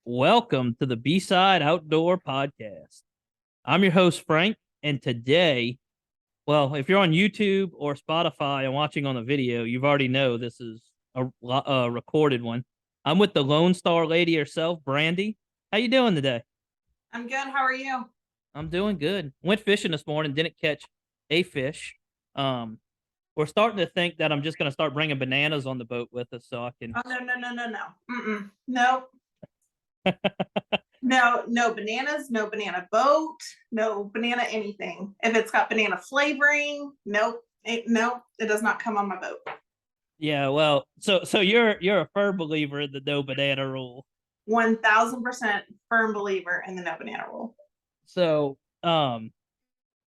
Welcome to the B-Side Outdoor Podcast. I'm your host, Frank, and today, well, if you're on YouTube or Spotify and watching on the video, you've already know this is a recorded one. I'm with the Lone Star Lady herself, Brandi. How you doing today? I'm good. How are you? I'm doing good. Went fishing this morning, didn't catch a fish. We're starting to think that I'm just going to start bringing bananas on the boat with us so I can. Oh, no. No. No bananas, no banana boat, no banana anything. If it's got banana flavoring, nope. It does not come on my boat. Yeah, well, so you're a firm believer in the no banana rule. 1000% firm believer in the no banana rule. So, the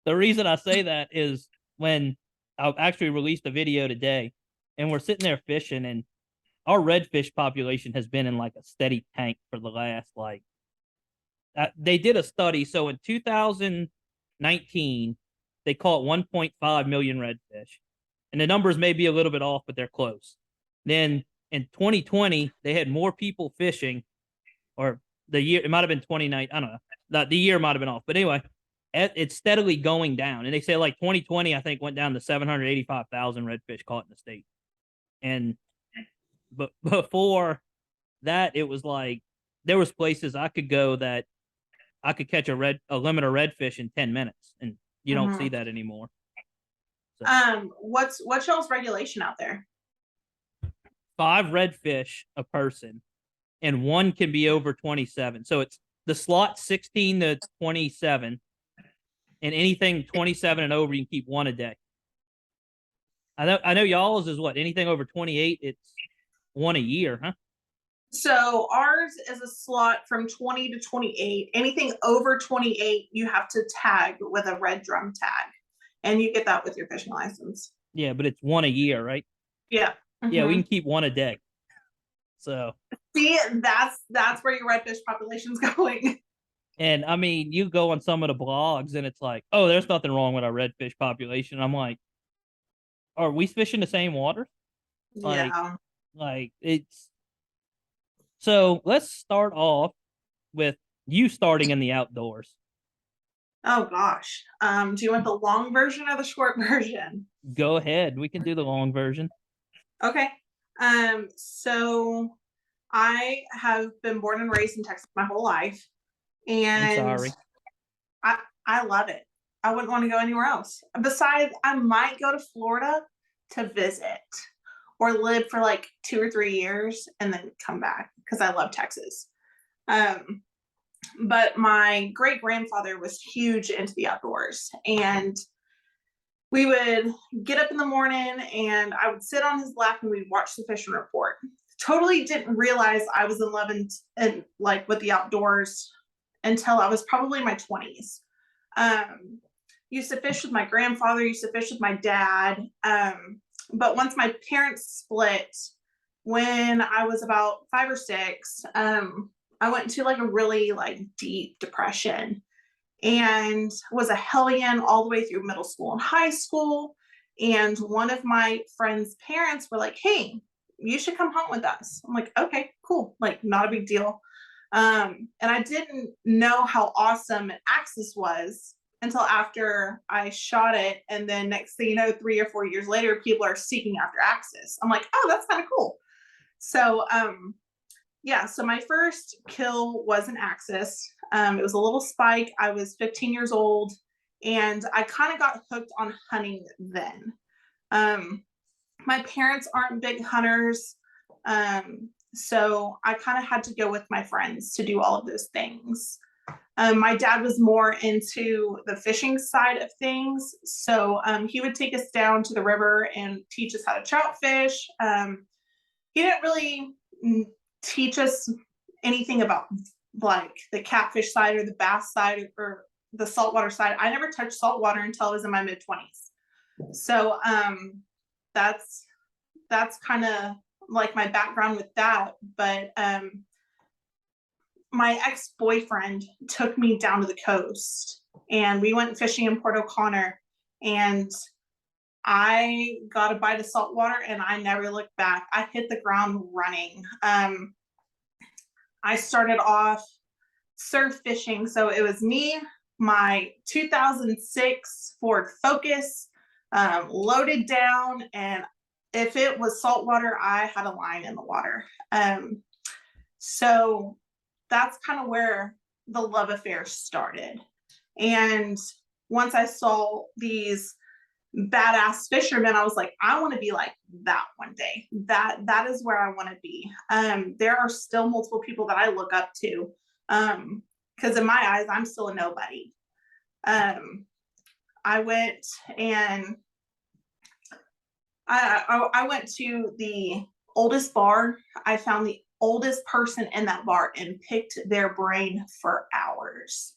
reason I say that is when I actually released a video today, and we're sitting there fishing, and our redfish population has been in like a steady tank for the last they did a study. So in 2019, they caught 1.5 million redfish, and the numbers may be a little bit off, but they're close. Then in 2020, they had more people fishing, or the year it might have been 29. I don't know. The year might have been off, but anyway, it's steadily going down. And they say like 2020, I think, went down to 785,000 redfish caught in the state. And but before that, it was like there was places I could go that I could catch a limit of redfish in 10 minutes, and you don't see that anymore. So. What's y'all's regulation out there? 5 redfish a person, and one can be over 27. So it's the slot 16 to 27, and anything 27 and over, you can keep one a day. I know y'all's is what, anything over 28, it's one a year, huh? So ours is a slot from 20 to 28. Anything over 28, you have to tag with a red drum tag, and you get that with your fishing license. Yeah, but it's one a year, right? Yeah. Yeah, we can keep one a day. So see, that's where your redfish population's going. And I mean, you go on some of the blogs and it's like, oh, there's nothing wrong with our redfish population. I'm like, are we fishing the same water? Yeah. Like it's so let's start off with you starting in the outdoors. Oh gosh. Do you want the long version or the short version? Go ahead. We can do the long version. Okay. So I have been born and raised in Texas my whole life, and I'm sorry. I love it. I wouldn't want to go anywhere else. Besides, I might go to Florida to visit or live for like 2 or 3 years and then come back because I love Texas. But my great grandfather was huge into the outdoors, and we would get up in the morning and I would sit on his lap and we'd watch the fishing report. Totally didn't realize I was in love and like with the outdoors until I was probably in my 20s. Used to fish with my grandfather, used to fish with my dad. But once my parents split, when I was about 5 or 6, I went into like a really like deep depression and was a hellion all the way through middle school and high school. And one of my friend's parents were like, hey, you should come hunt with us. I'm like, okay, cool. Like, not a big deal. And I didn't know how awesome an axis was until after I shot it. And then next thing you know, 3 or 4 years later, people are seeking after axis. I'm like, oh, that's kind of cool. So, yeah, so my first kill was an axis. It was a little spike. I was 15 years old, and I kind of got hooked on hunting then. My parents aren't big hunters, so I kind of had to go with my friends to do all of those things. My dad was more into the fishing side of things, so he would take us down to the river and teach us how to trout fish. He didn't really teach us anything about like the catfish side or the bass side or the saltwater side. I never touched saltwater until I was in my mid-20s. So that's kind of like my background with that. But my ex-boyfriend took me down to the coast and we went fishing in Port O'Connor, and I got a bite of salt water and I never looked back. I hit the ground running. I started off surf fishing. So it was me, my 2006 Ford Focus, loaded down, and if it was saltwater, I had a line in the water. So that's kind of where the love affair started. And once I saw these badass fishermen, I was like, I want to be like that one day. That is where I want to be. There are still multiple people that I look up to, because in my eyes, I'm still a nobody. I went and I went to the oldest bar. I found the oldest person in that bar and picked their brain for hours.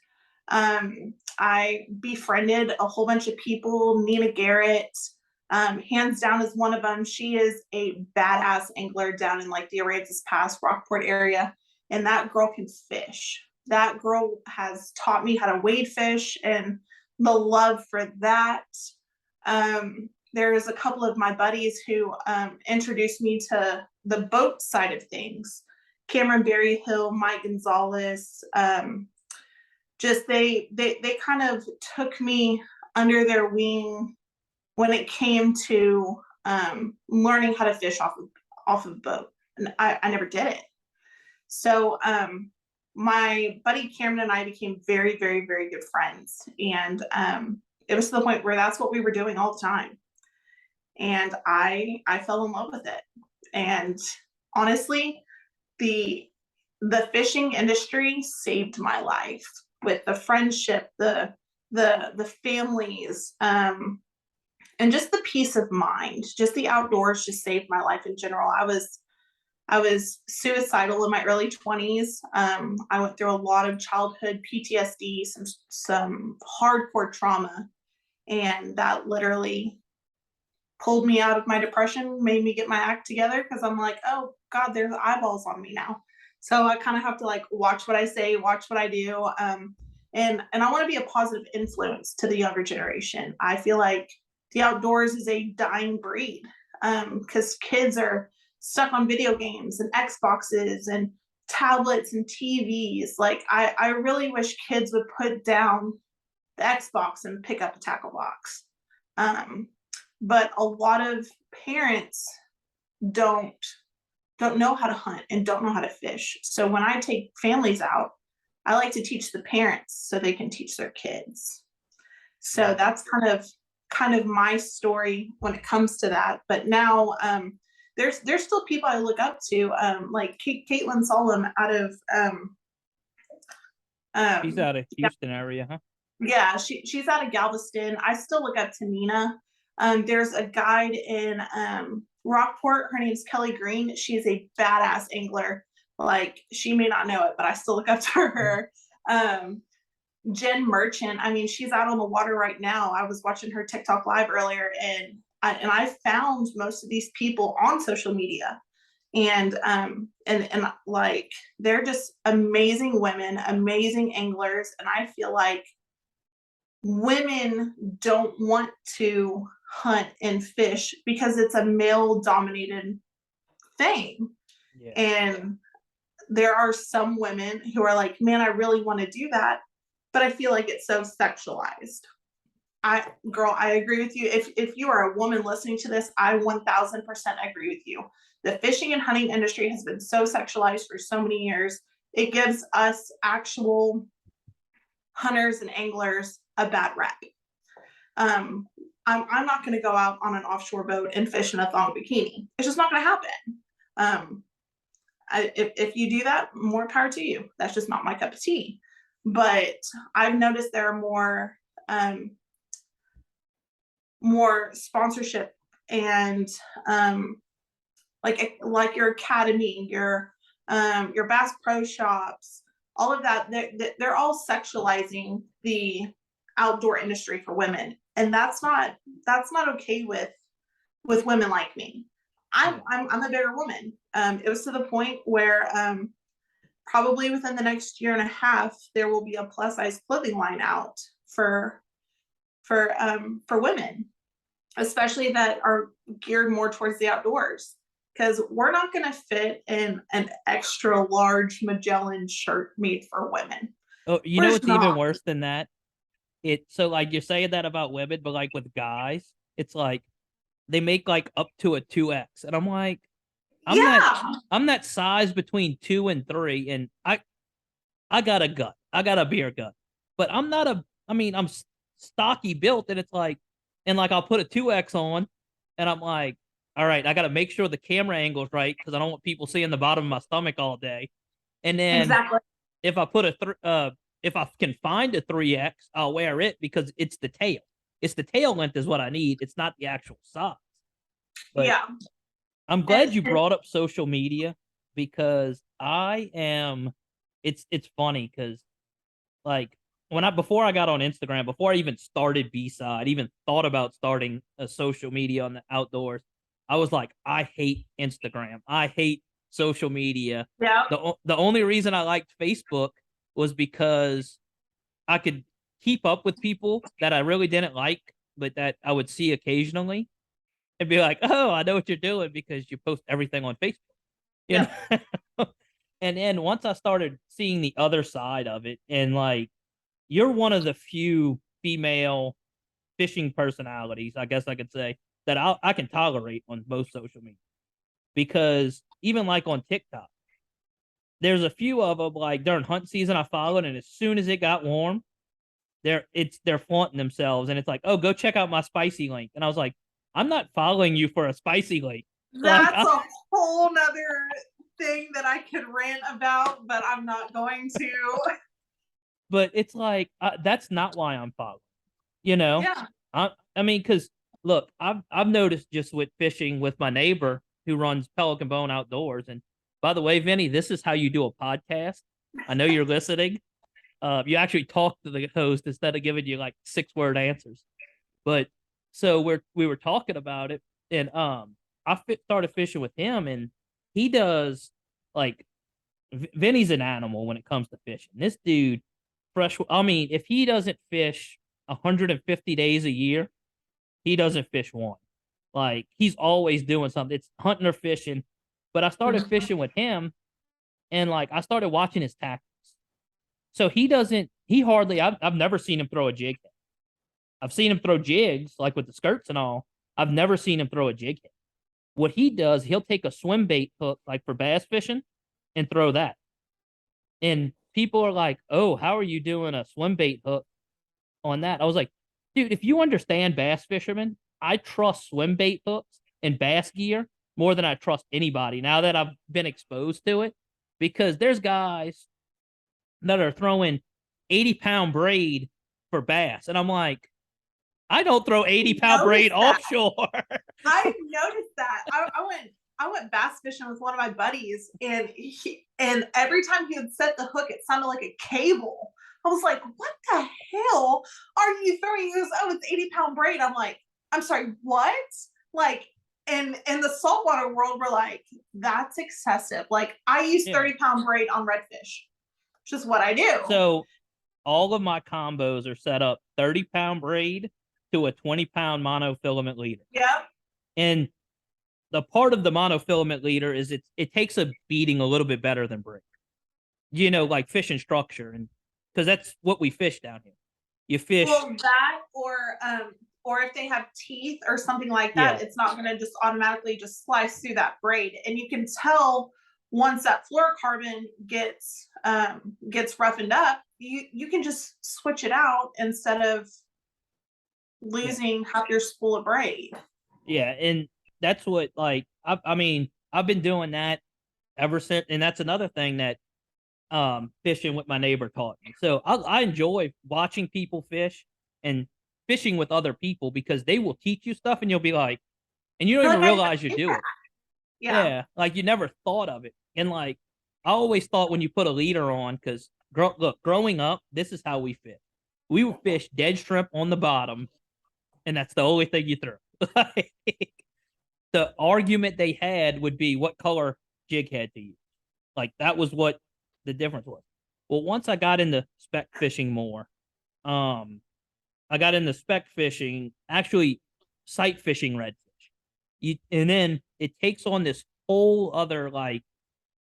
I befriended a whole bunch of people. Nina Garrett, hands down, is one of them. She is a badass angler down in like the Aransas Pass, Rockport area, and that girl can fish. That girl has taught me how to wade fish, and the love for that. There's a couple of my buddies who introduced me to the boat side of things. Cameron Berryhill, Mike Gonzalez, just they kind of took me under their wing when it came to learning how to fish off of a boat, and I never did it. So my buddy Cameron and I became very, very, very good friends, and it was to the point where that's what we were doing all the time. And I fell in love with it. And honestly, the fishing industry saved my life with the friendship, the families, and just the peace of mind. Just the outdoors just saved my life in general. I was suicidal in my early 20s. I went through a lot of childhood PTSD, some hardcore trauma, and that literally pulled me out of my depression, made me get my act together, because I'm like, oh God, there's eyeballs on me now. So I kind of have to like watch what I say, watch what I do. And I want to be a positive influence to the younger generation. I feel like the outdoors is a dying breed, because kids are stuck on video games and Xboxes and tablets and TVs. Like I really wish kids would put down the Xbox and pick up a tackle box. But a lot of parents don't know how to hunt and don't know how to fish. So when I take families out, I like to teach the parents so they can teach their kids. So that's kind of my story when it comes to that. But now there's still people I look up to, like Caitlin Solom out of she's out of Houston area, huh? Yeah, she's out of Galveston. I still look up to Nina. There's a guide in Rockport. Her name's Kelly Green. She's a badass angler. Like, she may not know it, but I still look up to her. Jen Merchant, I mean, she's out on the water right now. I was watching her TikTok live earlier, and I found most of these people on social media, and like, they're just amazing women, amazing anglers, and I feel like women don't want to hunt and fish because it's a male dominated thing. Yeah. And there are some women who are like, man, I really want to do that, but I feel like it's so sexualized. Girl, I agree with you. If you are a woman listening to this, I 1000% agree with you. The fishing and hunting industry has been so sexualized for so many years. It gives us actual hunters and anglers a bad rep. I'm not going to go out on an offshore boat and fish in a thong bikini. It's just not going to happen. If you do that, more power to you. That's just not my cup of tea. But I've noticed there are more sponsorship and like your academy, your Bass Pro Shops, all of that. They're all sexualizing the outdoor industry for women, and that's not okay with women like me. I'm a bigger woman. It was to the point where probably within the next year and a half, there will be a plus size clothing line out for women, especially that are geared more towards the outdoors. because we're not going to fit in an extra large Magellan shirt made for women. Oh, you We're know just what's even not. worse than that? So like you're saying that about women, but like with guys, it's like they make like up to a 2X. And I'm like, I'm that Yeah, I'm that size between 2 and 3, and I got a gut. I got a beer gut. But I'm not a I mean, I'm stocky built, and it's like, and like I'll put a 2X on, and I'm like, all right, I gotta make sure the camera angle's right because I don't want people seeing the bottom of my stomach all day. And then exactly. if I put if I can find a 3X, I'll wear it because it's the tail. It's the tail length is what I need. It's not the actual size. But Yeah. I'm And, glad you and brought up social media because I am it's funny because like before I got on Instagram, before I even started B-side, even thought about starting a social media on the outdoors, I was like, I hate Instagram. I hate social media. yeah, The only reason I liked Facebook was because I could keep up with people that I really didn't like, but that I would see occasionally and be like, "Oh, I know what you're doing because you post everything on Facebook." You yeah, know? And then once I started seeing the other side of it, and like you're one of the few female fishing personalities, I guess I could say, that I can tolerate on both social media. Because even like on TikTok, there's a few of them like during hunt season I followed, and as soon as it got warm, they're flaunting themselves, and it's like, oh, go check out my spicy link, and I was like, I'm not following you for a spicy link, like, that's a whole nother thing that I could rant about, but I'm not going to. but it's like that's not why I'm following, you know. Yeah. I mean, because look, I've noticed just with fishing with my neighbor who runs Pelican Bone Outdoors, and by the way, Vinny, this is how you do a podcast. I know you're listening. You actually talk to the host instead of giving you like 6-word answers. But so we were talking about it, and started fishing with him, and he does like Vinny's an animal when it comes to fishing. This dude, fresh. I mean, if he doesn't fish 150 days a year, he doesn't fish one. Like he's always doing something. It's hunting or fishing. But I started Mhm. fishing with him, and like I started watching his tactics. So he doesn't. He hardly. I've never seen him throw a jig head. I've seen him throw jigs like with the skirts and all. I've never seen him throw a jig head. What he does, he'll take a swim bait hook like for bass fishing and throw that. And people are like, "Oh, how are you doing a swim bait hook on that?" I was like, "Dude, if you understand bass fishermen, I trust swim bait hooks and bass gear more than I trust anybody now that I've been exposed to it, because there's guys that are throwing 80-pound braid for bass, and I'm like, I don't throw 80-pound braid Noticed that. offshore." I noticed that. I went bass fishing with one of my buddies, and every time he would set the hook, it sounded like a cable. I was like, "What the hell are you throwing?" He goes, "Oh, it's 80-pound braid." I'm like, "I'm sorry, what?" Like, in the saltwater world, we're like, "That's excessive." Like, I use Yeah. 30-pound braid on redfish. It's just what I do. So all of my combos are set up 30-pound braid to a 20-pound monofilament leader. Yep. And the part of the monofilament leader is it takes a beating a little bit better than braid. You know, like fishing structure, and because that's what we fish down here. You fish, Well, that or if they have teeth or something like yeah, that, it's not going to just automatically just slice through that braid. And you can tell once that fluorocarbon gets roughened up, you can just switch it out instead of yeah, losing half your spool of braid. yeah, and that's what like I mean I've been doing that ever since, and that's another thing that fishing with my neighbor taught me. So I enjoy watching people fish and fishing with other people because they will teach you stuff, and you'll be like, and you don't You're even like, I never realize you did do that. it. Yeah. Yeah, like you never thought of it. And like I always thought when you put a leader on, because look, growing up, this is how we fish. We would fish dead shrimp on the bottom, and that's the only thing you throw. Like, the argument they had would be what color jig head to use. Like that was what the difference was. Well, once I got into spec fishing more, um, I got into spec fishing, actually sight fishing redfish. And then it takes on this whole other like,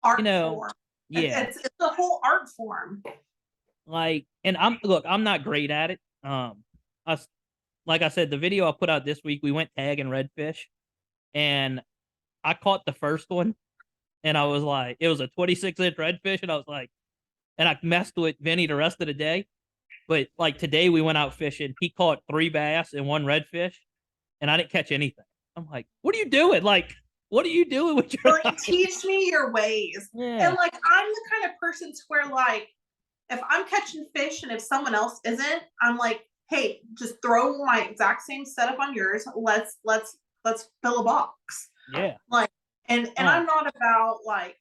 art you know, form. yeah, It's a whole art form. like, and I'm not great at it. I, like I said, the video I put out this week, we went tagging redfish, and I caught the first one, and I was like, it was a 26-inch redfish, and I was like, and I messed with Vinny the rest of the day. But like today, we went out fishing. He caught 3 bass and 1 redfish, and I didn't catch anything. I'm like, what are you doing? Like, what are you doing with your Like, life? teach me your ways. Yeah. And like, I'm the kind of person to where like, if I'm catching fish and if someone else isn't, I'm like, hey, just throw my exact same setup on yours. Let's fill a box. Yeah. Like, and I'm not about like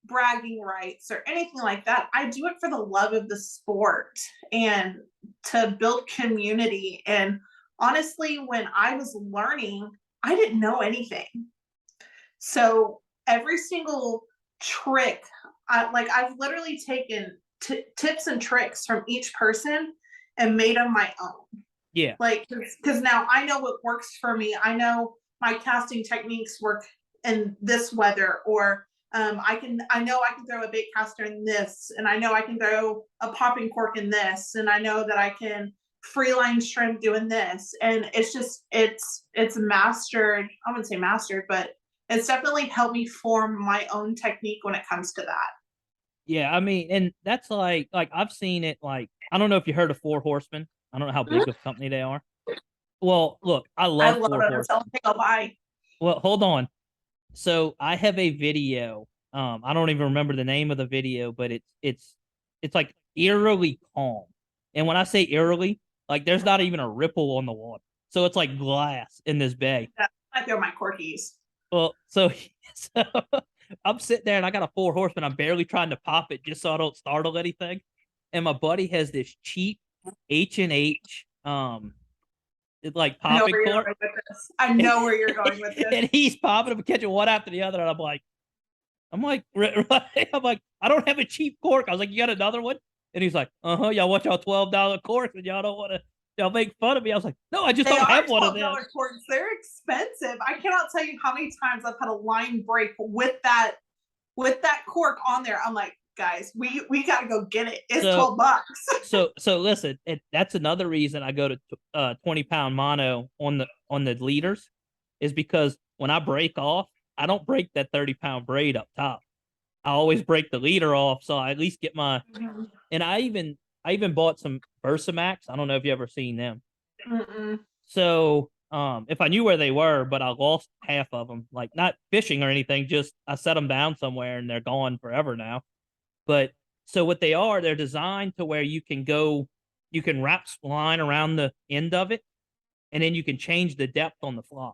bragging rights or anything like that. I do it for the love of the sport and to build community. And honestly, when I was learning, I didn't know anything. So every single trick, I've literally taken tips and tricks from each person and made them my own. Yeah. Like, because now I know what works for me. I know my casting techniques work in this weather, or I know I can throw a bait caster in this, and I know I can throw a popping cork in this, and I know that I can free line shrimp doing this. And it's just it's mastered. I wouldn't say mastered, but it's definitely helped me form my own technique when it comes to that. Yeah, I mean, and that's like I've seen it. Like, I don't know if you heard of Four Horsemen. I don't know how big of a company they are. Well, look, I I love love Four it. That's the Horsemen. only thing I'll buy. Well, hold on. So I have a video. I don't even remember the name of the video, but it's like eerily calm. And when I say eerily, like there's not even a ripple on the water. So it's like glass in this bay. Yeah, I throw my corkies. Well, so, so I'm sitting there and I got a Four Horseman. I'm barely trying to pop it just so I don't startle anything. And my buddy has this cheap H&H it's like I know popping where you're cork. going with this. I know where you're going with this. And he's popping them, catching one after the other. And I'm like, I'm like, I don't have a cheap cork. I was like, you got another one? And he's like, y'all want y'all $12 corks and y'all don't want to, y'all make fun of me. I was like, no, I just They don't are have one of them. $12 corks. They're expensive. I cannot tell you how many times I've had a line break with that cork on there. I'm like, guys, we gotta go get it. It's $12. So listen, that's another reason I go to 20-pound mono on the leaders, is because when I break off, I don't break that 30-pound braid up top. I always break the leader off, so I at least get my. Mm-hmm. And I even bought some Versamax. I don't know if you ever seen them. Mm-mm. So if I knew where they were, but I lost half of them, like not fishing or anything, just I set them down somewhere and they're gone forever now. But so what they are, they're designed to where you can wrap line around the end of it, and then you can change the depth on the fly.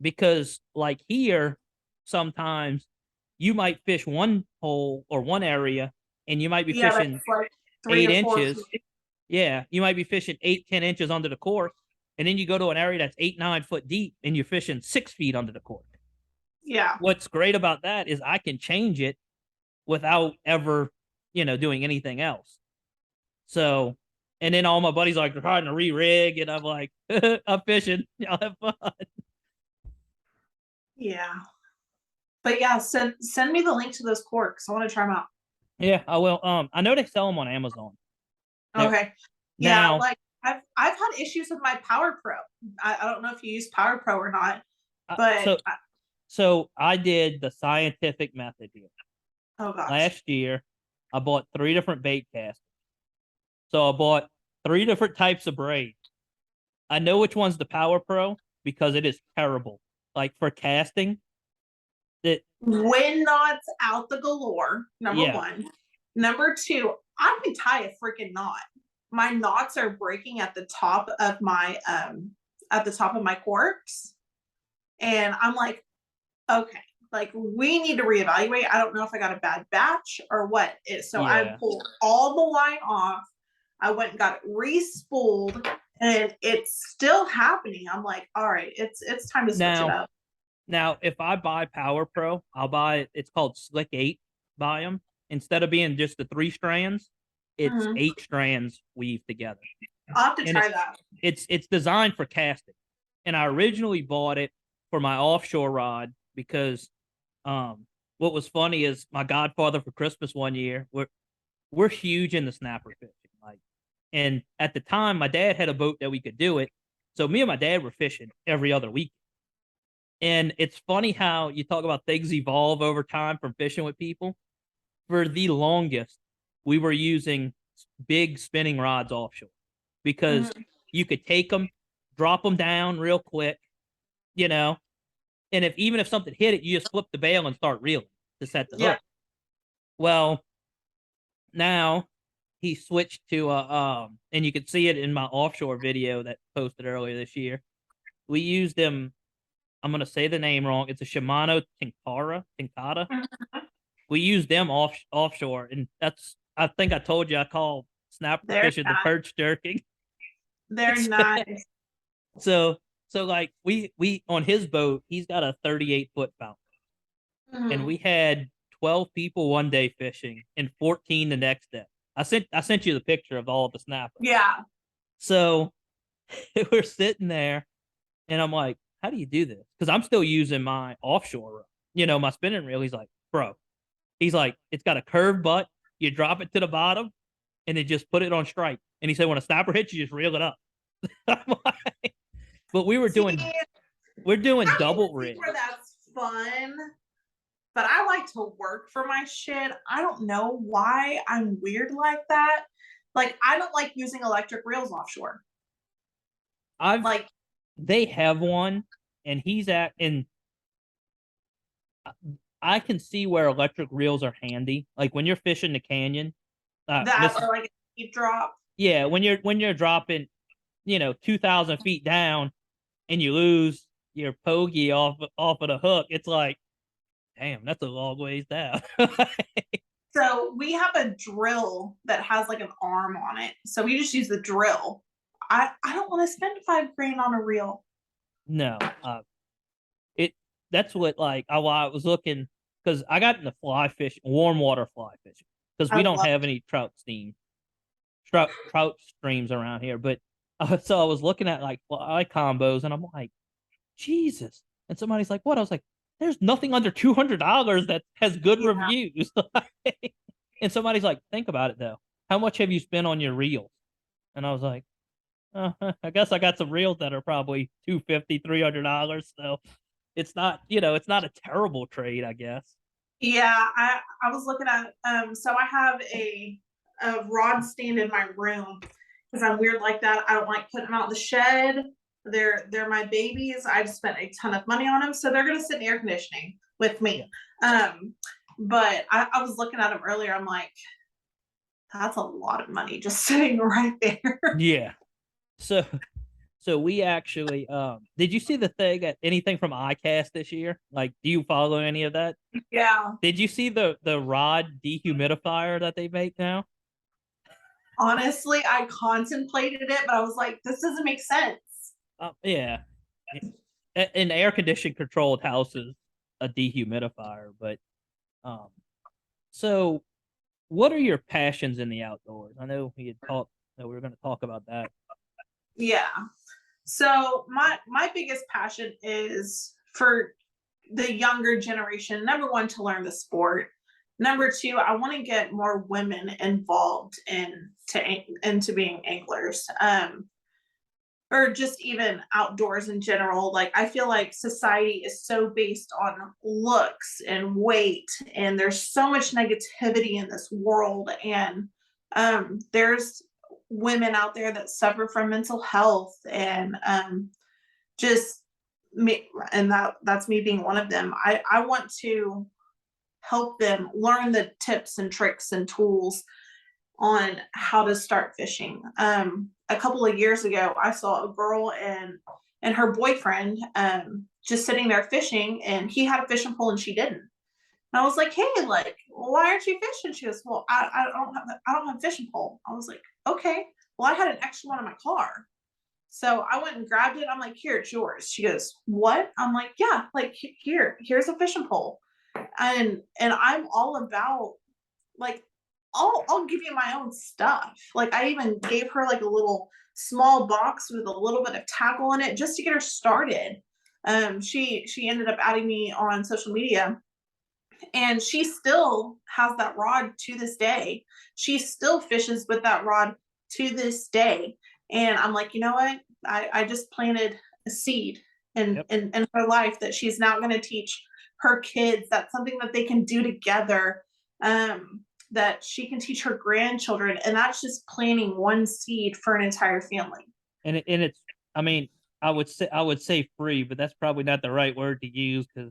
Because like here, sometimes you might fish one hole or one area, and you might be fishing like 8 inches. Yeah, you might be fishing 8-10 inches under the cork, and then you go to an area that's 8-9 foot deep, and you're fishing 6 feet under the cork. Yeah. What's great about that is I can change it without ever, doing anything else. So, and then all my buddies are like trying to re-rig, and I'm like, I'm fishing. Y'all have fun. Yeah. But yeah, send me the link to those corks. I want to try them out. Yeah, I will. I know they sell them on Amazon. Okay. Now, yeah, like I've had issues with my Power Pro. I don't know if you use Power Pro or not, but so I did the scientific method here. Oh gosh. Last year, I bought 3 different bait casters. So I bought 3 different types of braid. I know which one's the Power Pro because it is terrible. Like for casting, wind knots out the galore. Number one. Number two, I can tie a freaking knot. My knots are breaking at the top of my corks, and I'm like, okay, like we need to reevaluate. I don't know if I got a bad batch or what. So I pulled all the line off. I went and got it re-spooled, and it's still happening. I'm like, all right, it's time to switch it up. Now, if I buy Power Pro, I'll buy it. It's called Slick 8. Buy them. Instead of being just the 3 strands, it's 8 strands weaved together. I'll have to try that. It's designed for casting. And I originally bought it for my offshore rod because What was funny is my godfather for Christmas one year, we're huge into snapper fishing. Like, and at the time, my dad had a boat that we could do it. So me and my dad were fishing every other week. And it's funny how you talk about things evolve over time from fishing with people. For the longest, we were using big spinning rods offshore because Mhm. you could take them, drop them down real quick, you know, and even if something hit it, you just flip the bail and start reeling to set the Yeah. hook. Well, now he switched to and you can see it in my offshore video that posted earlier this year. We used them. I'm gonna say the name wrong. It's a Shimano Tinkata. Mhm. We use them offshore, and that's, I think I told you I call snapper They're fishing the nice. perch jerking. They're nice. So like we on his boat, he's got a 38-foot fountain, and Mhm. we had 12 people one day fishing and 14 the next day. I sent you the picture of all of the snappers. Yeah. So we're sitting there, and I'm like, "How do you do this?" Because I'm still using my offshore reel, my spinning reel. He's like, "Bro," he's like, "It's got a curved butt. You drop it to the bottom, and then just put it on strike." And he said, "When a snapper hits, you just reel it up." I'm like, but See, we're doing I can double see rig. where that's fun, but I like to work for my shit. I don't know why I'm weird like that. Like, I don't like using electric reels offshore. I've Like, They have one, and he's at and I can see where electric reels are handy. Like when you're fishing the canyon, that this or is like a deep drop. yeah, when you're dropping, 2,000 feet down and you lose your pogey off of the hook, it's like, damn, that's a long ways down. So we have a drill that has like an arm on it. So we just use the drill. I don't want to spend 5 grand on a reel. No, it that's what, like, why I was looking, because I got into fly fish, warm water fly fishing, because I we don't love have any trout streams around here. But so I was looking at like fly combos, and I'm like, Jesus. And somebody's like, what? I was like, there's nothing under $200 that has good yeah. reviews. And somebody's like, think about it though. How much have you spent on your reels? And I was like, I guess I got some reels that are probably $250, $300. So it's not a terrible trade, I guess. Yeah, I was looking at so I have a rod stand in my room because I'm weird like that. I don't like putting them out in the shed. They're my babies. I've spent a ton of money on them, so they're gonna sit in air conditioning with Yeah. me. But I was looking at them earlier. I'm like, that's a lot of money just sitting right there. Yeah. So we actually did you see the thing at anything from iCast this year? Like, do you follow any of that? Yeah. Did you see the rod dehumidifier that they make now? Honestly, I contemplated it, but I was like, this doesn't make sense. Yeah. An air conditioned controlled house is a dehumidifier, but um so what are your passions in the outdoors? I know we had talked that we were going to talk about that. Yeah. So my biggest passion is for the younger generation. Number one, to learn the sport. Number two, I want to get more women involved into being anglers. Or just even outdoors in general. Like, I feel like society is so based on looks and weight, and there's so much negativity in this world. And there's women out there that suffer from mental health, and just me, and that's me being one of them. I want to help them learn the tips and tricks and tools on how to start fishing. A couple of years ago, I saw a girl and her boyfriend just sitting there fishing, and he had a fishing pole and she didn't. And I was like, "Hey, like, why aren't you fishing?" She goes, "Well, I don't have a fishing pole." I was like, "Okay, well, I had an extra one in my car." So I went and grabbed it. I'm like, "Here, it's yours." She goes, "What?" I'm like, "Yeah, like, here's a fishing pole." And I'm all about, like, I'll give you my own stuff. Like, I even gave her like a little small box with a little bit of tackle in it just to get her started. She ended up adding me on social media, And she still has that rod to this day. She still fishes with that rod to this day. And I'm like, you know what? I just planted a seed in her life that she's now going to teach her kids. That's something that they can do together. That she can teach her grandchildren, and that's just planting one seed for an entire family. And it's, I mean, I would say free, but that's probably not the right word to use, because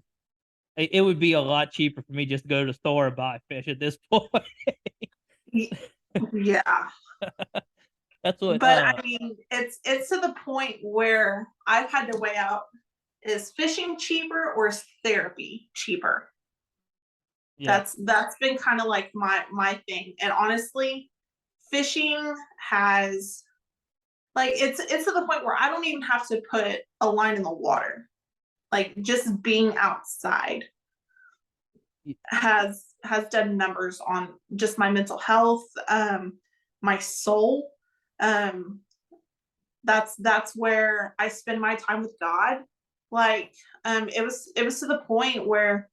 it would be a lot cheaper for me just to go to the store and buy fish at this point. Yeah. That's what. But I mean, it's to the point where I've had to weigh out, is fishing cheaper or is therapy cheaper? Yeah. That's been kind of like my thing. And honestly, fishing has, like, it's to the point where I don't even have to put a line in the water. Like, just being outside has done numbers on just my mental health, my soul. That's where I spend my time with God. Like, it was to the point where,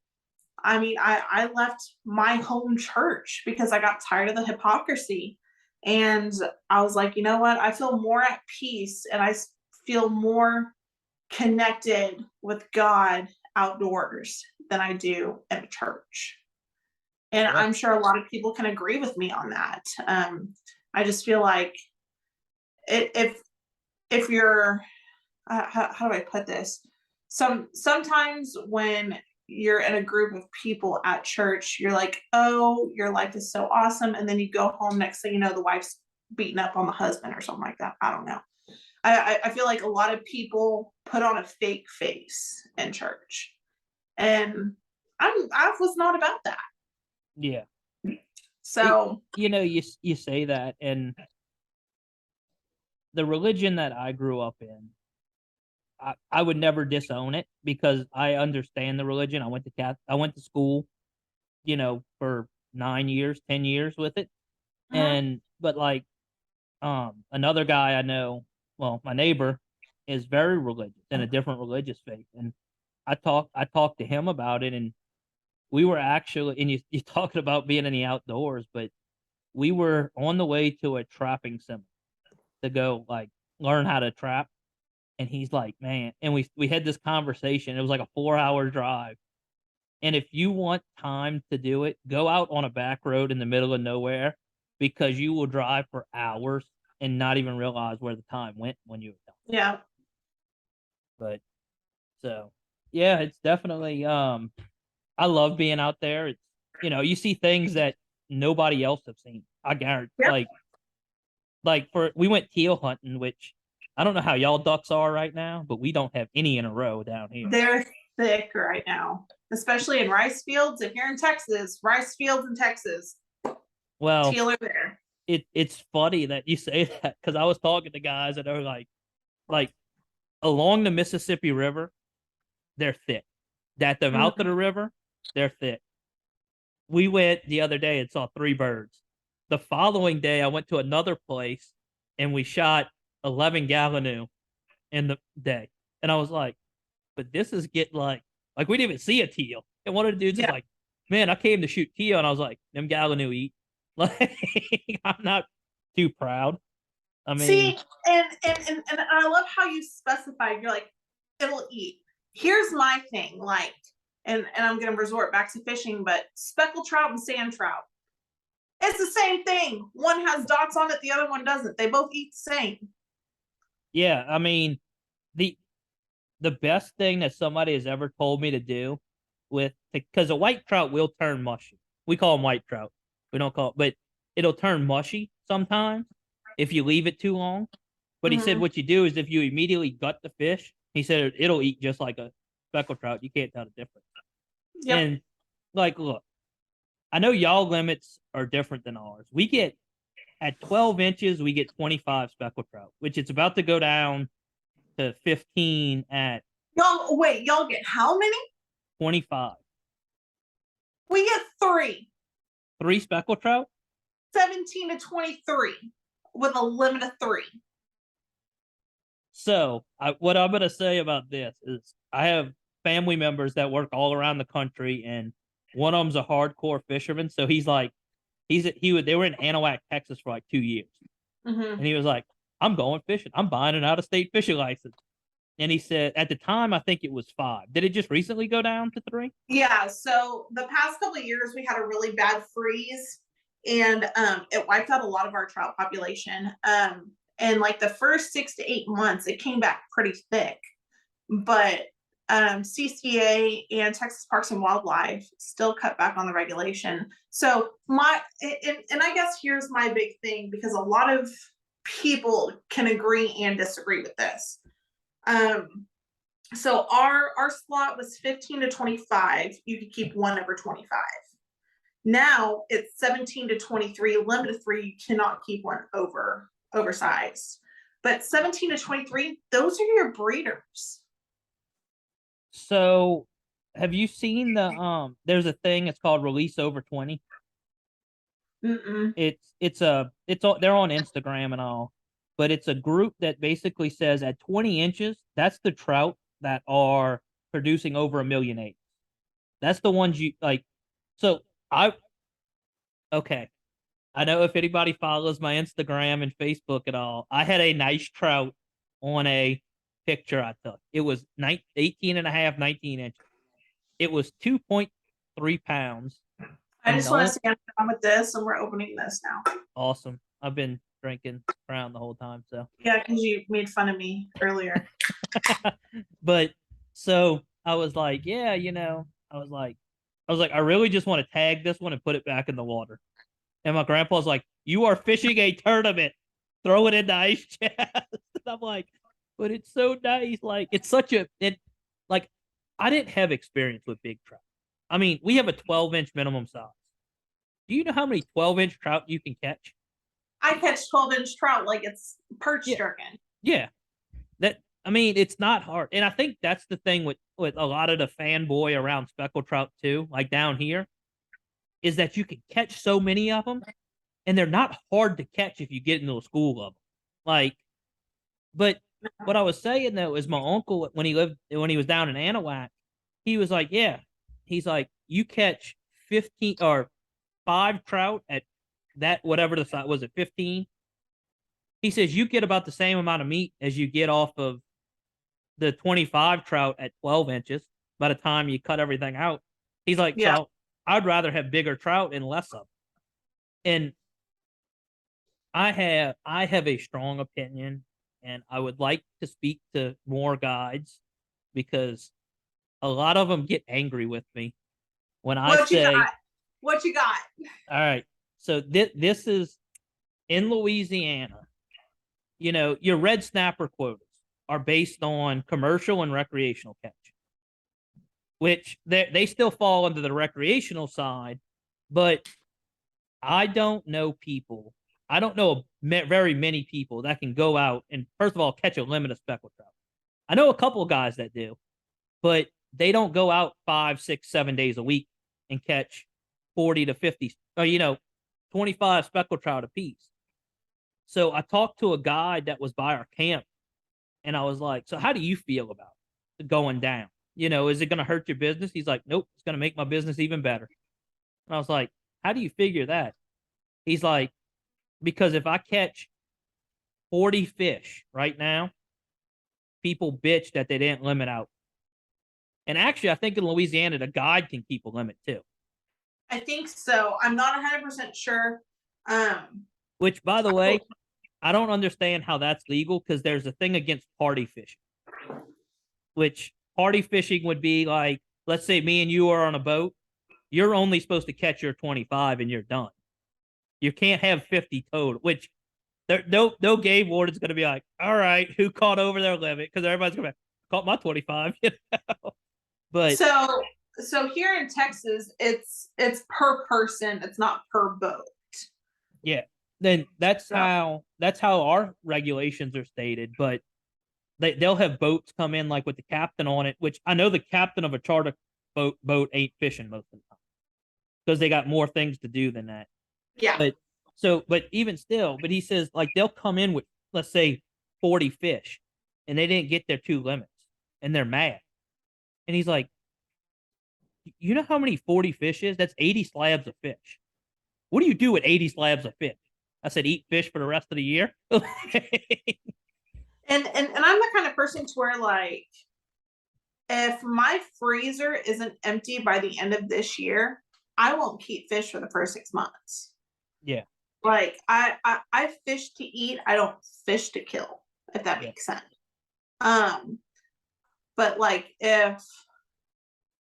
I mean, I left my home church because I got tired of the hypocrisy. And I was like, you know what? I feel more at peace, and I feel more connected with God outdoors than I do in a church. And Yeah. I'm sure a lot of people can agree with me on that. I just feel like if you're, how do I put this? Sometimes when you're in a group of people at church, you're like, oh, your life is so awesome, and then you go home, next thing you know, the wife's beating up on the husband or something like that. I don't know. I feel like a lot of people put on a fake face in church, and I was not about that. Yeah. So You say that, and the religion that I grew up in, I would never disown it, because I understand the religion. I went to school, for 9 years, 10 years with it. And but like, another guy I know, well, my neighbor is very religious, in a different religious faith. And I talked to him about it, and we were actually, and you talking about being in the outdoors, but we were on the way to a trapping seminar to go, like, learn how to trap. And he's like, man, and we had this conversation. It was like a 4-hour drive. And if you want time to do it, go out on a back road in the middle of nowhere, because you will drive for hours and not even realize where the time went when you were done. yeah. But so, yeah, it's definitely, I love being out there. It's, you see things that nobody else have seen. I guarantee, Yep. like we went teal hunting, which I don't know how y'all ducks are right now, but we don't have any in a row down here. They're thick right now, especially in rice fields. If you're in Texas, rice fields in Texas, Well, teal are there. it's funny that you say that, because I was talking to guys that are like along the Mississippi River, they're thick. At the mouth of the river, they're thick. We went the other day and saw 3 birds. The following day, I went to another place and we shot 11 gallinoo in the day. And I was like, but this is getting like we didn't even see a teal. And one of the dudes is like, man, I came to shoot teal. And I was like, them gallinoo eat. Like, I'm not too proud. I mean, see, and I love how you specified. You're like, it'll eat. Here's my thing, like, and I'm gonna resort back to fishing, but speckled trout and sand trout, it's the same thing. One has dots on it, the other one doesn't. They both eat the same. yeah, I mean, the best thing that somebody has ever told me to do, because a white trout will turn mushy. We call them white trout. We don't call it, but it'll turn mushy sometimes if you leave it too long. But he said what you do is, if you immediately gut the fish, he said it'll eat just like a speckled trout. You can't tell the difference. Yep. And like, look, I know y'all limits are different than ours. We get, at 12 inches, we get 25 speckled trout, which it's about to go down to 15 at Y'all get how many? 25. We get 3. 3 speckled trout? 17 to 23 with a limit of 3. So, what I'm going to say about this is, I have family members that work all around the country, and one of them's a hardcore fisherman. So he's like, they were in Anahuac, Texas for like 2 years. Mhm. And he was like, I'm going fishing. I'm buying an out-of-state fishing license. And he said, at the time, I think it was 5. Did it just recently go down to 3? Yeah, so the past couple of years we had a really bad freeze, and it wiped out a lot of our trout population. And like the first 6 to 8 months, it came back pretty thick. But CCA and Texas Parks and Wildlife still cut back on the regulation. So and I guess here's my big thing, because a lot of people can agree and disagree with this. So our slot was 15 to 25. You could keep one over 25. Now it's 17 to 23. Limit of 3. You cannot keep one oversized. But 17 to 23, those are your breeders. So, have you seen there's a thing, it's called Release Over 20. Mm-mm. They're on Instagram and all, but it's a group that basically says at 20 inches, that's the trout that are producing over 1 million eggs. That's the ones you like. So okay. I know if anybody follows my Instagram and Facebook at all, I had a nice trout on a picture I took. It was 18 and a half, 19 inches. It was 2.3 pounds. I just want to say I'm done with this, and we're opening this now. Awesome. I've been drinking Crown the whole time, so. Yeah, because you made fun of me earlier. But so I was like, yeah, I was like, I really just want to tag this one and put it back in the water. And my grandpa's like, you are fishing a tournament. Throw it in the ice chest. And I'm like, but it's so nice. Like, it's such like, I didn't have experience with big trout. I mean, we have a 12-inch minimum size. Do you know how many 12-inch trout you can catch? I catch 12-inch trout like it's perch jerking. Yeah. I mean, it's not hard. And I think that's the thing with a lot of the fanboy around speckled trout too, like down here, is that you can catch so many of them, and they're not hard to catch if you get into a school of them. Like, but what I was saying though is my uncle, when he was down in Anahuac, he was like, yeah, he's like, you catch 15 or 5 trout at that, whatever the size was, it 15. He says you get about the same amount of meat as you get off of the 25 trout at 12 inches by the time you cut everything out. He's like, yeah. So I'd rather have bigger trout and less of them. And I have a strong opinion, and I would like to speak to more guides, because a lot of them get angry with me when I say, what you got? All right. So this is in Louisiana. Your red snapper quotas are based on commercial and recreational catch, which they still fall under the recreational side, but I don't know very many people that can go out and, first of all, catch a limit of speckled trout. I know a couple of guys that do, but they don't go out 5, 6, 7 days a week and catch 40 to 50, or 25 speckled trout apiece. So I talked to a guy that was by our camp, and I was like, so how do you feel about it going down? Is it going to hurt your business? He's like, nope, it's going to make my business even better. And I was like, how do you figure that? He's like, because if I catch 40 fish right now, people bitch that they didn't limit out. And actually, I think in Louisiana, the guide can keep a limit too. I think so. I'm not 100% sure. Which, by the way, I don't understand how that's legal, because there's a thing against party fishing. Which party fishing would be like, let's say me and you are on a boat. You're only supposed to catch your 25 and you're done. You can't have 50 total, which no game warden's going to be like, all right, who caught over their limit? Because everybody's going to caught my 25. But so here in Texas, it's per person. It's not per boat. Yeah. Then that's how our regulations are stated, but they'll have boats come in like with the captain on it, which I know the captain of a charter boat ain't fishing most of the time, because they got more things to do than that. Yeah. But even still, but he says, like, they'll come in with, let's say, 40 fish, and they didn't get their 2 limits, and they're mad. And he's like, You know how many 40 fish is? That's 80 slabs of fish. What do you do with 80 slabs of fish? I said, eat fish for the rest of the year. And I'm the kind of person to where, like, if my freezer isn't empty by the end of this year, I won't keep fish for the first 6 months. Yeah. Like, I fish to eat. I don't fish to kill, if that makes sense. But like, if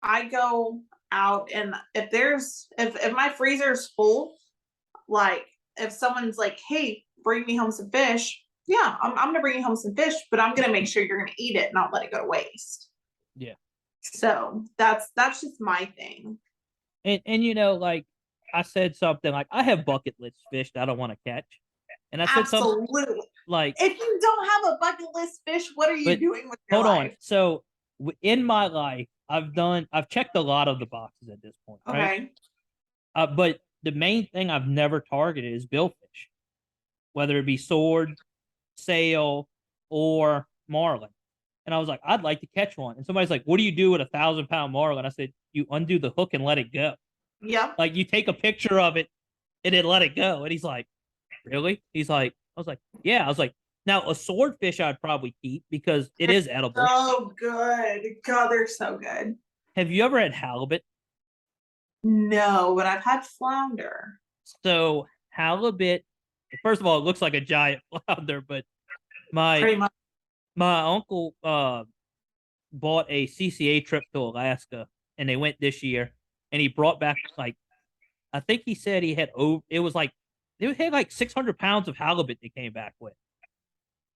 I go out and if my freezer is full, like, if someone's like, hey, bring me home some fish, yeah, I'm gonna bring you home some fish, but I'm gonna make sure you're gonna eat it, not let it go to waste. Yeah. So that's just my thing. And you know, like I said something like, I have bucket list fish that I don't want to catch. And I said something Absolutely. like, If you don't have a bucket list fish, what are you but doing with your hold on. life? So in my life, I've checked a lot of the boxes at this point, right? Okay. But the main thing I've never targeted is billfish, whether it be sword, sail, or marlin. And I was like, I'd like to catch one. And somebody's like, what do you do with 1,000-pound marlin? I said, you undo the hook and let it go. Yep. Like, you take a picture of it and then let it go. And he's like, really? He's like, I was like, yeah. I was like, now a swordfish I'd probably keep because it is edible. So good. God, they're so good. Have you ever had halibut? No, but I've had flounder. So halibut, first of all, it looks like a giant flounder, but Pretty much. my uncle bought a CCA trip to Alaska, and they went this year, and he brought back, like, I think he said he had it was like they had like 600 pounds of halibut they came back with.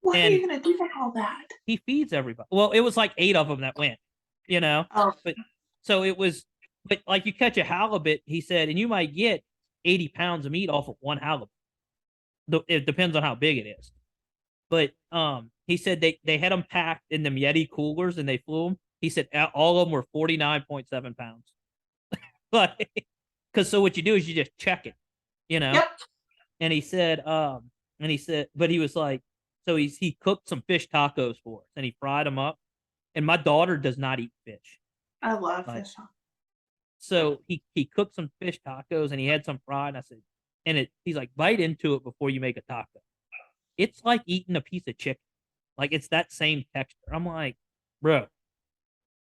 What are And you gonna do with all that? he feeds everybody. Well, it was like 8 of them that went, you know. Oh, But so it was, but like, you catch a halibut, he said, and you might get 80 pounds of meat off of one halibut. It depends on how big it is. But he said they had them packed in them Yeti coolers and they flew them. He said all of them were 49.7 pounds. Like, because so what you do is you just check it, you know. yep. And he said, but he was like, so he cooked some fish tacos for us and he fried them up. And my daughter does not eat fish. I love Like, fish. so he cooked some fish tacos and he had some fried. And I said, he's like, bite into it before you make a taco. It's like eating a piece of chicken. Like, it's that same texture. I'm like, bro.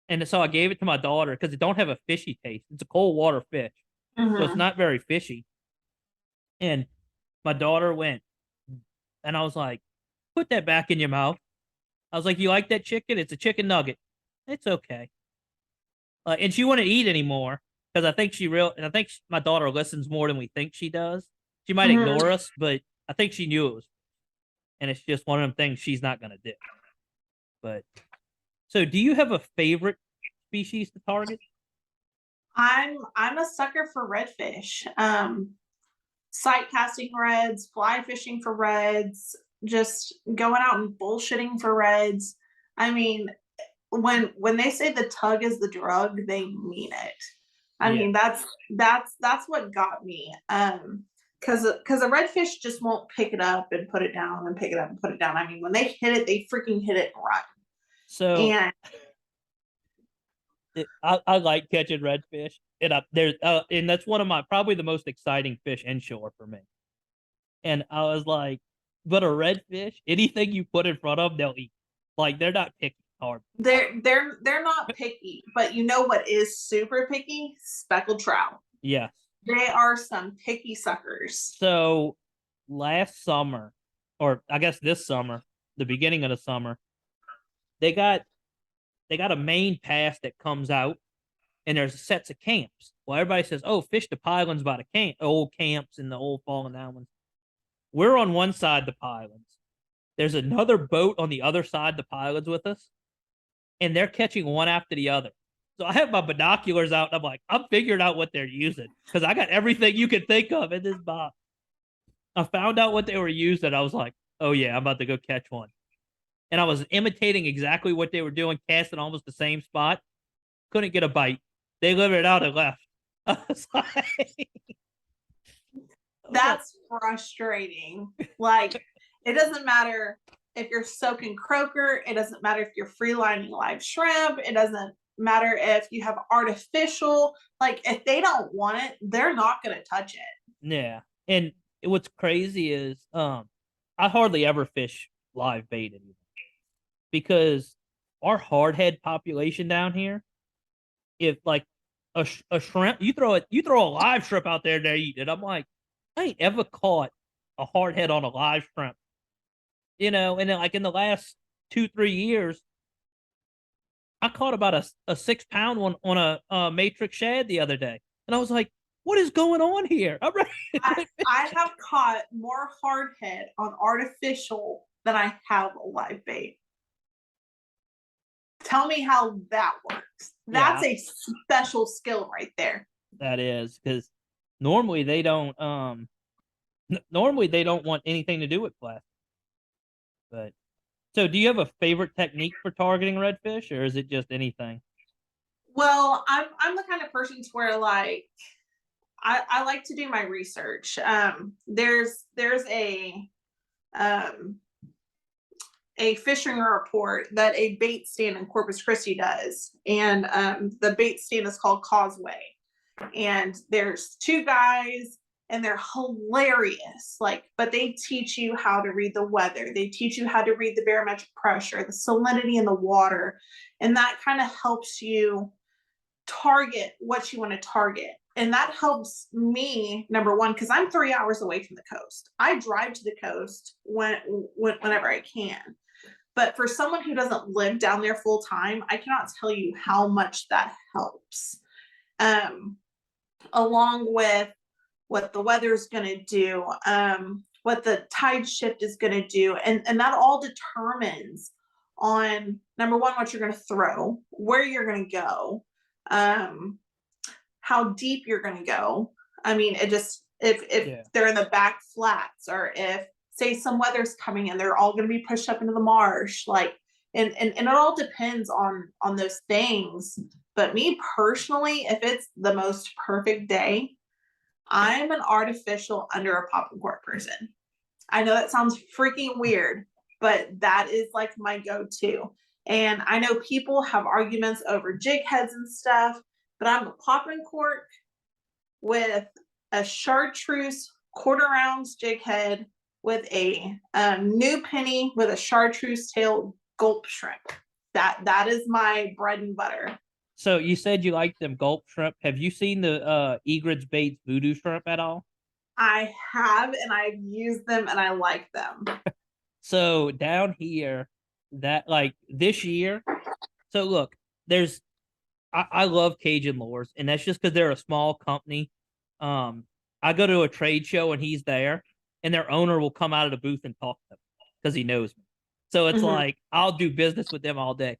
And so I gave it to my daughter because it don't have a fishy taste. It's a cold water fish. So it's not very fishy. And my daughter went, and I was like, put that back in your mouth. I was like, you like that chicken? It's a chicken nugget. It's okay. And she wouldn't eat anymore because I think my daughter listens more than we think she does. She might ignore us, but I think she knew it was. And it's just one of them things she's not going to do. But so do you have a favorite species to target? I'm a sucker for redfish. Sight casting reds, fly fishing for reds, just going out and bullshitting for reds. I mean, when they say the tug is the drug, they mean it. I mean, that's what got me. Because a redfish just won't pick it up and put it down and pick it up and put it down. I mean, when they hit it, they freaking hit it and run. So And I like catching redfish, and and that's one of my probably the most exciting fish inshore for me. And I was like, but a redfish, anything you put in front of them, they'll eat. Like, they're not picky hard. they're not picky, but you know what is super picky? Speckled trout. Yes. They are some picky suckers. So last summer, or I guess this summer, the beginning of the summer, they got a main pass that comes out, and there's sets of camps. Well, everybody says, "Oh, fish the pylons by the old camps and the old fallen down ones." We're on one side of the pylons. There's another boat on the other side of the pylons with us, and they're catching one after the other. So I have my binoculars out, and I'm like, I'm figuring out what they're using because I got everything you can think of in this box. I found out what they were using. I was like, oh yeah, I'm about to go catch one. And I was imitating exactly what they were doing, casting almost the same spot. Couldn't get a bite. They lifted it out and left. I was like, that's frustrating. Like, it doesn't matter if you're soaking croaker. It doesn't matter if you're free lining live shrimp. It doesn't matter if you have artificial, like if they don't want it, they're not going to touch it. Yeah. And what's crazy is I hardly ever fish live bait anymore because our hardhead population down here, if like a shrimp, you throw a live shrimp out there, they eat it. I'm like, I ain't ever caught a hardhead on a live shrimp, and then like in the last 2-3 years, I caught about a 6 pound one on a matrix shad the other day, and I was like, what is going on here? I'm ready to quit I have caught more hardhead on artificial than I have live bait. Tell me how that works. That's a special skill right there. That is, because normally they don't normally they don't want anything to do with plastic. But so do you have a favorite technique for targeting redfish, or is it just anything? Well, I'm the kind of person to where like I like to do my research. There's a fishing report that a bait stand in Corpus Christi does, and the bait stand is called Causeway, and there's two guys, and they're hilarious. Like, but they teach you how to read the weather. They teach you how to read the barometric pressure, the salinity in the water, and that kind of helps you target what you want to target. And that helps me, number one, because I'm 3 hours away from the coast. I drive to the coast whenever I can. But for someone who doesn't live down there full time, I cannot tell you how much that helps. Along with what the weather's going to do, what the tide shift is going to do. And that all determines on, number one, what you're going to throw, where you're going to go, how deep you're going to go. I mean, it just, if they're in the back flats, or if, say, some weather's coming in, they're all going to be pushed up into the marsh, like, and it all depends on those things. But me personally, if it's the most perfect day, I'm an artificial under a popping cork person. I know that sounds freaking weird, but that is like my go-to. And I know people have arguments over jig heads and stuff, but I'm a popping cork with a chartreuse quarter ounce jig head with a new penny with a chartreuse tail gulp shrimp. That is my bread and butter. So you said you like them gulp shrimp. Have you seen the Egret's Baits voodoo shrimp at all? I have, and I've used them, and I like them. So down here, that like this year, so look, I love Cajun Lures, and that's just because they're a small company. I go to a trade show and he's there, and their owner will come out of the booth and talk to them because he knows me. So it's like I'll do business with them all day.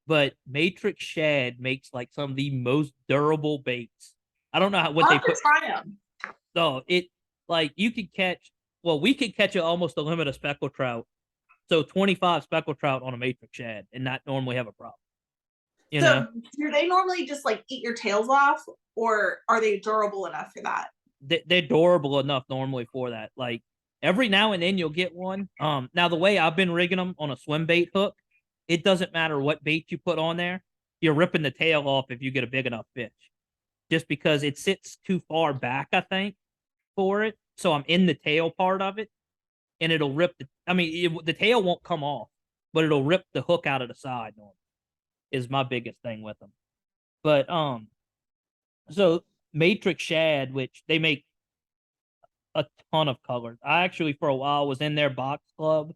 But Matrix Shad makes like some of the most durable baits. I don't know what they put. Try them. So it like you could catch. Well, we could catch almost a limit of speckled trout. So 25 speckled trout on a Matrix Shad and not normally have a problem. You know? Do they normally just like eat your tails off, or are they durable enough for that? They're durable enough normally for that. Like every now and then you'll get one. Now the way I've been rigging them on a swim bait hook, it doesn't matter what bait you put on there. You're ripping the tail off if you get a big enough fish, just because it sits too far back, I think, for it. So I'm in the tail part of it, and it'll rip the tail won't come off, but it'll rip the hook out of the side. Normally, is my biggest thing with them. But so Matrix Shad, which they make a ton of colors. I actually for a while was in their box club,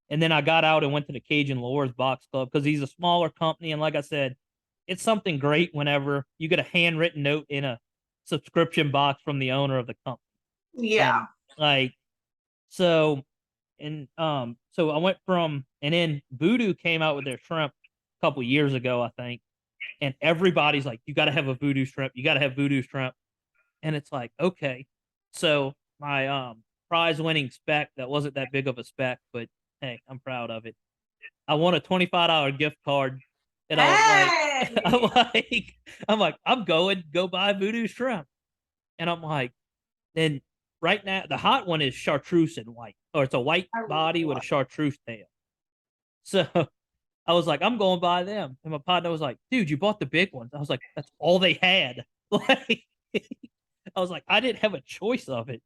and then I got out and went to the Cajun Lures box club because he's a smaller company, and like I said, it's something great whenever you get a handwritten note in a subscription box from the owner of the company. Yeah. And, so I went from, and then Voodoo came out with their shrimp a couple years ago, I think, and everybody's like, you got to have a Voodoo shrimp, you got to have Voodoo shrimp, and it's like, okay. So my prize winning spec that wasn't that big of a spec, but hey, I'm proud of it. I won a $25 gift card, and I was like, I'm going go buy Voodoo shrimp, and I'm like, then right now the hot one is chartreuse and white, or it's a white body with a chartreuse tail. So I was like, I'm going to buy them. And my partner was like, dude, you bought the big ones. I was like, that's all they had. Like, I was like, I didn't have a choice of it.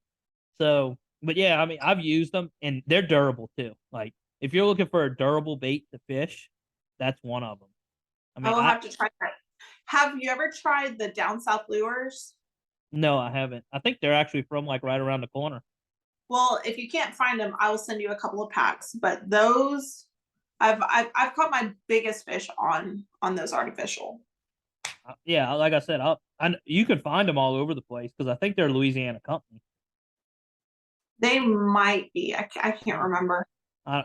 So, but yeah, I mean, I've used them and they're durable too. Like, if you're looking for a durable bait to fish, that's one of them. I I mean, will have to try that. Have you ever tried the down south lures? no, I haven't. I think they're actually from like right around the corner. Well, if you can't find them, I will send you a couple of packs. But those, I've caught my biggest fish on those artificial. Yeah, like I said, you can find them all over the place because I think they're a Louisiana company. They might be. I can't remember.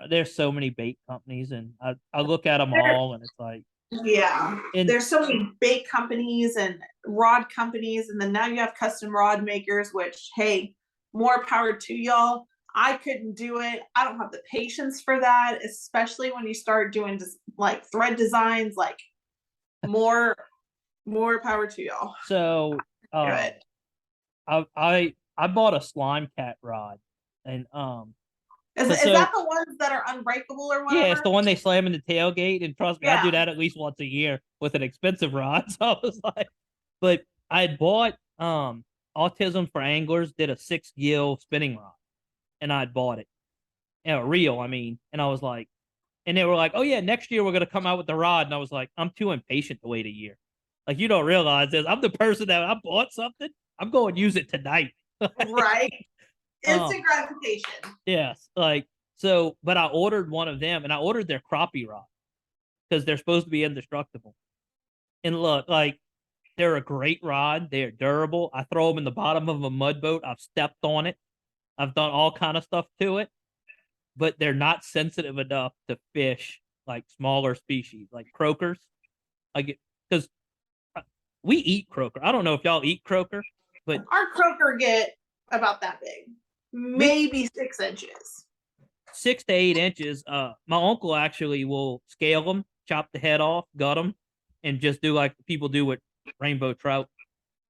There's so many bait companies, and I look at them There, all, and it's like, yeah, and there's so many bait companies and rod companies, and then now you have custom rod makers. Which, hey, more power to y'all. I couldn't do it. I don't have the patience for that, especially when you start doing just like thread designs. Like more power to y'all. so Do it. I bought a slime cat rod, and Is so that the ones that are unbreakable or yeah, it's whatever? the one they slam in the tailgate, and trust me, I do Yeah. that at least once a year with an expensive rod. So I was like, but I bought Autism for Anglers did a 6 gill spinning rod, and I'd bought it, a reel, I mean, and I was like, and they were like, oh yeah, next year we're gonna come out with the rod, and I was like, I'm too impatient to wait a year. Like, you don't realize this. I'm the person that I bought something, I'm going to use it tonight. Right. um, Instant gratification. yes, like so, but I ordered one of them, and I ordered their crappie rod because they're supposed to be indestructible. And look, like they're a great rod. They're durable. I throw them in the bottom of a mud boat. I've stepped on it. I've done all kind of stuff to it, but they're not sensitive enough to fish like smaller species, like croakers. Like, because we eat croaker. I don't know if y'all eat croaker, but Our croaker get about that big, we maybe 6 inches. 6 to 8 inches. My uncle actually will scale them, chop the head off, gut them, and just do like people do with rainbow trout,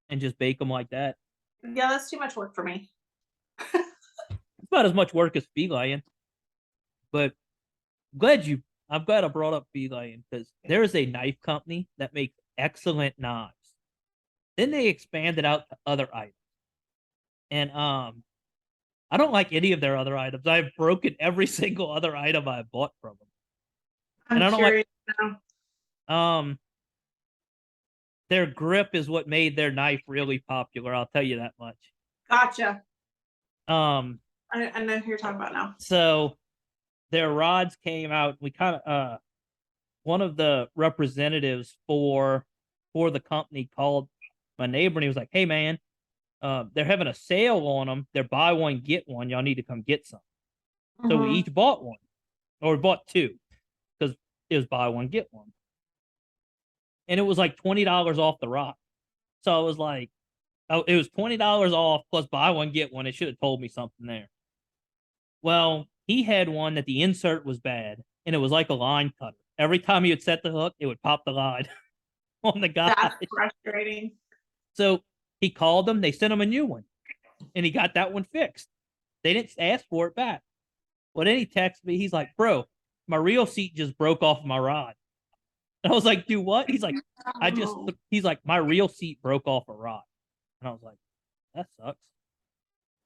and just bake them like that. Yeah, that's too much work for me. It's about as much work as filleting, but glad you. I'm glad I brought up filleting because there is a knife company that makes excellent knives. Then they expanded out to other items, and I don't like any of their other items. I've broken every single other item I bought from them, and I'm I don't like. curious now. Their grip is what made their knife really popular. I'll tell you that much. Gotcha. Um, I know who you're talking about now. so their rods came out. We kind of one of the representatives for the company called my neighbor, and he was like, "Hey man, they're having a sale on them. They're buy one get one. Y'all need to come get some." So we each bought one, or we bought two, because it was buy one get one, and it was like $20 off the rock. So I was like, oh, it was $20 off plus buy one get one. It should have told me something there. Well, he had one that the insert was bad, and it was like a line cutter. Every time he would set the hook, it would pop the line on the guy. That's frustrating. So he called them. They sent him a new one, and he got that one fixed. They didn't ask for it back. Well, then he texted me. He's like, "Bro, my reel seat just broke off my rod." And I was like, "Do what?" He's like, Oh. He's like, "My reel seat broke off a rod." And I was like, "That sucks."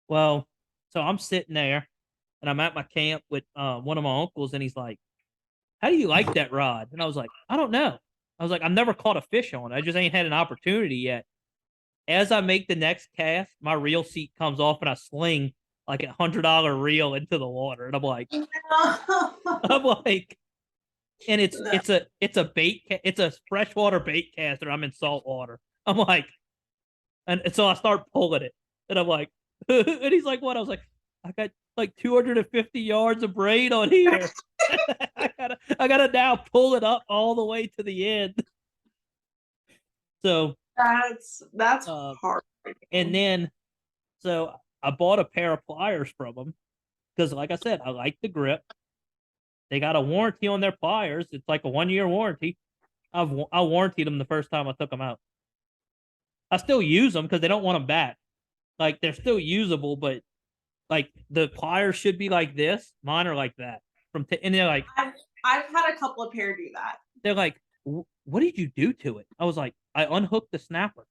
Well, so I'm sitting there, and I'm at my camp with one of my uncles, and he's like, "How do you like that rod?" And I was like, "I don't know." I was like, "I've never caught a fish on it. I just ain't had an opportunity yet." As I make the next cast, my reel seat comes off, and I sling like $100 reel into the water, and I'm like, I'm like, and it's a it's a freshwater bait caster. I'm in salt water. I'm like, and so I start pulling it, and I'm like, and he's like, "What?" I was like, "I got like 250 yards of braid on here. I gotta now pull it up all the way to the end." So That's hard. and then so I bought a pair of pliers from them because, like I said, I like the grip. They got a warranty on their pliers. It's like a 1 year warranty. I warranted them the first time I took them out. I still use them because they don't want them back. Like, they're still usable, but like the pliers should be like this. Mine are like that. And they're like, I've had a couple of pair do that. They're like, "What did you do to it?" I was like, "I unhooked the snapper."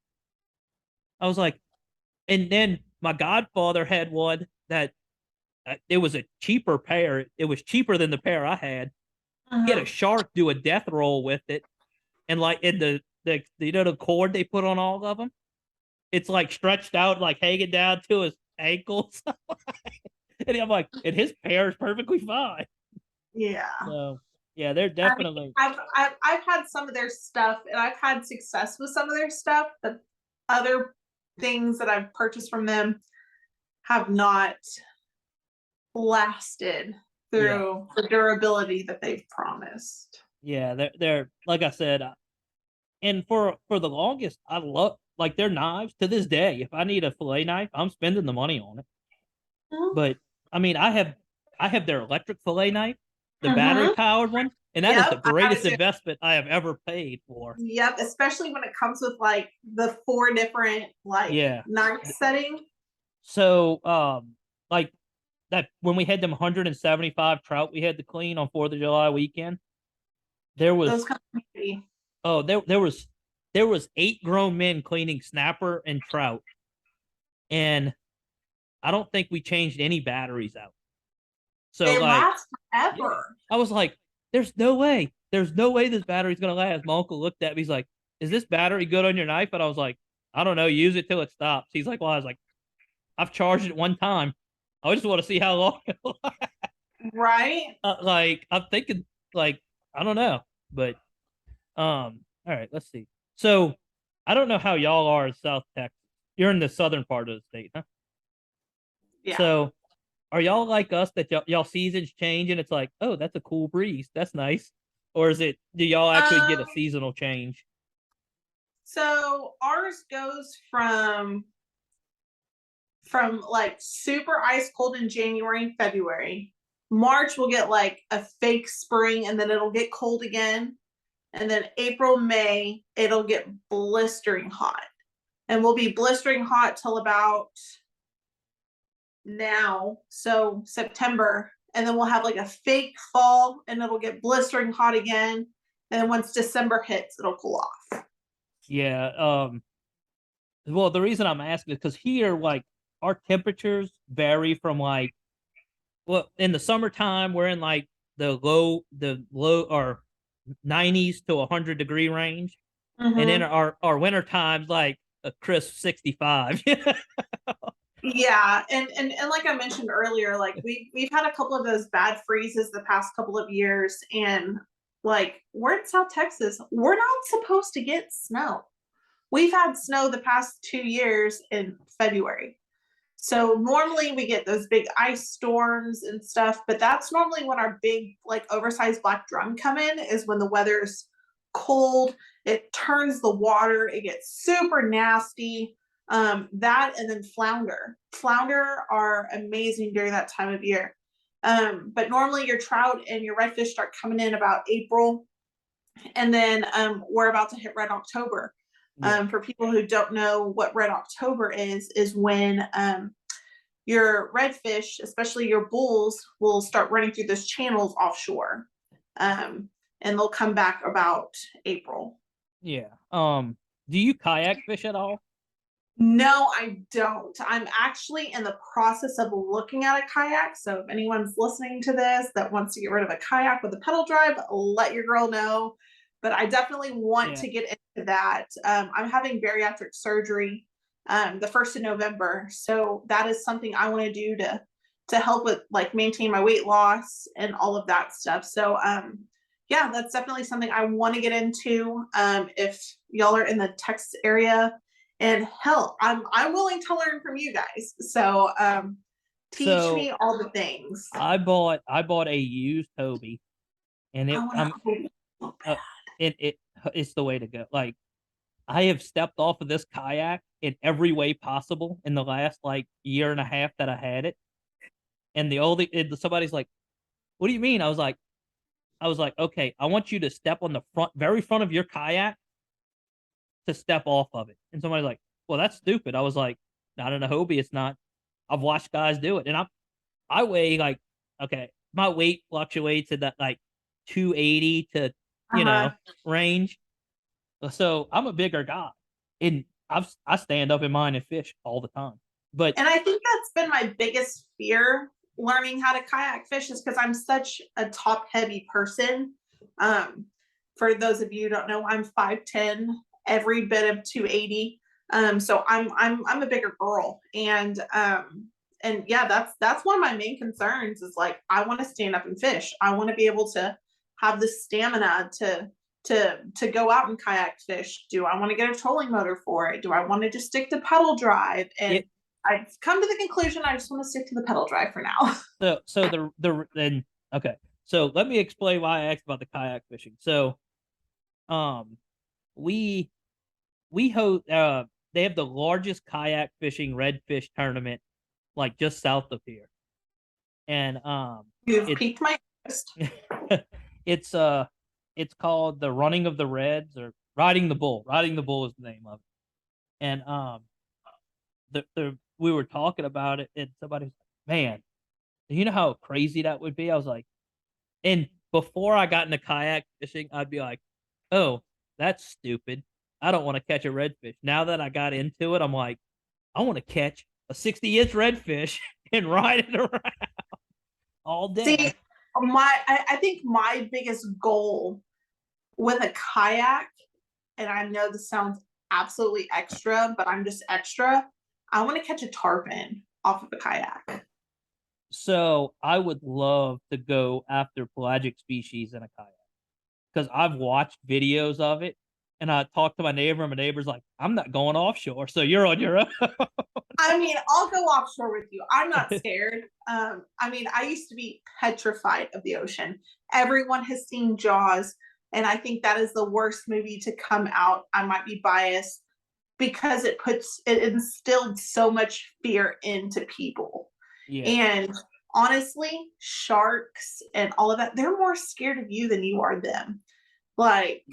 I was like, and then my godfather had one that it was a cheaper pair. It was cheaper than the pair I had. He had a Uh-huh. shark do a death roll with it, and like in the you know the cord they put on all of them, it's like stretched out, like hanging down to his ankles. And I'm like, and his pair is perfectly fine. Yeah. So yeah, they're I mean, definitely I've had some of their stuff, and I've had success with some of their stuff, but other things that I've purchased from them have not lasted yeah through the durability that they've promised. yeah they're like I said, and for the longest I love like their knives to this day. If I need a fillet knife, I'm spending the money on it. Mhm. But I mean, I have their electric fillet knife, the battery Mhm. powered one, and that is the Yep, I have it greatest too. investment I have ever paid for. Yep, especially when it comes with like the 4 different like Yeah. knife setting. So like that when we had them 175 trout we had to clean on 4th of July weekend, there Those was come in handy. oh there was 8 grown men cleaning snapper and trout, and I don't think we changed any batteries out. So They like, last yeah, forever. I was like, there's no way this battery's gonna last. My uncle looked at me, he's like, is this battery good on your knife? And I was like, I don't know, use it till it stops. He's like, well, I was like, I've charged it one time. I just want to see how long. Right? Like I'm thinking, like I don't know, but all right, let's see. So I don't know how y'all are in South Texas. You're in the southern part of the state, huh? Yeah. So are y'all like us that y'all seasons change and it's like, oh, that's a cool breeze, that's nice, or is it? Do y'all actually get a Um, seasonal change? so ours goes from like super ice cold in January and February. March will get like a fake spring, and then it'll get cold again. And then April, May, it'll get blistering hot. And we'll be blistering hot till about now, so September. And then we'll have like a fake fall, and it'll get blistering hot again. And then once December hits, it'll cool off. Yeah. Well, the reason I'm asking is because here, like, our temperatures vary from like, well, in the summertime, we're in like the low or 90s to 100-degree range, and then Mm-hmm. our winter times like a crisp 65. Yeah, and like I mentioned earlier, like we've had a couple of those bad freezes the past couple of years, and like we're in South Texas, we're not supposed to get snow. We've had snow the past 2 years in February. So normally we get those big ice storms and stuff, but that's normally when our big like oversized black drum come in, is when the weather's cold, it turns the water, it gets super nasty. That and then flounder. Flounder are amazing during that time of year. But normally your trout and your redfish start coming in about April, and then we're about to hit red October. Yeah. For people who don't know what red October is when your redfish, especially your bulls, will start running through those channels offshore. And they'll come back about April. Yeah. Do you kayak fish at all? No, I don't. I'm actually in the process of looking at a kayak. So if anyone's listening to this that wants to get rid of a kayak with a pedal drive, let your girl know. But I definitely want Yeah. to get into that. I'm having bariatric surgery the 1st of November. So that is something I want to do to help with like maintain my weight loss and all of that stuff. So yeah, that's definitely something I want to get into. If y'all are in the Texas area, and hell, I'm willing to learn from you guys. So teach So me all the things. I bought a used Hobie, and I it want to. uh, it's the way to go. Like I have stepped off of this kayak in every way possible in the last like year and a half that I had it. And somebody's like, "What do you mean?" I was like, "Okay, I want you to step on the very front of your kayak to step off of it." And somebody's like, "Well, that's stupid." I was like, "Not in a Hobie, it's not." I've watched guys do it, and I weigh like, okay, my weight fluctuates in that like 280 to, range. So I'm a bigger guy, and I stand up in mine and fish all the time. But And I think that's been my biggest fear learning how to kayak fish is because I'm such a top heavy person. For those of you who don't know, I'm 5'10", every bit of 280. So I'm a bigger girl, and yeah, that's one of my main concerns is like I want to stand up and fish. I want to be able to have the stamina to go out and kayak fish. Do I want to get a trolling motor for it? Do I want to just stick to pedal drive? And I've come to the conclusion I just want to stick to the pedal drive for now. Okay. So let me explain why I asked about the kayak fishing. So, we host they have the largest kayak fishing redfish tournament, like just south of here, and You've piqued my interest. it's called the Running of the Reds or Riding the Bull. Riding the Bull is the name of it, and we were talking about it, and somebody was like, "Man, you know how crazy that would be?" I was like, and before I got into kayak fishing, I'd be like, "Oh, that's stupid. I don't want to catch a redfish." Now that I got into it, I'm like, I want to catch a 60-inch redfish and ride it around all day. See, I think my biggest goal with a kayak, and I know this sounds absolutely extra, but I'm just extra. I want to catch a tarpon off of a kayak. So I would love to go after pelagic species in a kayak because I've watched videos of it, and I talked to my neighbor, and my neighbor's like, "I'm not going offshore, so you're on your own." I mean, I'll go offshore with you. I'm not scared. I mean, I used to be petrified of the ocean. Everyone has seen Jaws, and I think that is the worst movie to come out. I might be biased because it instilled so much fear into people. Yeah. And honestly, sharks and all of that, they're more scared of you than you are them. Like,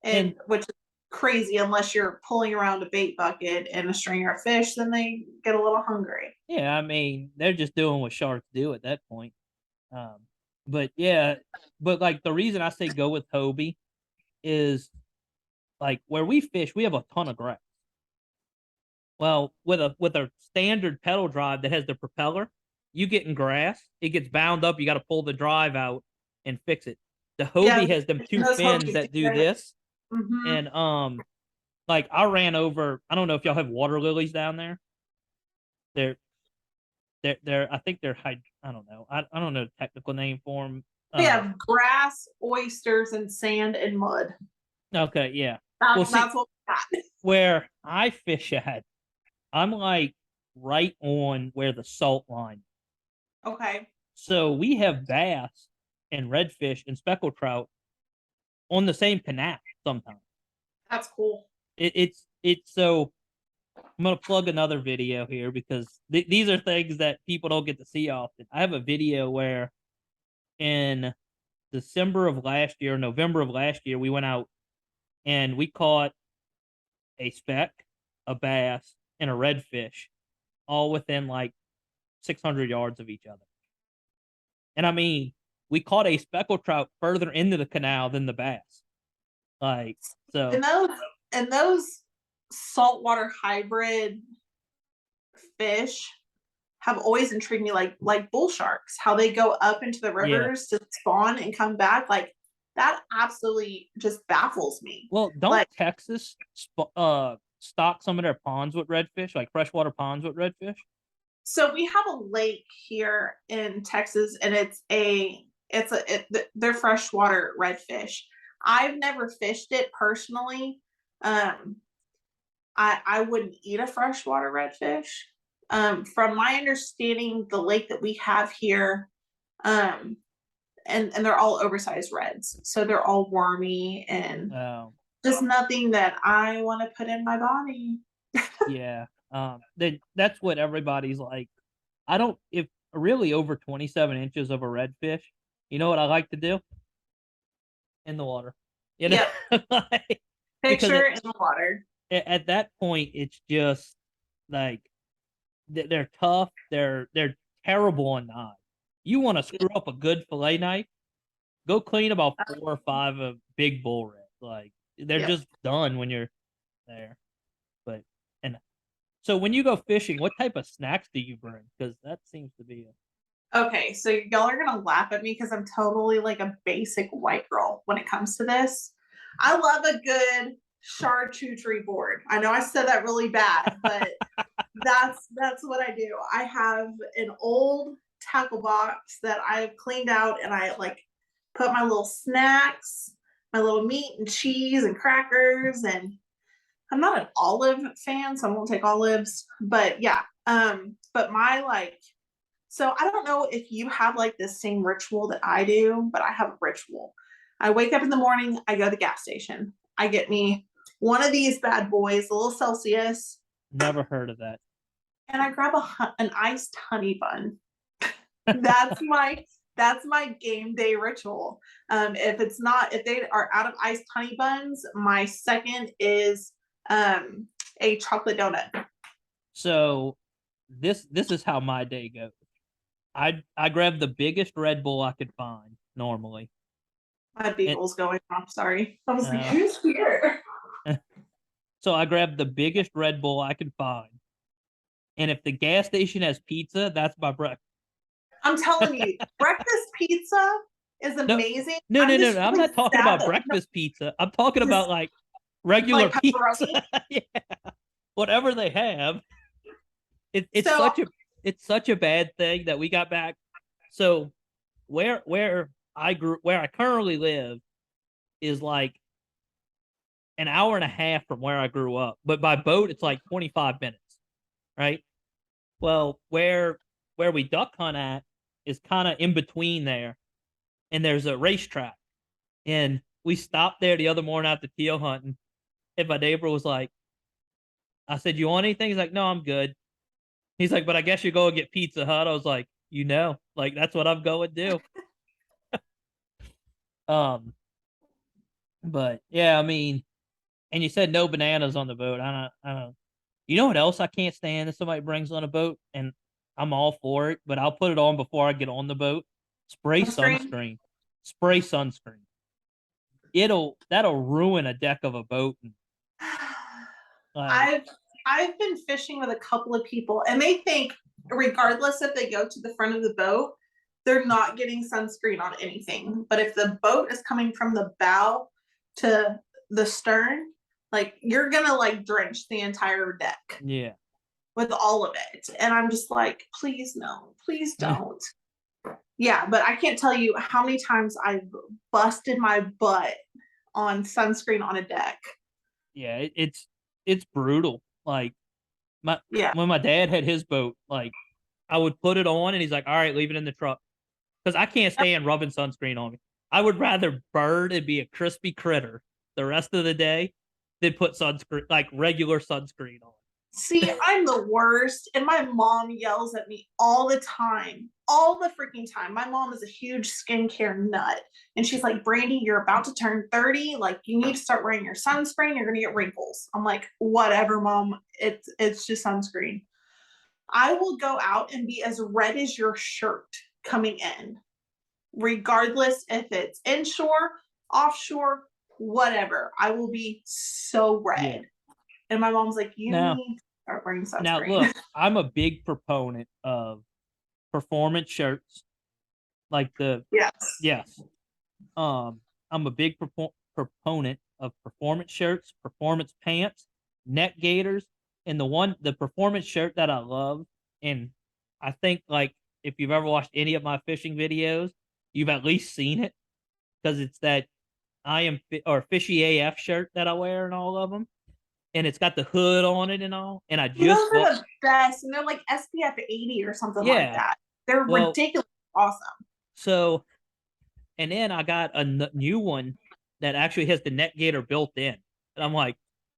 and which is crazy unless you're pulling around a bait bucket and a stringer of fish, then they get a little hungry. Yeah, I mean, they're just doing what sharks do at that point. But yeah, but like the reason I say go with Hobie is like where we fish, we have a ton of grass. Well, with a standard pedal drive that has the propeller, you get in grass, it gets bound up, you got to pull the drive out and fix it. The Hobie has them two fins that do this. And like I ran over, I don't know if y'all have water lilies down there. They're I think they're I don't know. I don't know the technical name for them. We have grass, oysters, and sand and mud. Okay, yeah. That's what we got. Where I fish at, I'm like right on where the salt line. Okay. So we have bass and redfish and speckled trout on the same canal sometimes. That's cool. It's so I'm gonna plug another video here because these are things that people don't get to see often. I have a video where in December of last year, November of last year, we went out and we caught a speck, a bass, and a redfish, all within like 600 yards of each other. And I mean, we caught a speckled trout further into the canal than the bass. Like, so. And those saltwater hybrid fish have always intrigued me, like bull sharks, how they go up into the rivers to spawn and come back. Like that absolutely just baffles me. Well, don't Texas stock some of their ponds with redfish, like freshwater ponds with redfish? So we have a lake here in Texas, and they're freshwater redfish. I've never fished it personally. I wouldn't eat a freshwater redfish. From my understanding, the lake that we have here, and they're all oversized reds, so they're all wormy and just nothing that I want to put in my body. Yeah, that's what everybody's like. If really over 27 inches of a redfish, you know what I like to do? In the water. You know? Like, picture in the water. At that point, it's just like they're tough. They're terrible on the eye. You want to screw up a good fillet knife, go clean about 4 or 5 of big bull reds. Like they're Yep. just done when you're there. But and so when you go fishing, what type of snacks do you bring? Because that seems to be Okay, so y'all are gonna laugh at me because I'm totally like a basic white girl when it comes to this. I love a good charcuterie board. I know I said that really bad, but that's what I do. I have an old tackle box that I've cleaned out, and I like put my little snacks, my little meat and cheese and crackers, and I'm not an olive fan, so I won't take olives, but yeah. But my like, so I don't know if you have like the same ritual that I do, but I have a ritual. I wake up in the morning, I go to the gas station, I get me one of these bad boys, a little Celsius, never heard of that. and I grab an iced honey bun. That's my game day ritual. If they are out of iced honey buns, my second is a chocolate donut. So this is how my day goes. I grab the biggest Red Bull I could find normally. My beagle's going off. Sorry, I was like, Uh, who's here? so I grab the biggest Red Bull I can find. And if the gas station has pizza, that's my breakfast. I'm telling you, breakfast pizza is amazing. No. I'm just not really talking sad about that breakfast pizza. I'm talking Just about like regular like pizza. pepperoni. Yeah. Whatever they have. It's So such a bad thing that we got back. So where I currently live is like an hour and a half from where I grew up, but by boat it's like 25 minutes, right? Well, where we duck hunt at is kind of in between there, and there's a racetrack, and we stopped there the other morning after teal hunting, and my neighbor was like, I said, "You want anything?" He's like, "No, I'm good." He's like, "But I guess you go and get Pizza Hut." I was like, like that's what I'm going to do. Um, but yeah, I mean, and you said no bananas on the boat. I don't. You know what else I can't stand if somebody brings on a boat, and I'm all for it, but I'll put it on before I get on the boat. Spray sunscreen. sunscreen. Spray sunscreen. That'll ruin a deck of a boat. And, like, I've been fishing with a couple of people, and they think regardless if they go to the front of the boat, they're not getting sunscreen on anything. But if the boat is coming from the bow to the stern, like you're gonna like drench the entire deck yeah. with all of it. And I'm just like, please no, please don't. Yeah, but I can't tell you how many times I've busted my butt on sunscreen on a deck. Yeah, it's brutal. Like Yeah. when my dad had his boat, like I would put it on and he's like, "All right, leave it in the truck." Because I can't stand rubbing sunscreen on me. I would rather burn and be a crispy critter the rest of the day than put sunscreen, like regular sunscreen on. See, I'm the worst, and my mom yells at me all the time, all the freaking time. My mom is a huge skincare nut, and she's like, "Brandi, you're about to turn 30. Like, you need to start wearing your sunscreen. You're gonna get wrinkles." I'm like, "Whatever, mom. It's just sunscreen." I will go out and be as red as your shirt coming in, regardless if it's inshore, offshore, whatever. I will be so red. Yeah. And my mom's like, "You Now, need to start wearing sunscreen." now look, I'm a big proponent of performance shirts. Like yes. I'm a big proponent of performance shirts, performance pants, neck gaiters, and the performance shirt that I love, and I think like if you've ever watched any of my fishing videos, you've at least seen it because it's that fishy AF shirt that I wear in all of them, and it's got the hood on it and all. And I Those just are the best, and they're like SPF 80 or something like yeah, that. They're well, ridiculous awesome. so and then I got a new one that actually has the neck gaiter built in, and I'm like,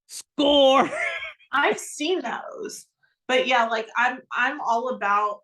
score. I've seen those, but yeah, like I'm all about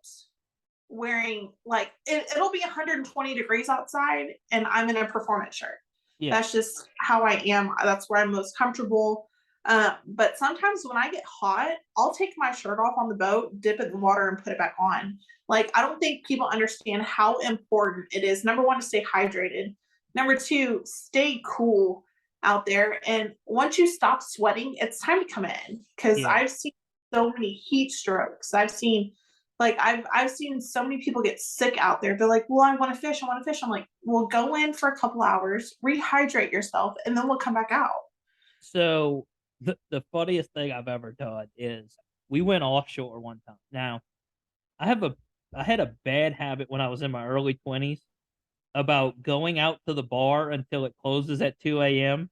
wearing like it'll be 120 degrees outside, and I'm in a performance shirt. Yeah, That's just how I am. That's where I'm most comfortable. But sometimes when I get hot, I'll take my shirt off on the boat, dip it in the water, and put it back on. Like, I don't think people understand how important it is. Number one, to stay hydrated. Number two, stay cool out there. And once you stop sweating, it's time to come in, because Yeah. I've seen so many heat strokes. I've seen so many people get sick out there. They're like, well, I want to fish. I want to fish. I'm like, well, go in for a couple hours, rehydrate yourself, and then we'll come back out. So the funniest thing I've ever done is we went offshore one time. Now, I had a bad habit when I was in my early 20s about going out to the bar until it closes at 2 a.m.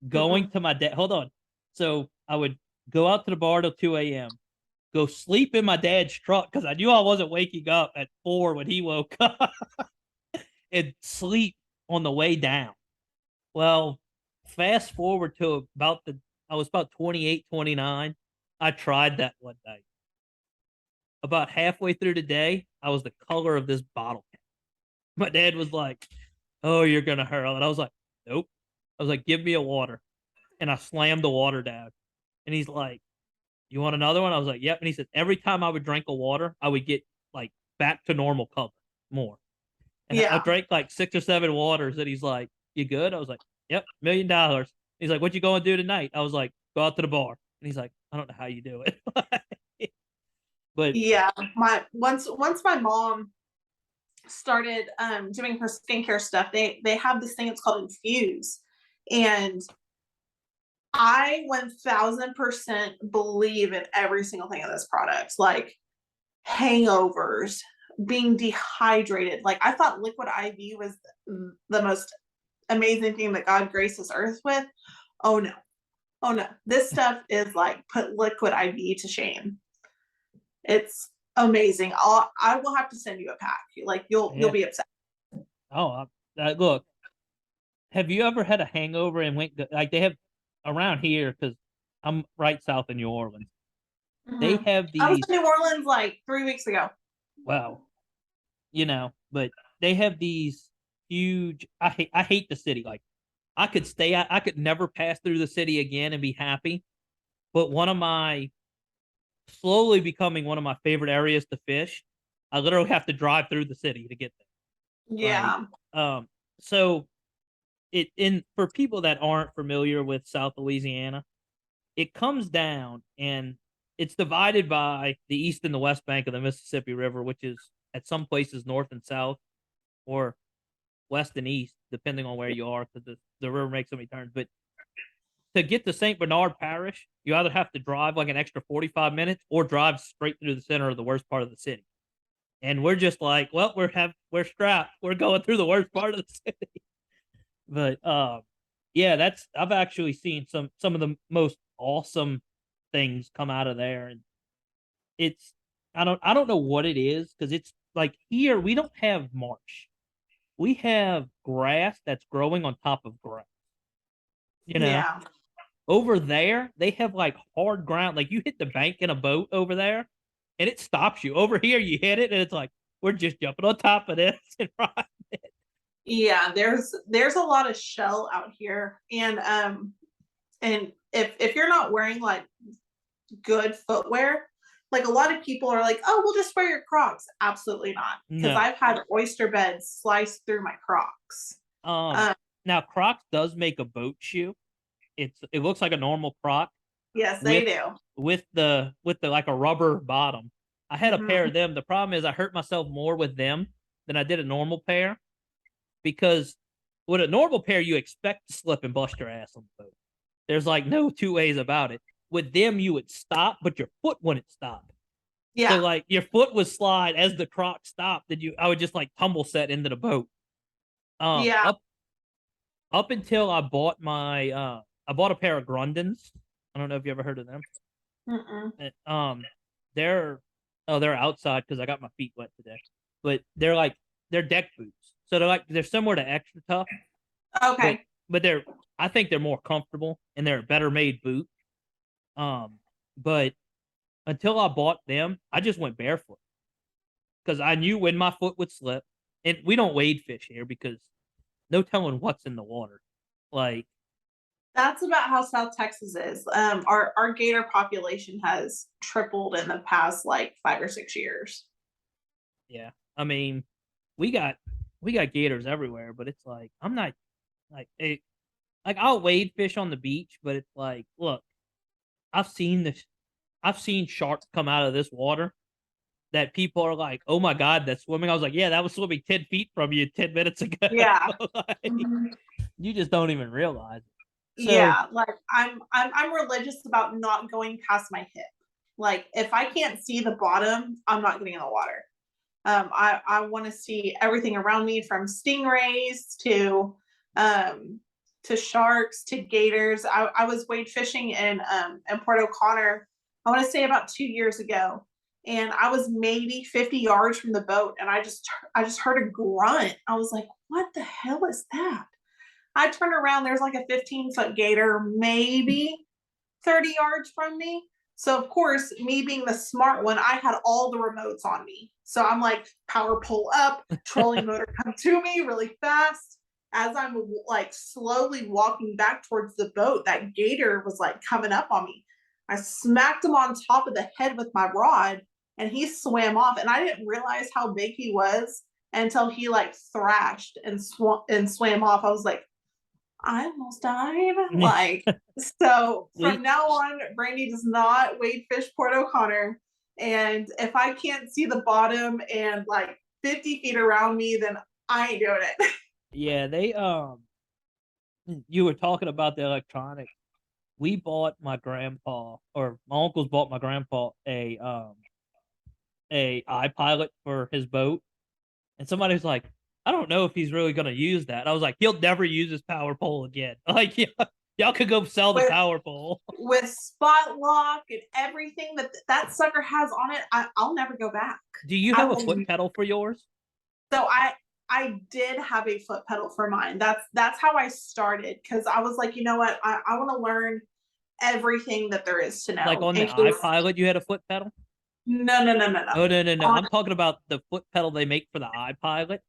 Going to my dad. Hold on. So I would go out to the bar till 2 a.m. Go sleep in my dad's truck because I knew I wasn't waking up at 4 when he woke up, and sleep on the way down. Well, fast forward to I was about 28, 29. I tried that one night. About halfway through the day, I was the color of this bottle cap. My dad was like, "Oh, you're gonna hurl." And I was like, "Nope." I was like, "Give me a water." And I slammed the water down. And he's like, "You want another one?" I was like, "Yep." And he said, every time I would drink a water, I would get like back to normal color more. And I Yeah. drank like 6 or 7 waters, and he's like, "You good?" I was like, "Yep, $1,000,000." He's like, "What you going to do tonight?" I was like, "Go out to the bar." And he's like, "I don't know how you do it." But Yeah. Once my mom started doing her skincare stuff, they have this thing, it's called Infuse. And I 1000% believe in every single thing in this product, like hangovers, being dehydrated. Like, I thought liquid IV was the most amazing thing that God graced this earth with. Oh no. Oh no. This stuff is like put liquid IV to shame. It's amazing. I will have to send you a pack. Like, you'll yeah, be upset. oh, look, have you ever had a hangover and like they have around here because I'm right south of New Orleans. They Mhm. have I was these, in New Orleans like 3 weeks ago. well, but they have these huge. I hate the city. Like I could stay. I could never pass through the city again and be happy. But slowly becoming one of my favorite areas to fish. I literally have to drive through the city to get there. Like, Yeah. um, so for people that aren't familiar with South Louisiana, it comes down and it's divided by the east and the west bank of the Mississippi River, which is at some places north and south, or west and east, depending on where you are, because the river makes so many turns. But to get to St. Bernard Parish, you either have to drive like an extra 45 minutes or drive straight through the center of the worst part of the city. And we're just like, well, we're strapped. We're going through the worst part of the city. But yeah, I've actually seen some of the most awesome things come out of there. And it's I don't know what it is, because it's like here we don't have marsh. We have grass that's growing on top of grass. You know, Yeah. over there, they have like hard ground. Like you hit the bank in a boat over there, and it stops you. Over here, you hit it, and it's like we're just jumping on top of this and right. Yeah, there's a lot of shell out here. And if you're not wearing like good footwear, like a lot of people are like, "Oh, we'll just wear your Crocs." Absolutely not, because No. I've had oyster beds slice through my Crocs. Um. Um, Now Crocs does make a boat shoe. It looks like a normal Croc yes, they with do. with the like a rubber bottom. I had a pair Mhm. of them. The problem is I hurt myself more with them than I did a normal pair, because with a normal pair you expect to slip and bust your ass on the boat. There's like no two ways about it. With them you would stop, but your foot wouldn't stop. So Yeah. like your foot would slide as the Croc stopped, and I would just like tumble set into the boat. Um, Yeah. up up until I bought a pair of Grundens. I don't know if you ever heard of them. Mm-mm. Uh, Um, they're they're outside because I got my feet wet today. But they're deck boots. So they're similar to Extra Tough, but Okay. they're I think they're more comfortable and they're a better made boot. But until I bought them, I just went barefoot because I knew when my foot would slip. And we don't wade fish here because no telling what's in the water. Like, That's about how South Texas is. Our gator population has tripled in the past like 5 or 6 years. yeah, I mean, we got we got gators everywhere, but it's like I'm not like like I'll wade fish on the beach, but it's like, look, I've seen this. I've seen sharks come out of this water that people are like, "Oh my god, that's swimming." I was like, "Yeah, that was swimming 10 feet from you 10 minutes ago." Yeah. Like, Mhm. you just don't even realize it. So Yeah, like I'm religious about not going past my hip. Like if I can't see the bottom, I'm not getting in the water. I want to see everything around me, from stingrays um to sharks to gators. I was wade fishing in Port O'Connor, I want to say about 2 years ago, and I was maybe 50 yards from the boat, and I just heard a grunt. I was like, what the hell is that? I turn around, there's like a 15-foot gator, maybe 30 yards from me. So of course, me being the smart one, I had all the remotes on me. So I'm like, power pull up, trolling motor come to me really fast. As I'm like slowly walking back towards the boat, that gator was like coming up on me. I smacked him on top of the head with my rod, and he swam off. And I didn't realize how big he was until he like thrashed and swam off. I was like, I almost died. Like, so from now on, Brandi does not wade fish Port O'Connor. And if I can't see the bottom and like 50 feet around me, then I ain't doing it. yeah, they you were talking about the electronics. We bought my grandpa, or my uncles bought my grandpa a iPilot for his boat, and somebody was like, I don't know if he's really gonna use that. I was like, he'll never use his power pole again. Like, y'all could go sell the with power pole. with spot lock and everything that sucker has on it, I'll never go back. Do you I have a will. foot pedal for yours? So I did have a foot pedal for mine. That's how I started, because I was like, you know what, I want to learn everything that there is to Like know on the in case. iPilot, you had a foot pedal? No, no, no, no, no. Oh, no, no, no. On, I'm talking about the foot pedal they make for the iPilot.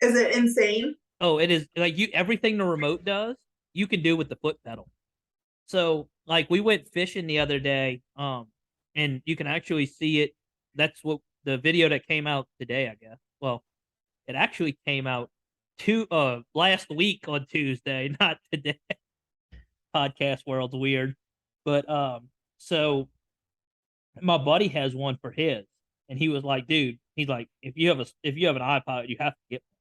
is it insane? Oh, it is like everything the remote does, you can do with the foot pedal. So, like, we went fishing the other day, and you can actually see it. That's what the video that came out today, I guess. Well, it actually came out last week on Tuesday, not today. Podcast world's weird. But so my buddy has one for his, and he was like, dude, he's like, if you have an iPod, you have to get one,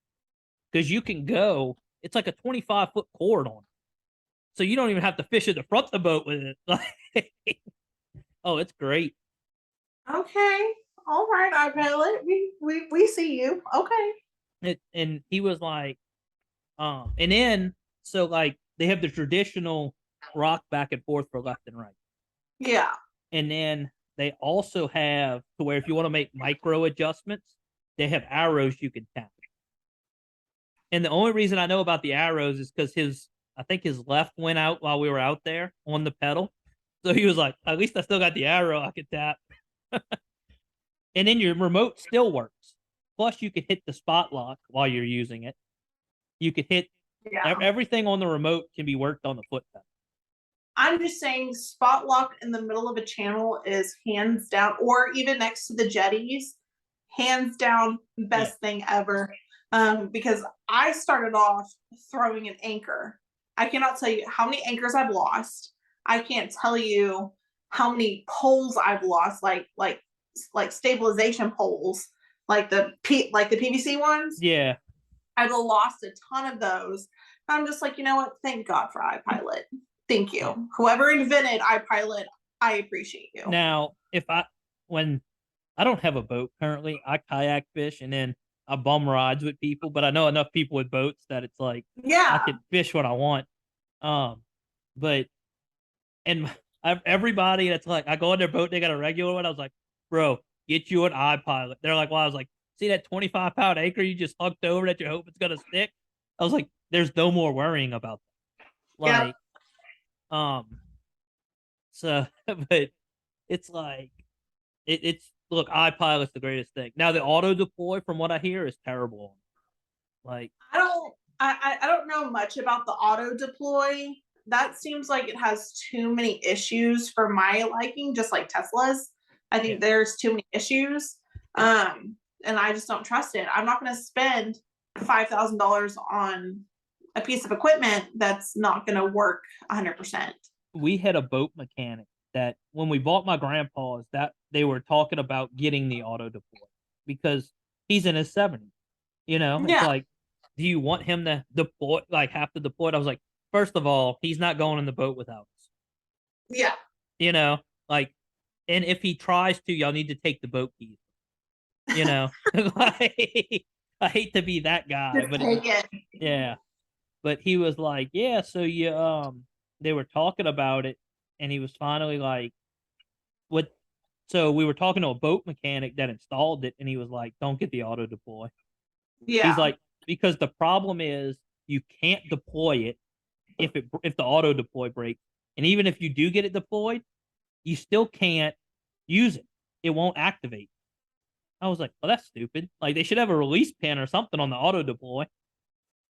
because you can go. It's like a 25-foot cord on it, so you don't even have to fish at the front of the boat with it. Like, oh, it's great. Okay. All right, iPilot. We see you. Okay. And he was like, and then so like they have the traditional rock back and forth for left and right, Yeah. and then they also have to where if you want to make micro adjustments, they have arrows you can tap. And the only reason I know about the arrows is because I think his left went out while we were out there on the pedal. So he was like, at least I still got the arrow I could tap. And then your remote still works. Plus, you can hit the spot lock while you're using it. You can hit everything on the remote can be worked on the foot pedal. I'm just saying, spot lock in the middle of a channel is hands down, or even next to the jetties, hands down best thing ever. Because I started off throwing an anchor. I cannot tell you how many anchors I've lost. I can't tell you how many poles I've lost, like stabilization poles, like the PVC ones. Yeah. I've lost a ton of those. I'm just like, you know what? Thank God for iPilot. Thank you. Yeah. Whoever invented iPilot, I appreciate you. Now, when I don't have a boat currently, I kayak fish and then I bum rides with people, but I know enough people with boats that it's like, I can fish what I want. But everybody that's like, I go on their boat, they got a regular one. I was like, bro, get you an iPilot. They're like, well, I was like, see that 25-pound anchor you just hooked over that you hope it's gonna stick? I was like, there's no more worrying about that. Like, so, but it's like, it's look, iPilot's the greatest thing. Now the auto deploy, from what I hear, is terrible. Like, I don't know much about the auto deploy. That seems like it has too many issues for my liking, just like Tesla's. I think there's too many issues. And I just don't trust it. I'm not going to spend $5,000 on a piece of equipment that's not going to work 100%. We had a boat mechanic that when we bought my grandpa's, that they were talking about getting the auto deploy because he's in his 70s. You know, it's Yeah. like, do you want him to deploy, like have to deploy it? I was like, first of all, he's not going in the boat without us. Yeah. You know, like, and if he tries to, y'all need to take the boat keys. You know, like, I hate to be that guy, Just but take it. yeah. But he was like, yeah, so you they were talking about it, and he was finally like, what? So we were talking to a boat mechanic that installed it, and he was like, don't get the auto deploy. Yeah. He's like, because the problem is you can't deploy it if the auto deploy breaks, and even if you do get it deployed, you still can't use it. It won't activate. I was like, well, that's stupid. Like they should have a release pin or something on the auto deploy.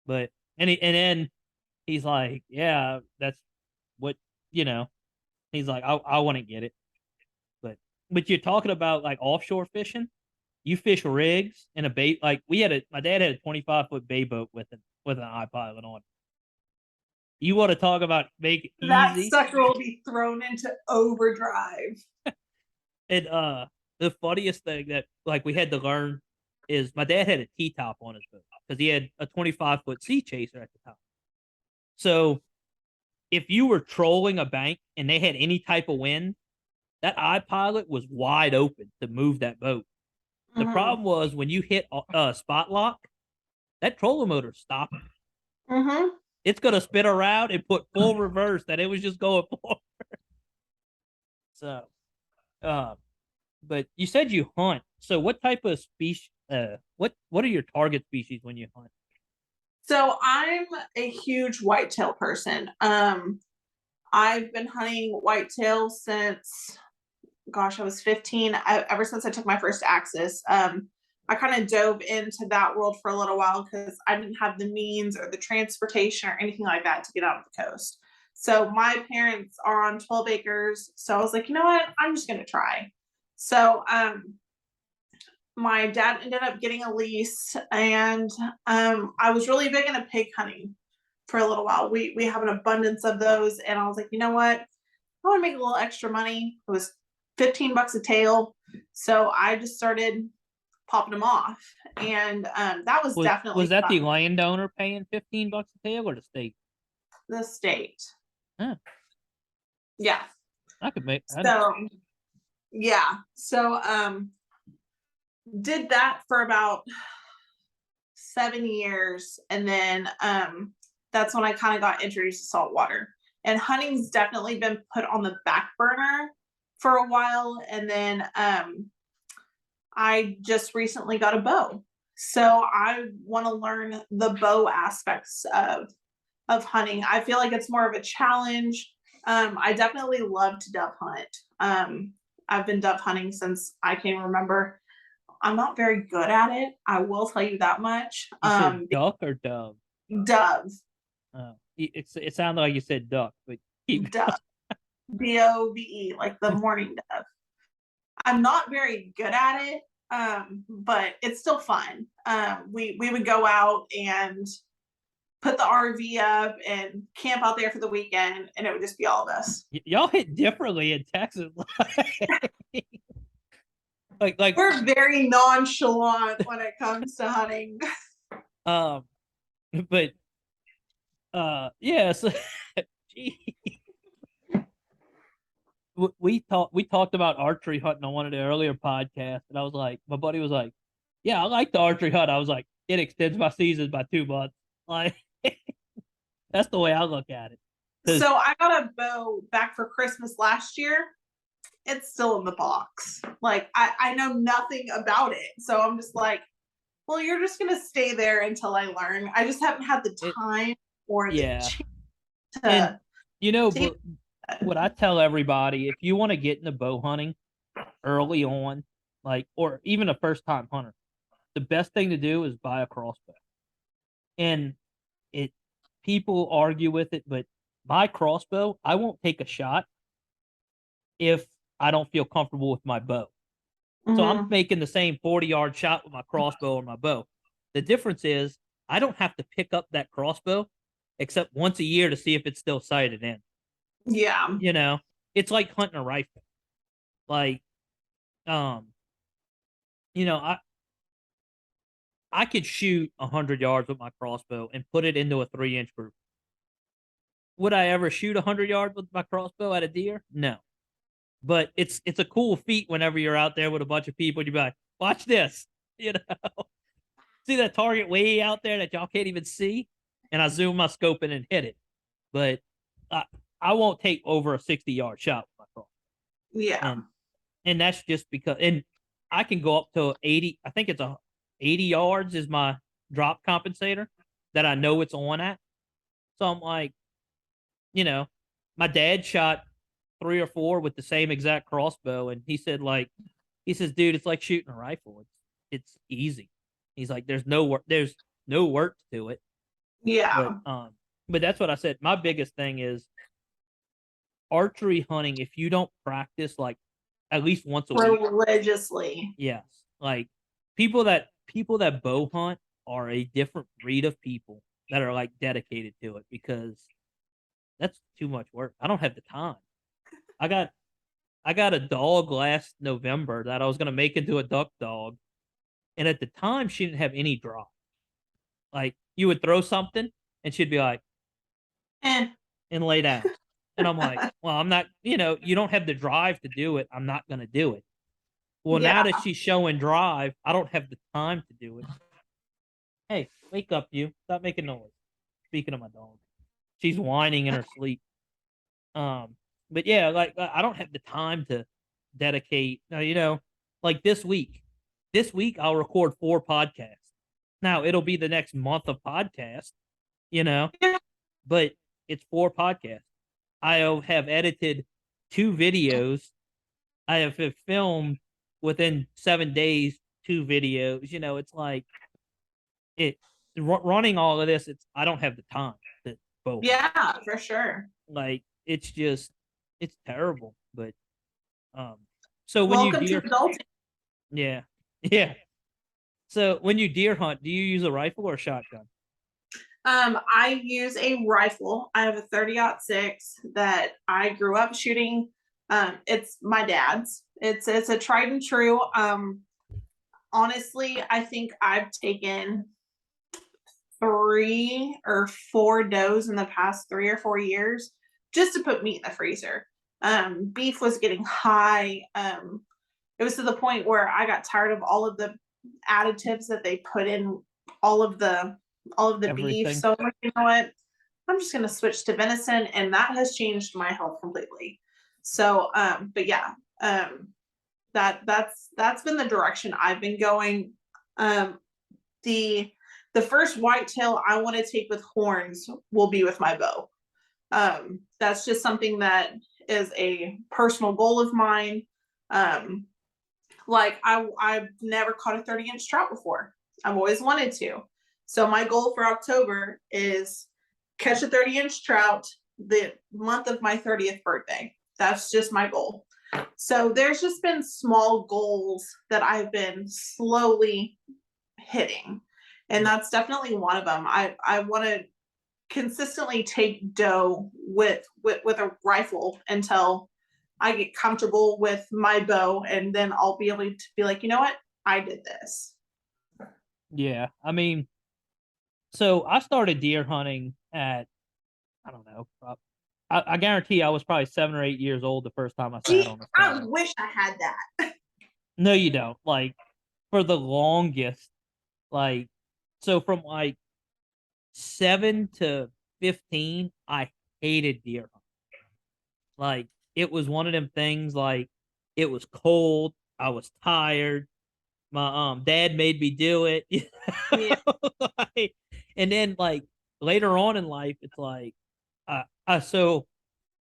But and then he's like, yeah, that's what you know. He's like, I want to get it, but you're talking about like offshore fishing. You fish rigs and a bait. Like my dad had a 25-foot bay boat with an iPilot on. You want to talk about make it That easy? sucker will be thrown into overdrive. And the funniest thing that like we had to learn is my dad had a T-top on his boat because he had a 25-foot sea chaser at the time. So if you were trolling a bank and they had any type of wind, that iPilot was wide open to move that boat. The problem was when you hit spot lock, that trolling motor stopped. It's gonna spin around and put full reverse that it was just going forward. So, but you said you hunt. So what type of species? What are your target species when you hunt? So I'm a huge whitetail person. I've been hunting whitetail since, gosh, I was 15. Ever since I took my first axis. I kind of dove into that world for a little while because I didn't have the means or the transportation or anything like that to get out of the coast. So my parents are on 12 acres. So I was like, you know what? I'm just going to try. So my dad ended up getting a lease, and I was really big into pig hunting for a little while. We have an abundance of those, and I was like, you know what? I want to make a little extra money. It was $15 a tail, so I just started popping them off, and that was definitely was that fun. the landowner paying $15 a tail or the state? The state. Huh. Yeah. I could make so. Yeah. So did that for about 7 years, and then that's when I kind of got introduced to saltwater. And hunting's definitely been put on the back burner for a while, and then I just recently got a bow. So I want to learn the bow aspects of hunting. I feel like it's more of a challenge. I definitely love to dove hunt. I've been dove hunting since I can remember. I'm not very good at it. I will tell you that much. You said duck or dove? Dove. It sounded like you said duck, but Dove. DOVE, like the morning dove. I'm not very good at it, but it's still fun. We would go out and put the RV up and camp out there for the weekend, and it would just be all of us. Y'all hit differently in Texas. like we're very nonchalant when it comes to hunting. But yeah, so we talked about archery hunting on one of the earlier podcasts, and I was like, my buddy was like, yeah, I like the archery hunt. I was like, it extends my season by 2 months. Like that's the way I look at it. So I got a bow back for Christmas last year. It's still in the box. Like I know nothing about it. So I'm just like, well, you're just gonna stay there until I learn. I just haven't had the time or the chance to. And, you know, but what I tell everybody, if you want to get into bow hunting early on, like, or even a first time hunter, the best thing to do is buy a crossbow. And people argue with it, but my crossbow, I won't take a shot if I don't feel comfortable with my bow. So I'm making the same 40-yard shot with my crossbow or my bow. The difference is I don't have to pick up that crossbow except once a year to see if it's still sighted in. Yeah. You know, it's like hunting a rifle. Like, you know, I could shoot 100 yards with my crossbow and put it into a 3-inch group. Would I ever shoot 100 yards with my crossbow at a deer? No. But it's a cool feat whenever you're out there with a bunch of people and you be like, watch this, you know. See that target way out there that y'all can't even see? And I zoom my scope in and hit it. But I won't take over a 60-yard shot with my crossbow. Yeah. And that's just because, and I can go up to 80. I think it's 80 yards is my drop compensator that I know it's on at. So I'm like, you know, my dad shot 3 or 4 with the same exact crossbow, and he said, like, he says, dude, it's like shooting a rifle. It's easy. He's like, there's no work to it. Yeah. But that's what I said. My biggest thing is archery hunting. If you don't practice like at least once a week religiously, yes, like people that bow hunt are a different breed of people that are like dedicated to it, because that's too much work. I don't have the time. I got a dog last November that I was gonna make into a duck dog, and at the time she didn't have any drop. Like, you would throw something and she'd be like, eh. and lay down. And I'm like, well, I'm not, you don't have the drive to do it. I'm not gonna do it. Well, now that she's showing drive, I don't have the time to do it. Hey, wake up, you. Stop making noise. Speaking of my dog, she's whining in her sleep. But yeah, like, I don't have the time to dedicate, like this week. This week, I'll record 4 podcasts. Now, it'll be the next month of podcasts, but it's 4 podcasts. I have edited 2 videos. I have filmed within 7 days 2 videos. It's like running all of this. I don't have the time to both. Yeah, for sure. Like, it's terrible. But so when welcome you to adulting. Yeah. So when you deer hunt, do you use a rifle or a shotgun? I use a rifle. I have a 30-06 that I grew up shooting. It's my dad's. It's a tried and true. Honestly, I think I've taken 3 or 4 does in the past 3 or 4 years just to put meat in the freezer. Beef was getting high. It was to the point where I got tired of all of the additives that they put in all of the Everything. beef. So you know what? I'm just gonna switch to venison, and that has changed my health completely. So, but yeah, that's been the direction I've been going. The first whitetail I want to take with horns will be with my bow. That's just something that is a personal goal of mine. Like I've never caught a 30-inch trout before. I've always wanted to. So my goal for October is catch a 30-inch trout the month of my 30th birthday. That's just my goal. So there's just been small goals that I've been slowly hitting. And that's definitely one of them. I want to consistently take doe with a rifle until I get comfortable with my bow, and then I'll be able to be like, you know what? I did this. Yeah. I mean, so I started deer hunting at, I don't know, I guarantee I was probably 7 or 8 years old the first time I sat on a I stand. wish I had that. No, you don't. Like, for the longest, like, so from like 7 to 15, I hated deer hunting. Like, it was one of them things, like, it was cold, I was tired, my dad made me do it. Yeah. Like, and then, like, later on in life, it's like, so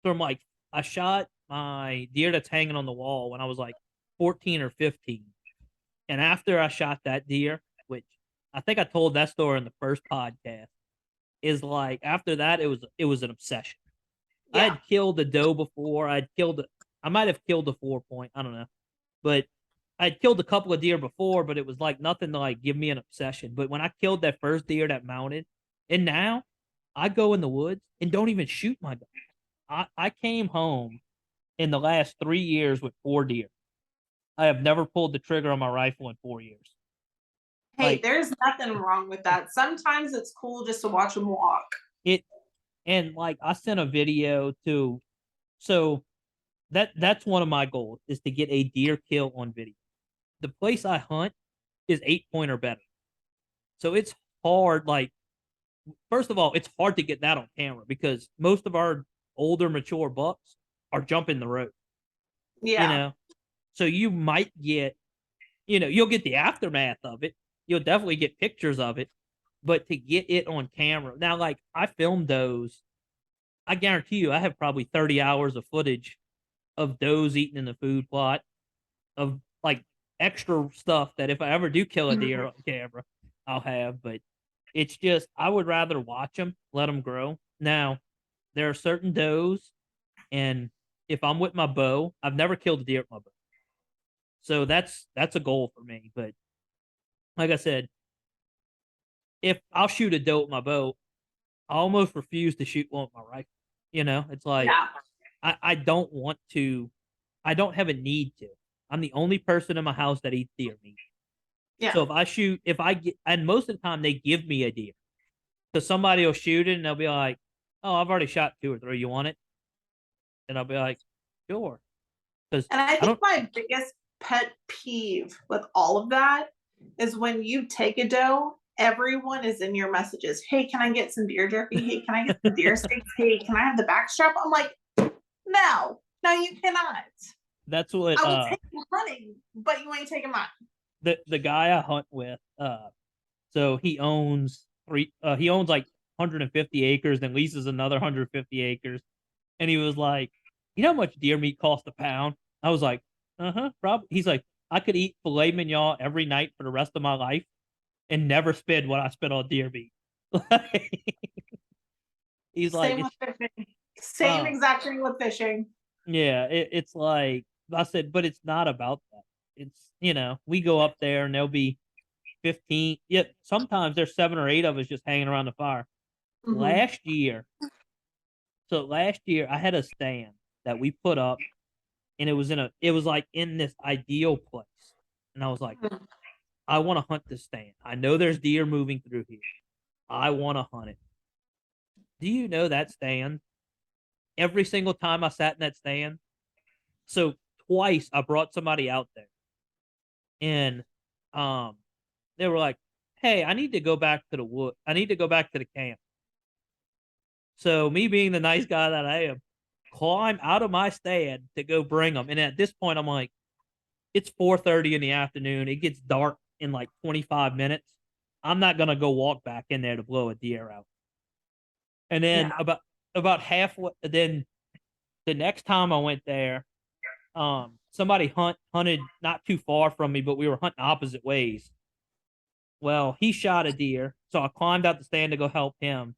from like, I shot my deer that's hanging on the wall when I was like 14 or 15. And after I shot that deer, which I think I told that story in the first podcast, is like, after that, it was an obsession. Yeah. I had killed a doe before. I might have killed a 4-point. I don't know. But I'd killed a couple of deer before, but it was like nothing to like give me an obsession. But when I killed that first deer that mounted, and now I go in the woods and don't even shoot my gun. I came home in the last 3 years with 4 deer. I have never pulled the trigger on my rifle in 4 years. Hey, Like there's nothing wrong with that. Sometimes it's cool just to watch them walk. it, and like I sent a video to, so that's one of my goals is to get a deer kill on video. The place I hunt is 8 point or better. So it's hard. Like, first of all, it's hard to get that on camera because most of our older, mature bucks are jumping the road, you Yeah. know? So you might get, you'll get the aftermath of it. You'll definitely get pictures of it, but to get it on camera. Now, like, I filmed those. I guarantee you, I have probably 30 hours of footage of does eating in the food plot, of like extra stuff that if I ever do kill a deer on camera, I'll have. But it's just, I would rather watch them, let them grow. Now, there are certain does, and if I'm with my bow, I've never killed a deer with my bow. So that's a goal for me. But like I said, if I'll shoot a doe with my bow, I almost refuse to shoot one with my rifle. It's like Yeah. I don't want to. I don't have a need to. I'm the only person in my house that eats deer meat. Yeah. So if I get, and most of the time they give me a deer, because somebody will shoot it and they'll be like, "Oh, I've already shot 2 or 3. You want it?" And I'll be like, "Sure." Because And I I think don't. my biggest pet peeve with all of that is when you take a doe, everyone is in your messages. Hey, can I get some deer jerky? Hey, can I get some deer steaks? Hey, can I have the backstrap? I'm like, no, you cannot. That's what I will take you hunting, but you ain't taking mine. the guy I hunt with. So he owns he owns like 150 acres, then leases another 150 acres. And he was like, "You know how much deer meat costs a pound?" I was like, "Uh-huh, probably." He's like, "I could eat filet mignon every night for the rest of my life and never spend what I spent on deer meat." He's like, Same with fishing. Same uh, exact thing with fishing. yeah, it's like I said, but it's not about that. It's, we go up there and there'll be 15. Yeah, sometimes there's 7 or 8 of us just hanging around the fire. Mhm. Last year, last year I had a stand that we put up, and it was like in this ideal place. And I was like, Mhm. I want to hunt this stand. I know there's deer moving through here. I want to hunt it. Do you know that stand? Every single time I sat in that stand, so twice I brought somebody out there, and um, they were like, "Hey, I need to go back to the wood. I need to go back to the camp." So me being the nice guy that I am, climb out of my stand to go bring them. And at this point, I'm like, it's 4:30 in the afternoon. It gets dark in like 25 minutes. I'm not gonna go walk back in there to blow a deer out. And then Yeah. about halfway, then the next time I went there, somebody hunted not too far from me, but we were hunting opposite ways. Well, he shot a deer, so I climbed out the stand to go help him.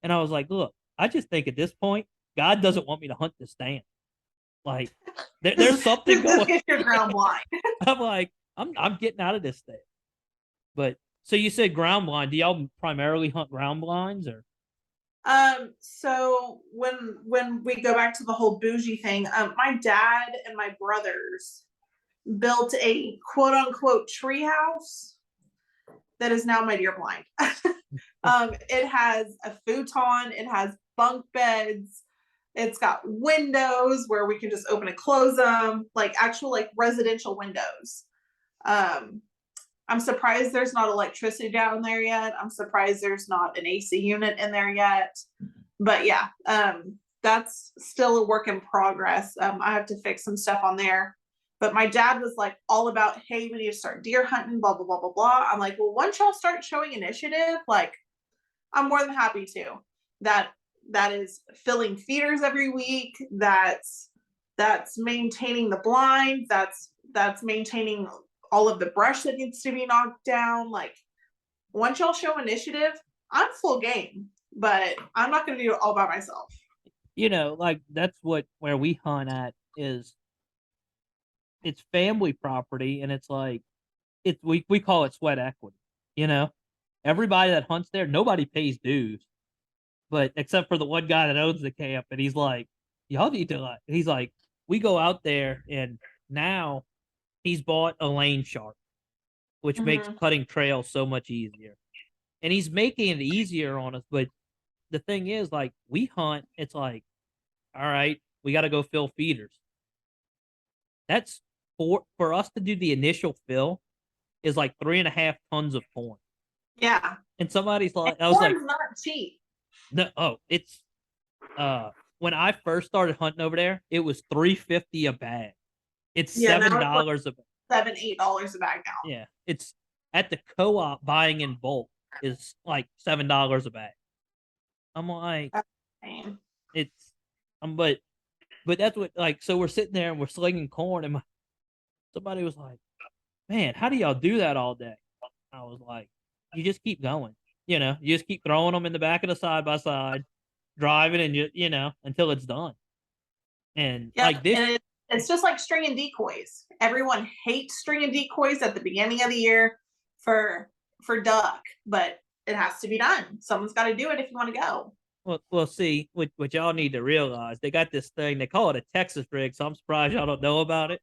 And I was like, look, I just think at this point, God doesn't want me to hunt the stand. Like, there's something Just going. get your ground blind. I'm like, I'm getting out of this thing. But so you said ground blind. Do y'all primarily hunt ground blinds or? So when we go back to the whole bougie thing, my dad and my brothers built a quote unquote tree house that is now my deer blind. It has a futon, it has bunk beds, it's got windows where we can just open and close them, like actual like residential windows. Um, I'm surprised there's not electricity down there yet. I'm surprised there's not an AC unit in there yet. But yeah, that's still a work in progress. I have to fix some stuff on there. But my dad was like all about, hey, we need to start deer hunting, blah, blah, blah, blah, blah. I'm like, well, once y'all start showing initiative, like I'm more than happy to. That is filling feeders every week. That's maintaining the blinds. That's maintaining all of the brush that needs to be knocked down. Like once y'all show initiative, I'm full game, but I'm not going to do it all by myself. Like that's where we hunt at is it's family property, and it's like we call it sweat equity. You know, everybody that hunts there, nobody pays dues, but except for the one guy that owns the camp, and he's like, y'all need to like. He's like, we go out there, and now he's bought a lane shark, which makes Mhm. cutting trails so much easier, and he's making it easier on us. But the thing is, like, we hunt, it's like, all right, we got to go fill feeders. That's for us to do the initial fill is like 3.5 tons of corn. Yeah. And somebody's And like, I was like, corn's not cheap. no, oh, it's when I first started hunting over there, it was $3.50 a bag. It's Yeah, now seven it's like dollars a bag. $7, $8 a bag now. Yeah, it's at the co-op buying in bulk is like $7 a bag. I'm like, That's insane. it's but that's what, like, so we're sitting there and we're slinging corn, and somebody was like, man, how do y'all do that all day? I was like, you just keep going. You just keep throwing them in the back of the side by side, driving, and until it's done. And Yep, like this, and it's just like stringing decoys. Everyone hates stringing decoys at the beginning of the year for duck, but it has to be done. Someone's got to do it if you want to go. well, see, what y'all need to realize, they got this thing, they call it a Texas rig, so I'm surprised y'all don't know about it.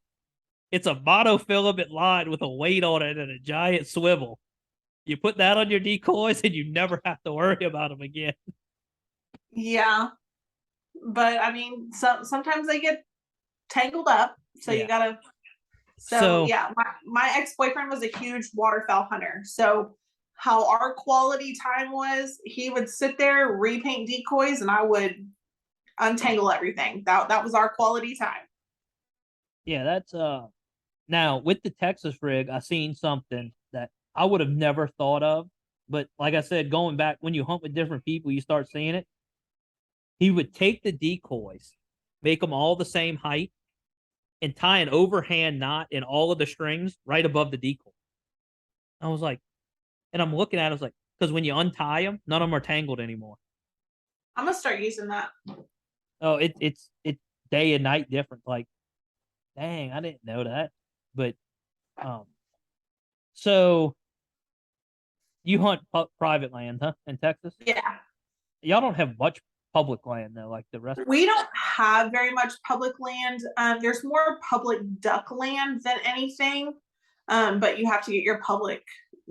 It's a monofilament line with a weight on it and a giant swivel. You put that on your decoys, and you never have to worry about them again. Yeah, but I mean, sometimes they get tangled up, so Yeah. you gotta. So yeah, my ex boyfriend was a huge waterfowl hunter. So how our quality time was, he would sit there repaint decoys, and I would untangle everything. That was our quality time. Yeah, that's now with the Texas rig, I seen something that I would have never thought of. But like I said, going back, when you hunt with different people, you start seeing it. He would take the decoys, make them all the same height, and tie an overhand knot in all of the strings right above the decoy. I was like, and I'm looking at it, I was like, because when you untie them, none of them are tangled anymore. I'm gonna start using that. Oh, it's day and night different. Like, dang, I didn't know that. But um, so you hunt private land, huh, in Texas? Yeah. Y'all don't have much public land though, like the rest. We don't have very much public land. There's more public duck land than anything, but you have to get your public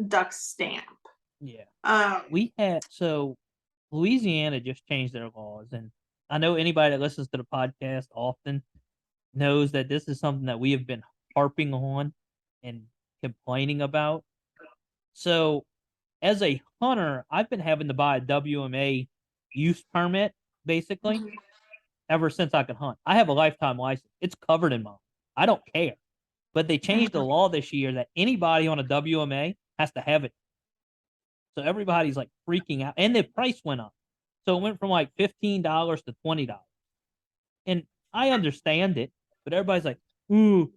duck stamp. Yeah, Um, we had so Louisiana just changed their laws, and I know anybody that listens to the podcast often knows that this is something that we have been harping on and complaining about. So, as a hunter, I've been having to buy a WMA use permit basically ever since I could hunt. I have a lifetime license. It's covered in mine. I don't care. But they changed the law this year that anybody on a WMA has to have it. So everybody's like freaking out, and the price went up. So it went from like $15 to $20. And I understand it, but everybody's like, "Ooh,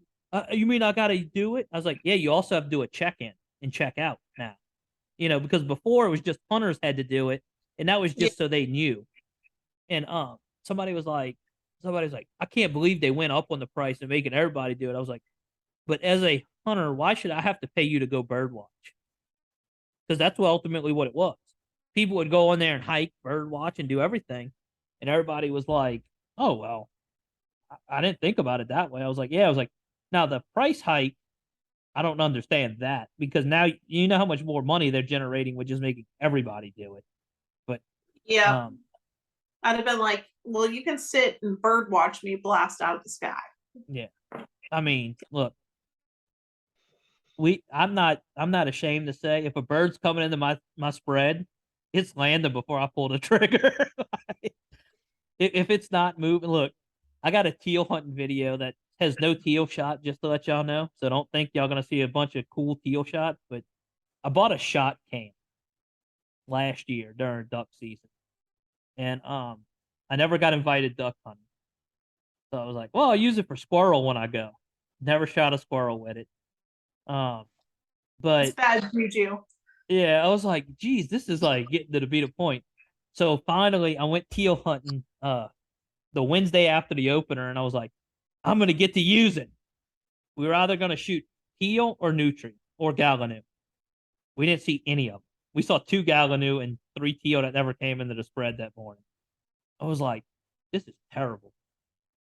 you mean I got to do it?" I was like, "Yeah, you also have to do a check-in and check out now." Because before it was just hunters had to do it, and that was yeah, just so they knew. And somebody's like, I can't believe they went up on the price and making everybody do it. I was like, but as a hunter, why should I have to pay you to go bird watch? Because that's ultimately what it was. People would go in there and hike, bird watch, and do everything, and everybody was like, "Oh well, I didn't think about it that way." I was like, "Yeah." I was like, "Now the price hike, I don't understand that, because now you know how much more money they're generating with just making everybody do it." But yeah. um, I'd have been like, well, you can sit and bird watch me blast out of the sky. yeah, I mean, look, I'm not ashamed to say, if a bird's coming into my spread, it's landing before I pull the trigger. If it's not moving, look, I got a teal hunting video that has no teal shot, just to let y'all know. So don't think y'all gonna see a bunch of cool teal shots. But I bought a shot cam last year during duck season, and I never got invited duck hunting. So I was like, well, I'll use it for squirrel when I go. Never shot a squirrel with it. Um, It's but bad juju. yeah, I was like, geez, this is like getting to the beat of point. So finally, I went teal hunting the Wednesday after the opener, and I was like, I'm gonna get to use it. We were either going to shoot teal or nutria or Gallinoo. We didn't see any of them. We saw 2 Gallinoo and 3 teal that never came into the spread that morning. I was like, this is terrible.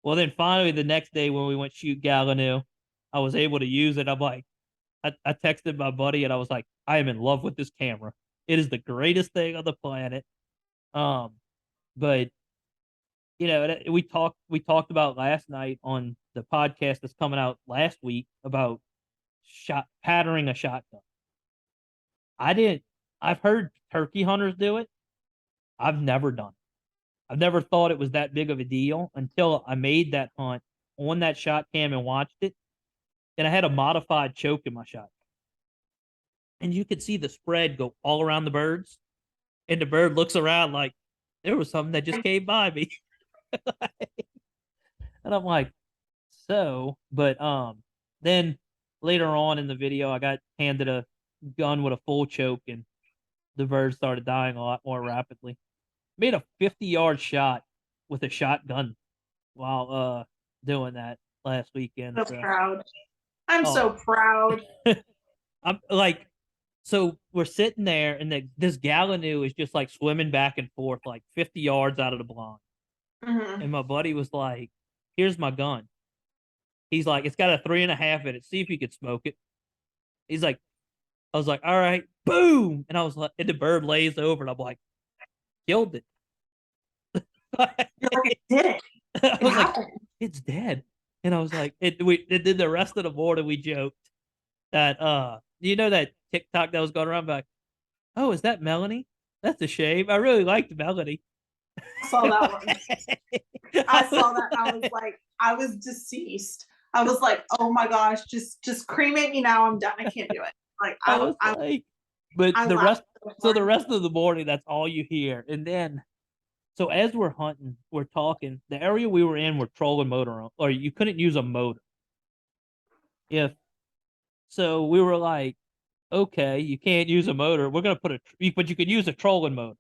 Well, then finally the next day when we went shoot Gallinoo, I was able to use it. I'm like, I texted my buddy and I was like, I am in love with this camera. It is the greatest thing on the planet. But you know, we talked about last night on the podcast that's coming out last week about patterning a shotgun. I've heard turkey hunters do it. I've never done it. I've never thought it was that big of a deal until I made that hunt on that shot cam and watched it. And I had a modified choke in my shot. And you could see the spread go all around the birds. And the bird looks around like there was something that just came by me. And I'm like, but then later on in the video, I got handed a gun with a full choke and the birds started dying a lot more rapidly. Made a 50-yard shot with a shotgun while doing that last weekend. So proud. I'm so proud. I'm like, so we're sitting there and this Gallinoo is just like swimming back and forth like 50 yards out of the blind. Mm-hmm. And my buddy was like, here's my gun. He's like, it's got a 3.5 in it. See if you could smoke it. He's like, I was like, all right, boom. And I was like, and the bird lays over and I'm like, killed it. You're like, it did it. I was like, it's dead. And I was like, it did the rest of the morning we joked that you know that TikTok that was going around like, oh, is that Melanie? That's a shame. I really liked Melanie. I saw that one. I saw that. I was like, I was deceased. I was like, oh my gosh, just cremate me now. I'm done. I can't do it. Like the rest of the morning, that's all you hear. And then, so as we're hunting, we're talking. The area we were in, we're trolling motor on, or you couldn't use a motor. So we were like, okay, you can't use a motor. We're gonna but you could use a trolling motor.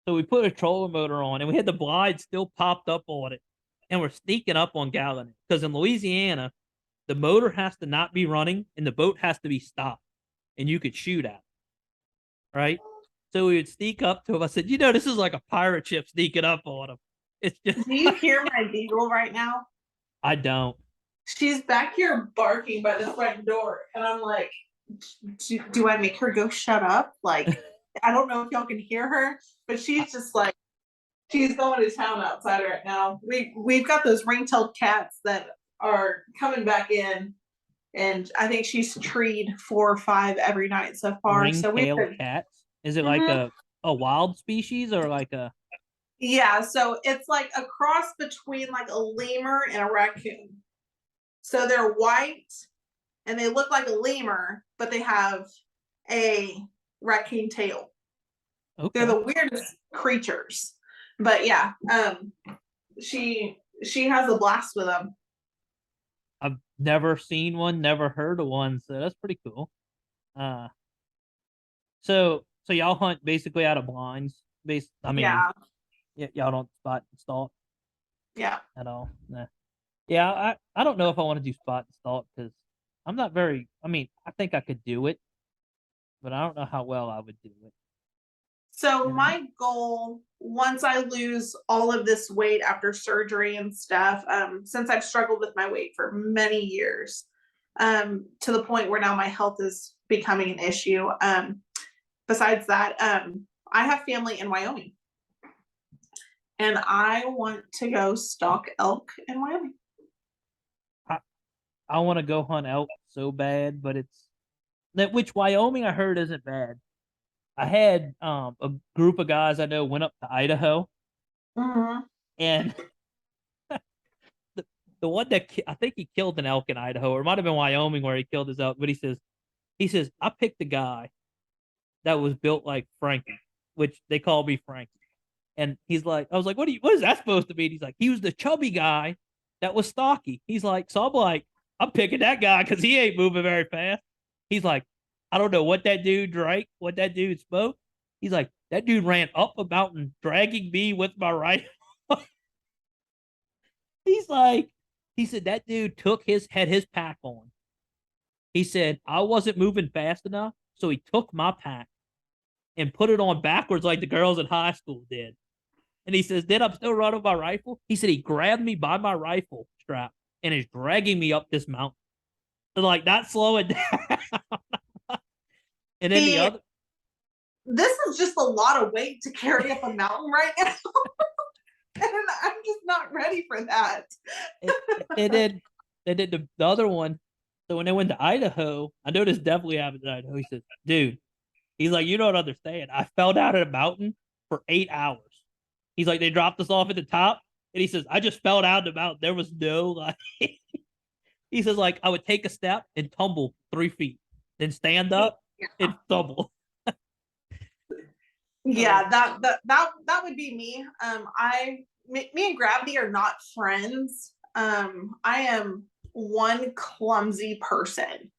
So we put a trolling motor on, and we had the blind still popped up on it, and we're sneaking up on Gallinoo because in Louisiana, the motor has to not be running and the boat has to be stopped, and you could shoot at it, right? So we would sneak up to him. I said, you know, this is like a pirate ship sneaking up on him. It's just. Do you hear my beagle right now? I don't. She's back here barking by the front door, and I'm like, do I make her go shut up? Like, I don't know if y'all can hear her, but she's just like, she's going to town outside right now. We've got those ring-tailed cats that are coming back in, and I think she's treed 4 or 5 every night so far. Ring-tailed cats? Is it like a wild species or like a? Yeah, so it's like a cross between like a lemur and a raccoon. So they're white and they look like a lemur, but they have a raccoon tail. Okay. They're the weirdest creatures. But yeah, she has a blast with them. I've never seen one, never heard of one, so that's pretty cool. So y'all hunt basically out of blinds. Yeah, y'all don't spot and stalk. Yeah. At all. Nah. Yeah, I don't know if I want to do spot and stalk because I'm not very. I mean, I think I could do it, but I don't know how well I would do it. So my goal, once I lose all of this weight after surgery and stuff, since I've struggled with my weight for many years, to the point where now my health is becoming an issue. Besides that, I have family in Wyoming, and I want to go stalk elk in Wyoming. I want to go hunt elk so bad, but which Wyoming I heard isn't bad. I had a group of guys I know went up to Idaho, and the one that I think he killed an elk in Idaho, or it might have been Wyoming where he killed his elk. But he says I picked a guy that was built like Frankie, which they call me Frankie. And he's like, I was like, what is that supposed to mean? He's like, he was the chubby guy that was stocky. He's like, so I'm like, I'm picking that guy because he ain't moving very fast. He's like, I don't know what that dude drank, what that dude smoked. He's like, that dude ran up a mountain dragging me with my rifle. He's like, He said that dude had his pack on. He said I wasn't moving fast enough, so he took my pack and put it on backwards like the girls in high school did. And he says, then I'm still running my rifle. He said he grabbed me by my rifle strap and is dragging me up this mountain. So like not slowing down. And then the other, this is just a lot of weight to carry up a mountain right now. And I'm just not ready for that. and then the other one. So when they went to Idaho, I know this definitely happened in Idaho. He says, dude, he's like, you don't understand. I fell down a mountain for 8 hours. He's like, they dropped us off at the top. And he says, I just fell down the mountain. There was no like he says, like, I would take a step and tumble 3 feet, then stand up and tumble. Yeah, that would be me. Me and Gravity are not friends. I am one clumsy person.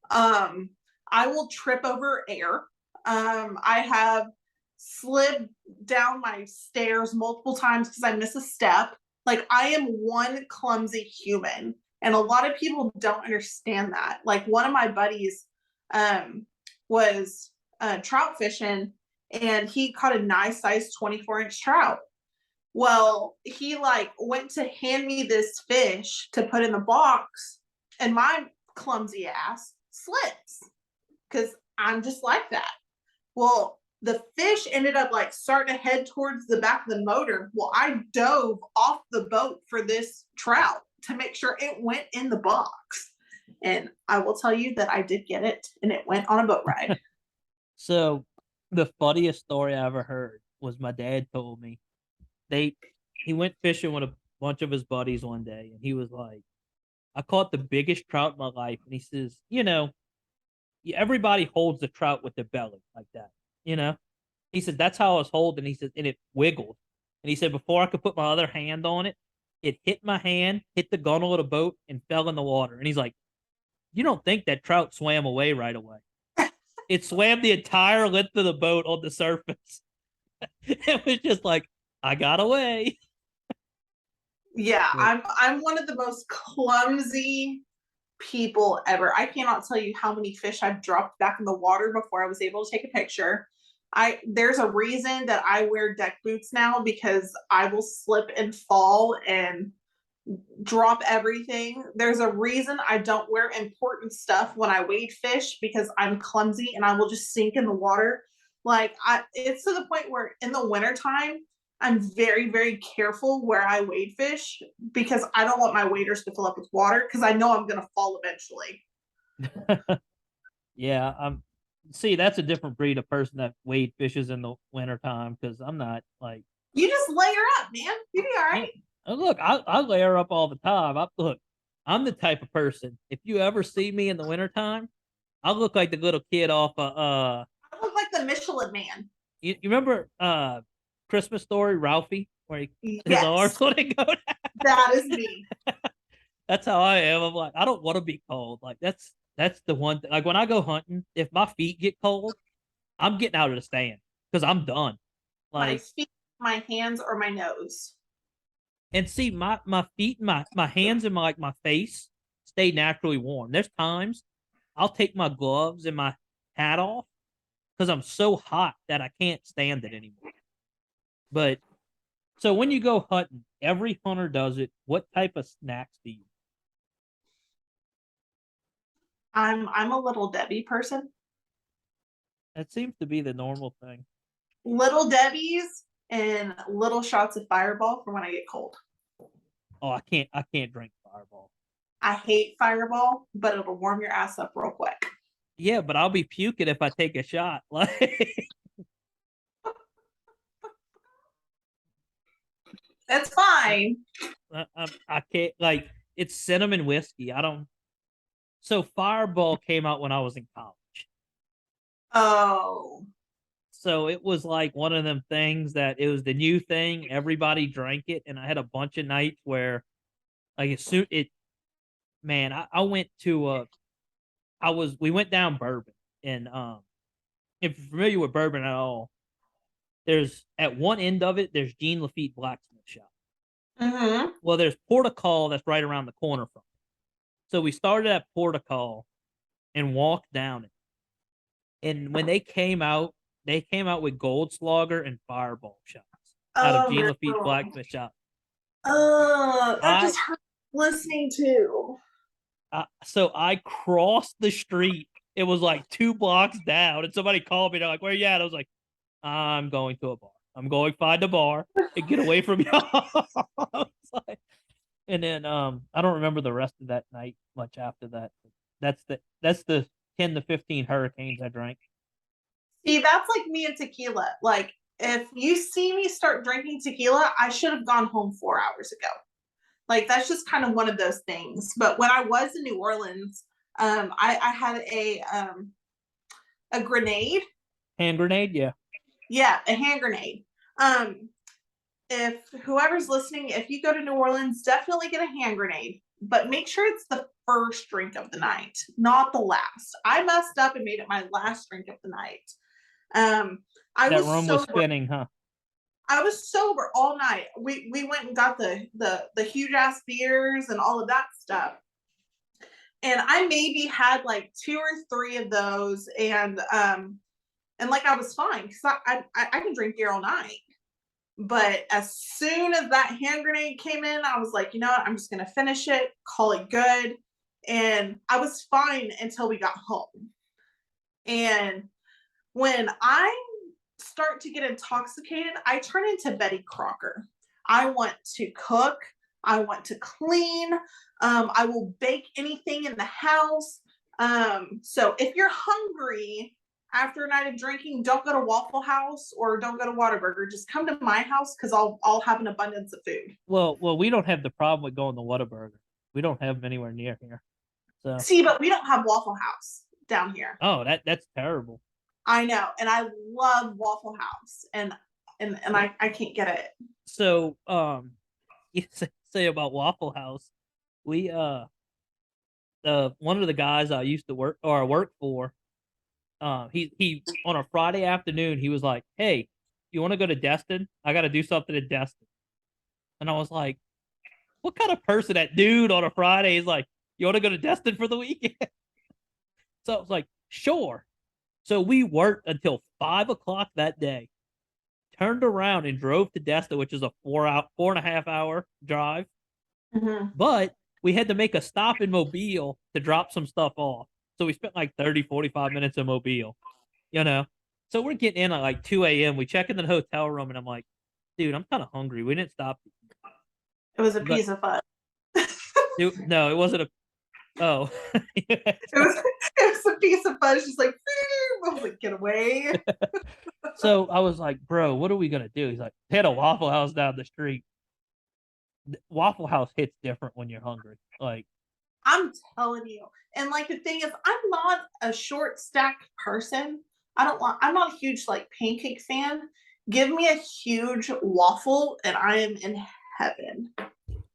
I will trip over air. I have slid down my stairs multiple times because I miss a step. Like, I am one clumsy human, and a lot of people don't understand that. Like, one of my buddies was trout fishing, and he caught a nice size 24-inch trout. Well, he like went to hand me this fish to put in the box, and my clumsy ass slips because I'm just like that. Well, the fish ended up like starting to head towards the back of the motor. Well, I dove off the boat for this trout to make sure it went in the box. And I will tell you that I did get it, and it went on a boat ride. So the funniest story I ever heard was my dad told me he went fishing with a bunch of his buddies one day, and he was like, I caught the biggest trout in my life. And he says, everybody holds the trout with their belly like that, you know? He said, that's how I was holding. He said, and it wiggled. And he said, before I could put my other hand on it, it hit my hand, hit the gunnel of the boat, and fell in the water. And he's like, you don't think that trout swam away right away. It swam the entire length of the boat on the surface. It was just like, I got away. Yeah, I'm one of the most clumsy people ever. I cannot tell you how many fish I've dropped back in the water before I was able to take a picture. There's a reason that I wear deck boots now, because I will slip and fall and drop everything. There's a reason I don't wear important stuff when I wade fish, because I'm clumsy and I will just sink in the water. Like, it's to the point where in the wintertime, I'm very, very careful where I wade fish, because I don't want my waders to fill up with water, because I know I'm going to fall eventually. Yeah, see, that's a different breed of person that wade fishes in the wintertime, because I'm not like. You just layer up, man. You'll be all right. Look, I layer up all the time. I'm the type of person, if you ever see me in the wintertime, I look like the little kid off I look like the Michelin Man. You remember Christmas Story, Ralphie, where his arms wouldn't go down? That is me. That's how I am. I'm like, I don't want to be cold. Like, that's the one thing. Like, when I go hunting, if my feet get cold, I'm getting out of the stand, because I'm done. Like, my feet, my hands, or my nose. And see, my feet, my hands, and my face stay naturally warm. There's times I'll take my gloves and my hat off because I'm so hot that I can't stand it anymore. But so when you go hunting, every hunter does it. What type of snacks do you? I'm a Little Debbie person. That seems to be the normal thing. Little Debbie's and little shots of Fireball for when I get cold. Oh, I can't drink Fireball. I hate Fireball, but it'll warm your ass up real quick. Yeah, but I'll be puking if I take a shot. Like, it's fine. I can't, like, it's cinnamon whiskey. So Fireball came out when I was in college. Oh. So it was like one of them things that it was the new thing. Everybody drank it. And I had a bunch of nights where, like, I went to, we went down Bourbon. And if you're familiar with Bourbon at all, there's, at one end of it, there's Jean Lafitte Blacksmith Shop. Mm-hmm. Well, there's Portical that's right around the corner from it. So we started at Portical and walked down it. And when they came out with Goldschlager and Fireball shots out of Oh, Jean Lafitte's no. blacksmith shop. That I just hurt listening to. So I crossed the street. It was like 2 blocks down, and somebody called me. They're like, "Where you at?" I was like, "I'm going to a bar. I'm going to find a bar and get away from y'all." And then I don't remember the rest of that night much after that. That's the 10 to 15 hurricanes I drank. See, that's like me and tequila. Like, if you see me start drinking tequila, I should have gone home 4 hours ago. Like, that's just kind of one of those things. But when I was in New Orleans, I had a grenade. Hand grenade, yeah. Yeah, a hand grenade. If whoever's listening, if you go to New Orleans, definitely get a hand grenade, but make sure it's the first drink of the night, not the last. I messed up and made it my last drink of the night. I That was room was spinning, huh? I was sober all night. We went and got the huge ass beers and all of that stuff. And I maybe had like 2 or 3 of those, and like I was fine because I can drink beer all night. But as soon as that hand grenade came in, I was like, you know what? I'm just gonna finish it, call it good. And I was fine until we got home. And when I start to get intoxicated, I turn into Betty Crocker. I want to cook. I want to clean. I will bake anything in the house. So if you're hungry after a night of drinking, don't go to Waffle House or don't go to Whataburger. Just come to my house because I'll have an abundance of food. Well, we don't have the problem with going to Whataburger. We don't have them anywhere near here. So See, but we don't have Waffle House down here. oh, that's terrible. I know, and I love Waffle House, and I can't get it. So you say about Waffle House, we one of the guys I used to work for, he on a Friday afternoon he was like, "Hey, you want to go to Destin? I got to do something in Destin." And I was like, "What kind of person that dude on a Friday is like, you want to go to Destin for the weekend?" So I was like, "Sure." So we worked until 5 o'clock that day, turned around and drove to Destin, which is a 4.5 hour drive. Mm-hmm. But we had to make a stop in Mobile to drop some stuff off. So we spent like 30, 45 minutes in Mobile, you know? So we're getting in at like 2 a.m. We check in the hotel room and I'm like, dude, I'm kind of hungry. We didn't stop. It was a But, piece of fun. dude, no, it wasn't a, oh. It was a piece of fun. It's just like, I was like, get away. So I was like, bro, what are we going to do? He's like, they had a Waffle House down the street. Waffle House hits different when you're hungry. Like, I'm telling you. And like the thing is, I'm not a short stack person. I'm not a huge like pancake fan. Give me a huge waffle and I am in heaven.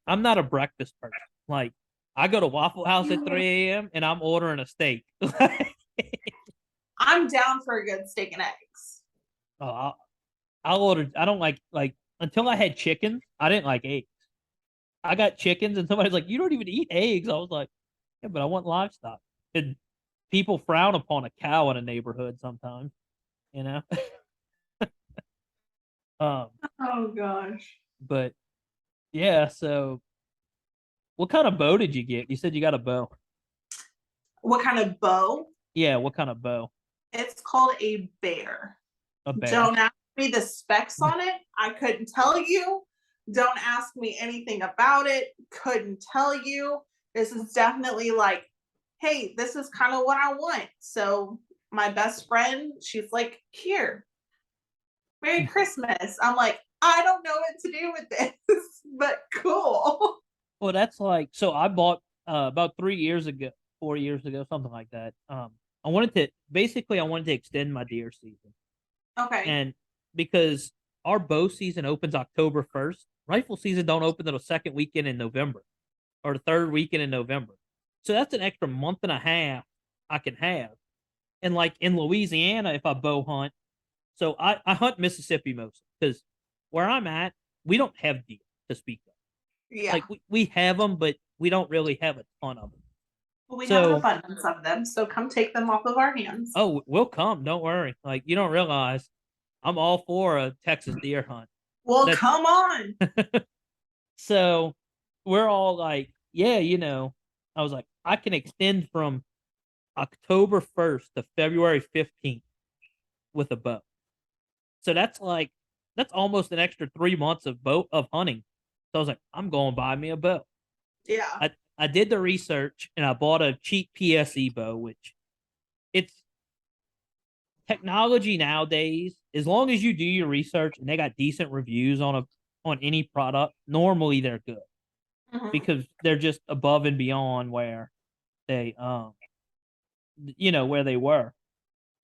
I'm not a breakfast person. Like, I go to Waffle House at 3 a.m. and I'm ordering a steak. I'm down for a good steak and eggs. Oh, I'll order. I don't like until I had chicken. I didn't like eggs. I got chickens, and somebody's like, "You don't even eat eggs." I was like, "Yeah, but I want livestock." And people frown upon a cow in a neighborhood sometimes, you know. Oh gosh. But yeah. So, what kind of bow did you get? You said you got a bow. What kind of bow? Yeah. What kind of bow? It's called a bear. A bear. Don't ask me the specs on it. I couldn't tell you. Don't ask me anything about it. Couldn't tell you. This is definitely like, hey, this is kind of what I want. So my best friend, she's like, here, Merry Christmas. I'm like, I don't know what to do with this, but cool. Well, that's like, so I bought about 3 years ago, 4 years ago, something like that. I wanted to extend my deer season. Okay. And because our bow season opens October 1st, rifle season don't open until the second weekend in November or the third weekend in November. So that's an extra month and a half I can have. And like in Louisiana, if I bow hunt, so I hunt Mississippi mostly because where I'm at, we don't have deer to speak of. Yeah. Like we have them, but we don't really have a ton of them. Well, we have an So, abundance of them, so come take them off of our hands. oh, we'll come. Don't worry. Like you don't realize, I'm all for a Texas deer hunt. Well, That's come on. so we're all like, yeah, I was like, I can extend from October 1st to February 15th with a bow. So that's almost an extra 3 months of hunting. So I was like, I'm going to buy me a bow. Yeah. I did the research and I bought a cheap PSE bow, which it's technology nowadays. As long as you do your research and they got decent reviews on any product, normally they're good because they're just above and beyond where they where they were.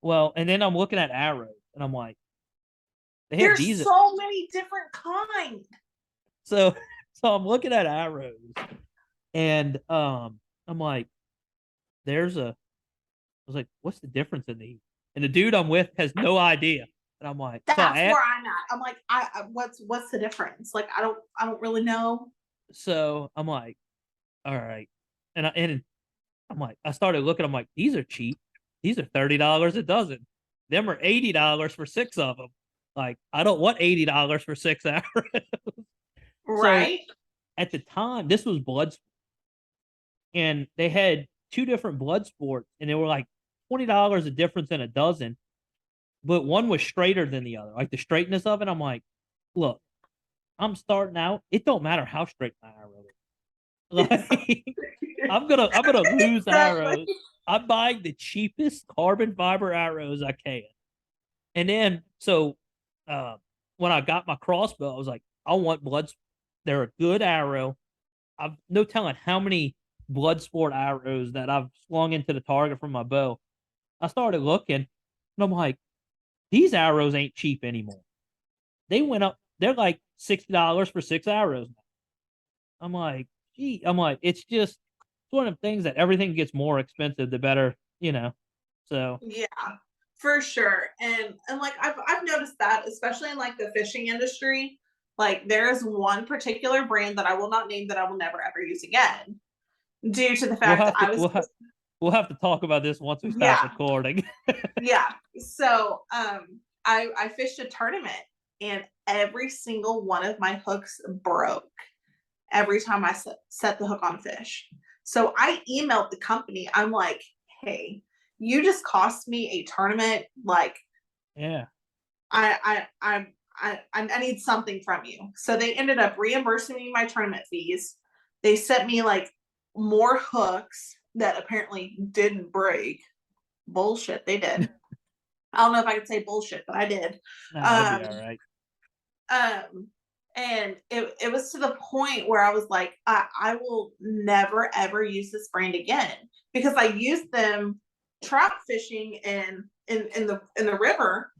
Well, and then I'm looking at arrows and I'm like, they have There's these. so many different kinds. So so I'm looking at arrows and I'm like, I was like, what's the difference in these? And the dude I'm with has no idea. And I'm like, That's where I'm at. I'm like, what's the difference? Like, I don't really know. so I'm like, all right. And I'm like, I started looking, I'm like, these are cheap. These are $30 a dozen. Them are $80 for 6 of them. Like, I don't want $80 for 6 arrows. So Right? at the time, this was Bloodsport. And they had 2 different blood sports, and they were like $20 a difference in a dozen, but one was straighter than the other. Like the straightness of it, I'm like, look, I'm starting out. It don't matter how straight my arrow is. Like I'm gonna lose Exactly. arrows. I'm buying the cheapest carbon fiber arrows I can. And then uh, when I got my crossbow, I was like, I want blood. They're a good arrow. I've no telling how many blood sport arrows that I've swung into the target from my bow. I started looking and I'm like, these arrows ain't cheap anymore. They went up, they're like $60 for 6 arrows now. I'm like, gee, it's just one of the things that everything gets more expensive the better. So Yeah, for sure. And like I've noticed that, especially in like the fishing industry, like there is one particular brand that I will not name that I will never ever use again, due to the we'll fact that have to I was we'll have to talk about this once we stop yeah, recording. yeah. So I fished a tournament and every single one of my hooks broke every time I set the hook on fish. So I emailed the company. I'm like, hey, you just cost me a tournament. Like, Yeah. I need something from you. So they ended up reimbursing me my tournament fees. They sent me like more hooks that apparently didn't break. Bullshit, they did. I don't know if I could say bullshit, but I did. Nah, it'd be Um, all right. and it was to the point where I was like, I will never ever use this brand again, because I used them trout fishing in the river,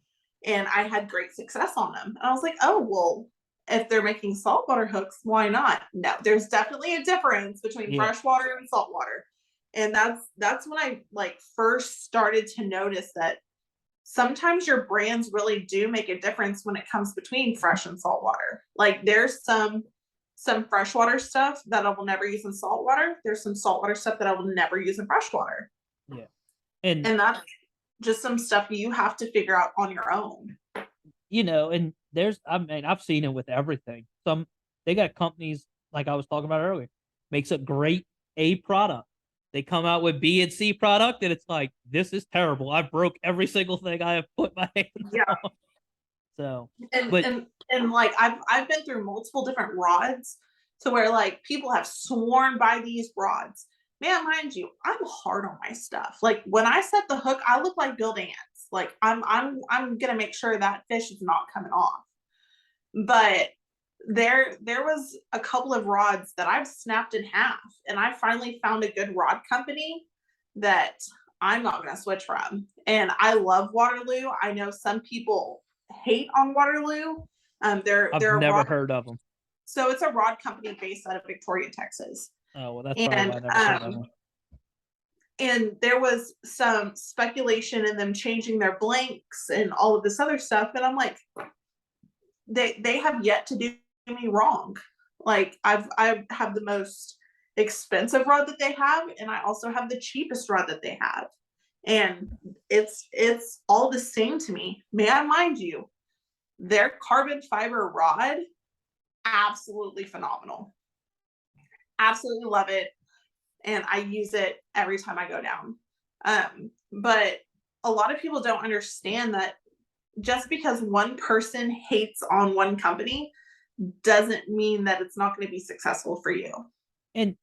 and I had great success on them. And I was like, oh well, if they're making saltwater hooks, why not? No, there's definitely a difference between Yeah. freshwater and saltwater. And that's when I like first started to notice that sometimes your brands really do make a difference when it comes between fresh and saltwater. Like there's some freshwater stuff that I will never use in saltwater. There's some saltwater stuff that I will never use in freshwater. Yeah. And And that's just some stuff you have to figure out on your own. and I've seen it with everything. They got companies like I was talking about earlier, makes a great A product. They come out with B and C product, and it's like, this is terrible. I broke every single thing I have put my hands Yeah. on. So, And but and like I've been through multiple different rods to where like people have sworn by these rods. Man, mind you, I'm hard on my stuff. Like when I set the hook, I look like Bill Dance. Like I'm gonna make sure that fish is not coming off. But there was a couple of rods that I've snapped in half, and I finally found a good rod company that I'm not going to switch from. And I love Waterloo. I know some people hate on Waterloo. I've They're a never rod, heard of them. so it's a rod company based out of Victoria, Texas. Oh, well, that's probably why And I never heard of them. and there was some speculation in them changing their blanks and all of this other stuff, and I'm like, they have yet to do me wrong. Like I have the most expensive rod that they have, and I also have the cheapest rod that they have. And it's all the same to me. May I mind you, their carbon fiber rod, absolutely phenomenal. Absolutely love it. And I use it every time I go down. But a lot of people don't understand that just because one person hates on one company doesn't mean that it's not going to be successful for you. And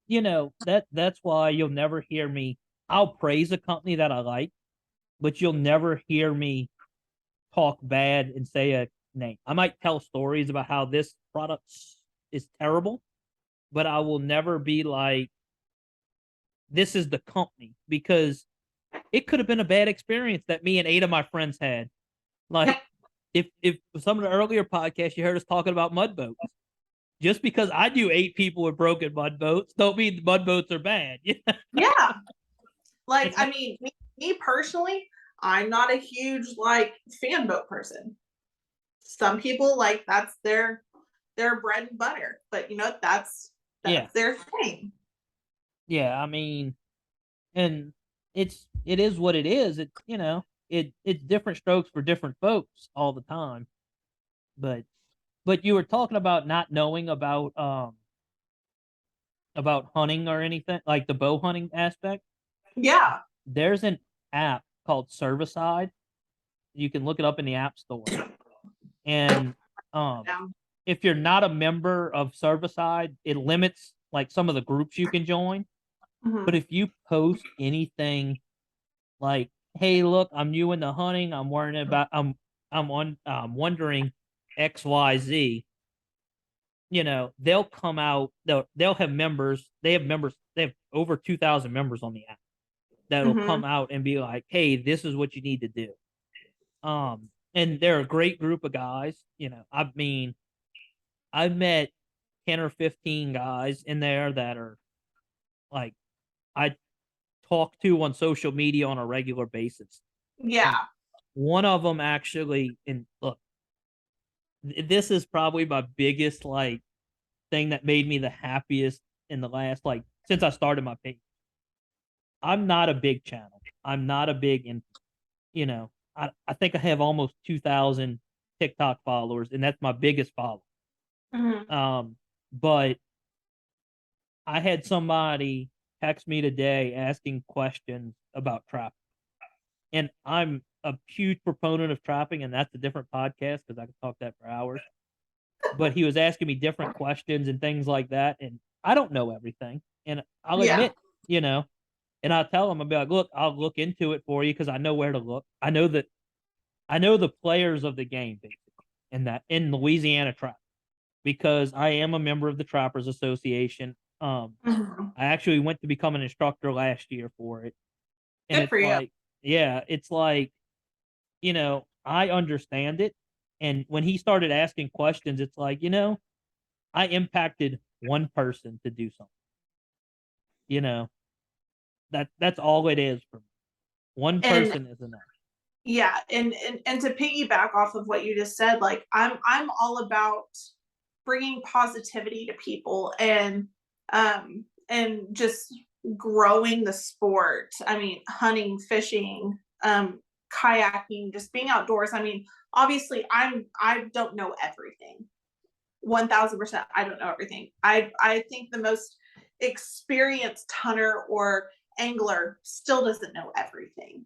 that's why you'll never hear me. I'll praise a company that I like, but you'll never hear me talk bad and say a name. I might tell stories about how this product is terrible, but I will never be like, this is the company, because it could have been a bad experience that me and 8 of my friends had. Like, if some of the earlier podcasts you heard us talking about mud boats, just because I do 8 people with broken mud boats, don't mean the mud boats are bad. Yeah. Like, I mean, me personally, I'm not a huge like fan boat person. Some people like that's their bread and butter, but that's Yeah. their thing. Yeah, I mean, and it is what it is. It's different strokes for different folks all the time. But you were talking about not knowing about hunting or anything, like the bow hunting aspect. Yeah. There's an app called Servicide. You can look it up in the App Store. And Yeah. if you're not a member of Servicide, it limits like some of the groups you can join. Mhm. But if you post anything like, "Hey, look, I'm new into hunting. I'm worrying about I'm wondering XYZ," they'll come out. They'll have members. They have members. They have over 2,000 members on the app that'll Mhm. come out and be like, "Hey, this is what you need to do." And they're a great group of guys. I mean, I've met 10 or 15 guys in there that are like, I talk to on social media on a regular basis. Yeah. And one of them actually, and look, this is probably my biggest like thing that made me the happiest in the last, like, since I started my page. I'm not a big channel. I'm not a big, and I think I have almost 2,000 TikTok followers, and that's my biggest follower. Mhm. But I had somebody text me today asking questions about trapping, and I'm a huge proponent of trapping, and that's a different podcast because I could talk that for hours. But he was asking me different questions and things like that, and I don't know everything, and I'll Yeah. admit, and I'll tell him, I'll be like, "Look, I'll look into it for you because I know where to look. I know the players of the game, basically, in Louisiana trap, because I am a member of the Trappers Association. Mhm. I actually went to become an instructor last year for it, and Good it's for you. like, yeah, it's like, I understand it. And when he started asking questions, it's like, I impacted one person to do something. You know, that's all it is for me. One And person is enough. yeah, and to piggyback off of what you just said, like I'm all about bringing positivity to people and just growing the sport. I mean, hunting, fishing, kayaking, just being outdoors. I mean, obviously I don't know everything. 1000%, I don't know everything. I think the most experienced hunter or angler still doesn't know everything.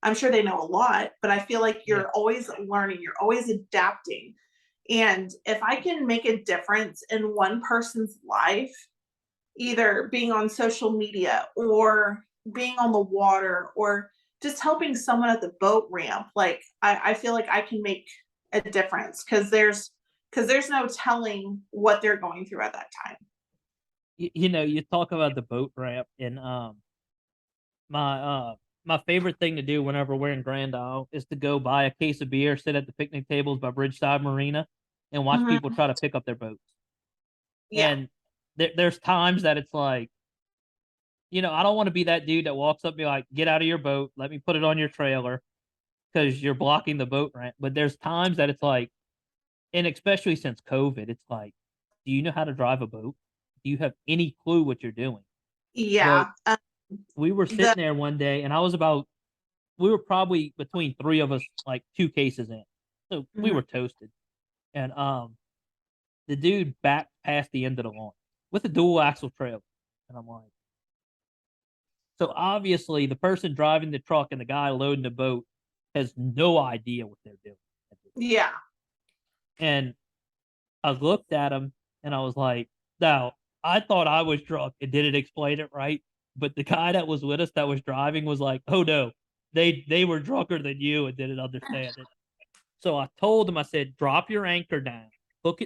I'm sure they know a lot, but I feel like Yeah. you're always learning, you're always adapting. And if I can make a difference in one person's life, either being on social media or being on the water or just helping someone at the boat ramp, like I feel like I can make a difference because there's no telling what they're going through at that time. You talk about the boat ramp, and my my favorite thing to do whenever we're in Grand Isle is to go buy a case of beer, sit at the picnic tables by Bridgeside Marina, and watch people Mhm. try to pick up their boats. Yeah. And there's times that it's like, I don't want to be that dude that walks up and be like, "Get out of your boat, let me put it on your trailer," because you're blocking the boat ramp. But there's times that it's like, and especially since COVID, it's like, do you know how to drive a boat? Do you have any clue what you're doing? But Yeah. we were The sitting there one day, and we were probably between three of us, like 2 cases in. So we Mhm. were toasted. And the dude backed past the end of the lawn with a dual axle trailer. And I'm like, so obviously the person driving the truck and the guy loading the boat has no idea what they're doing. Yeah. And I looked at him and I was like, now I thought I was drunk and didn't explain it right. But the guy that was with us that was driving was like, oh no, they were drunker than you and didn't understand it. So I told him, I said, drop your anchor down, hook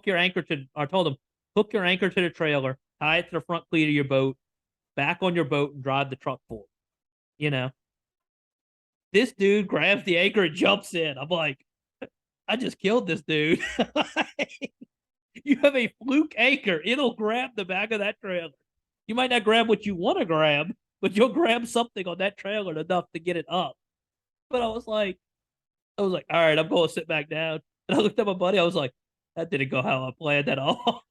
your anchor to, I told him, hook your anchor to the trailer, tie it to the front cleat of your boat, back on your boat and drive the truck forward. You know, this dude grabs the anchor and jumps in. I'm like, I just killed this dude. You have a fluke anchor. It'll grab the back of that trailer. You might not grab what you want to grab, but you'll grab something on that trailer enough to get it up. But I was like, all right, I'm going to sit back down. And I looked at my buddy. I was like, that didn't go how I planned at all.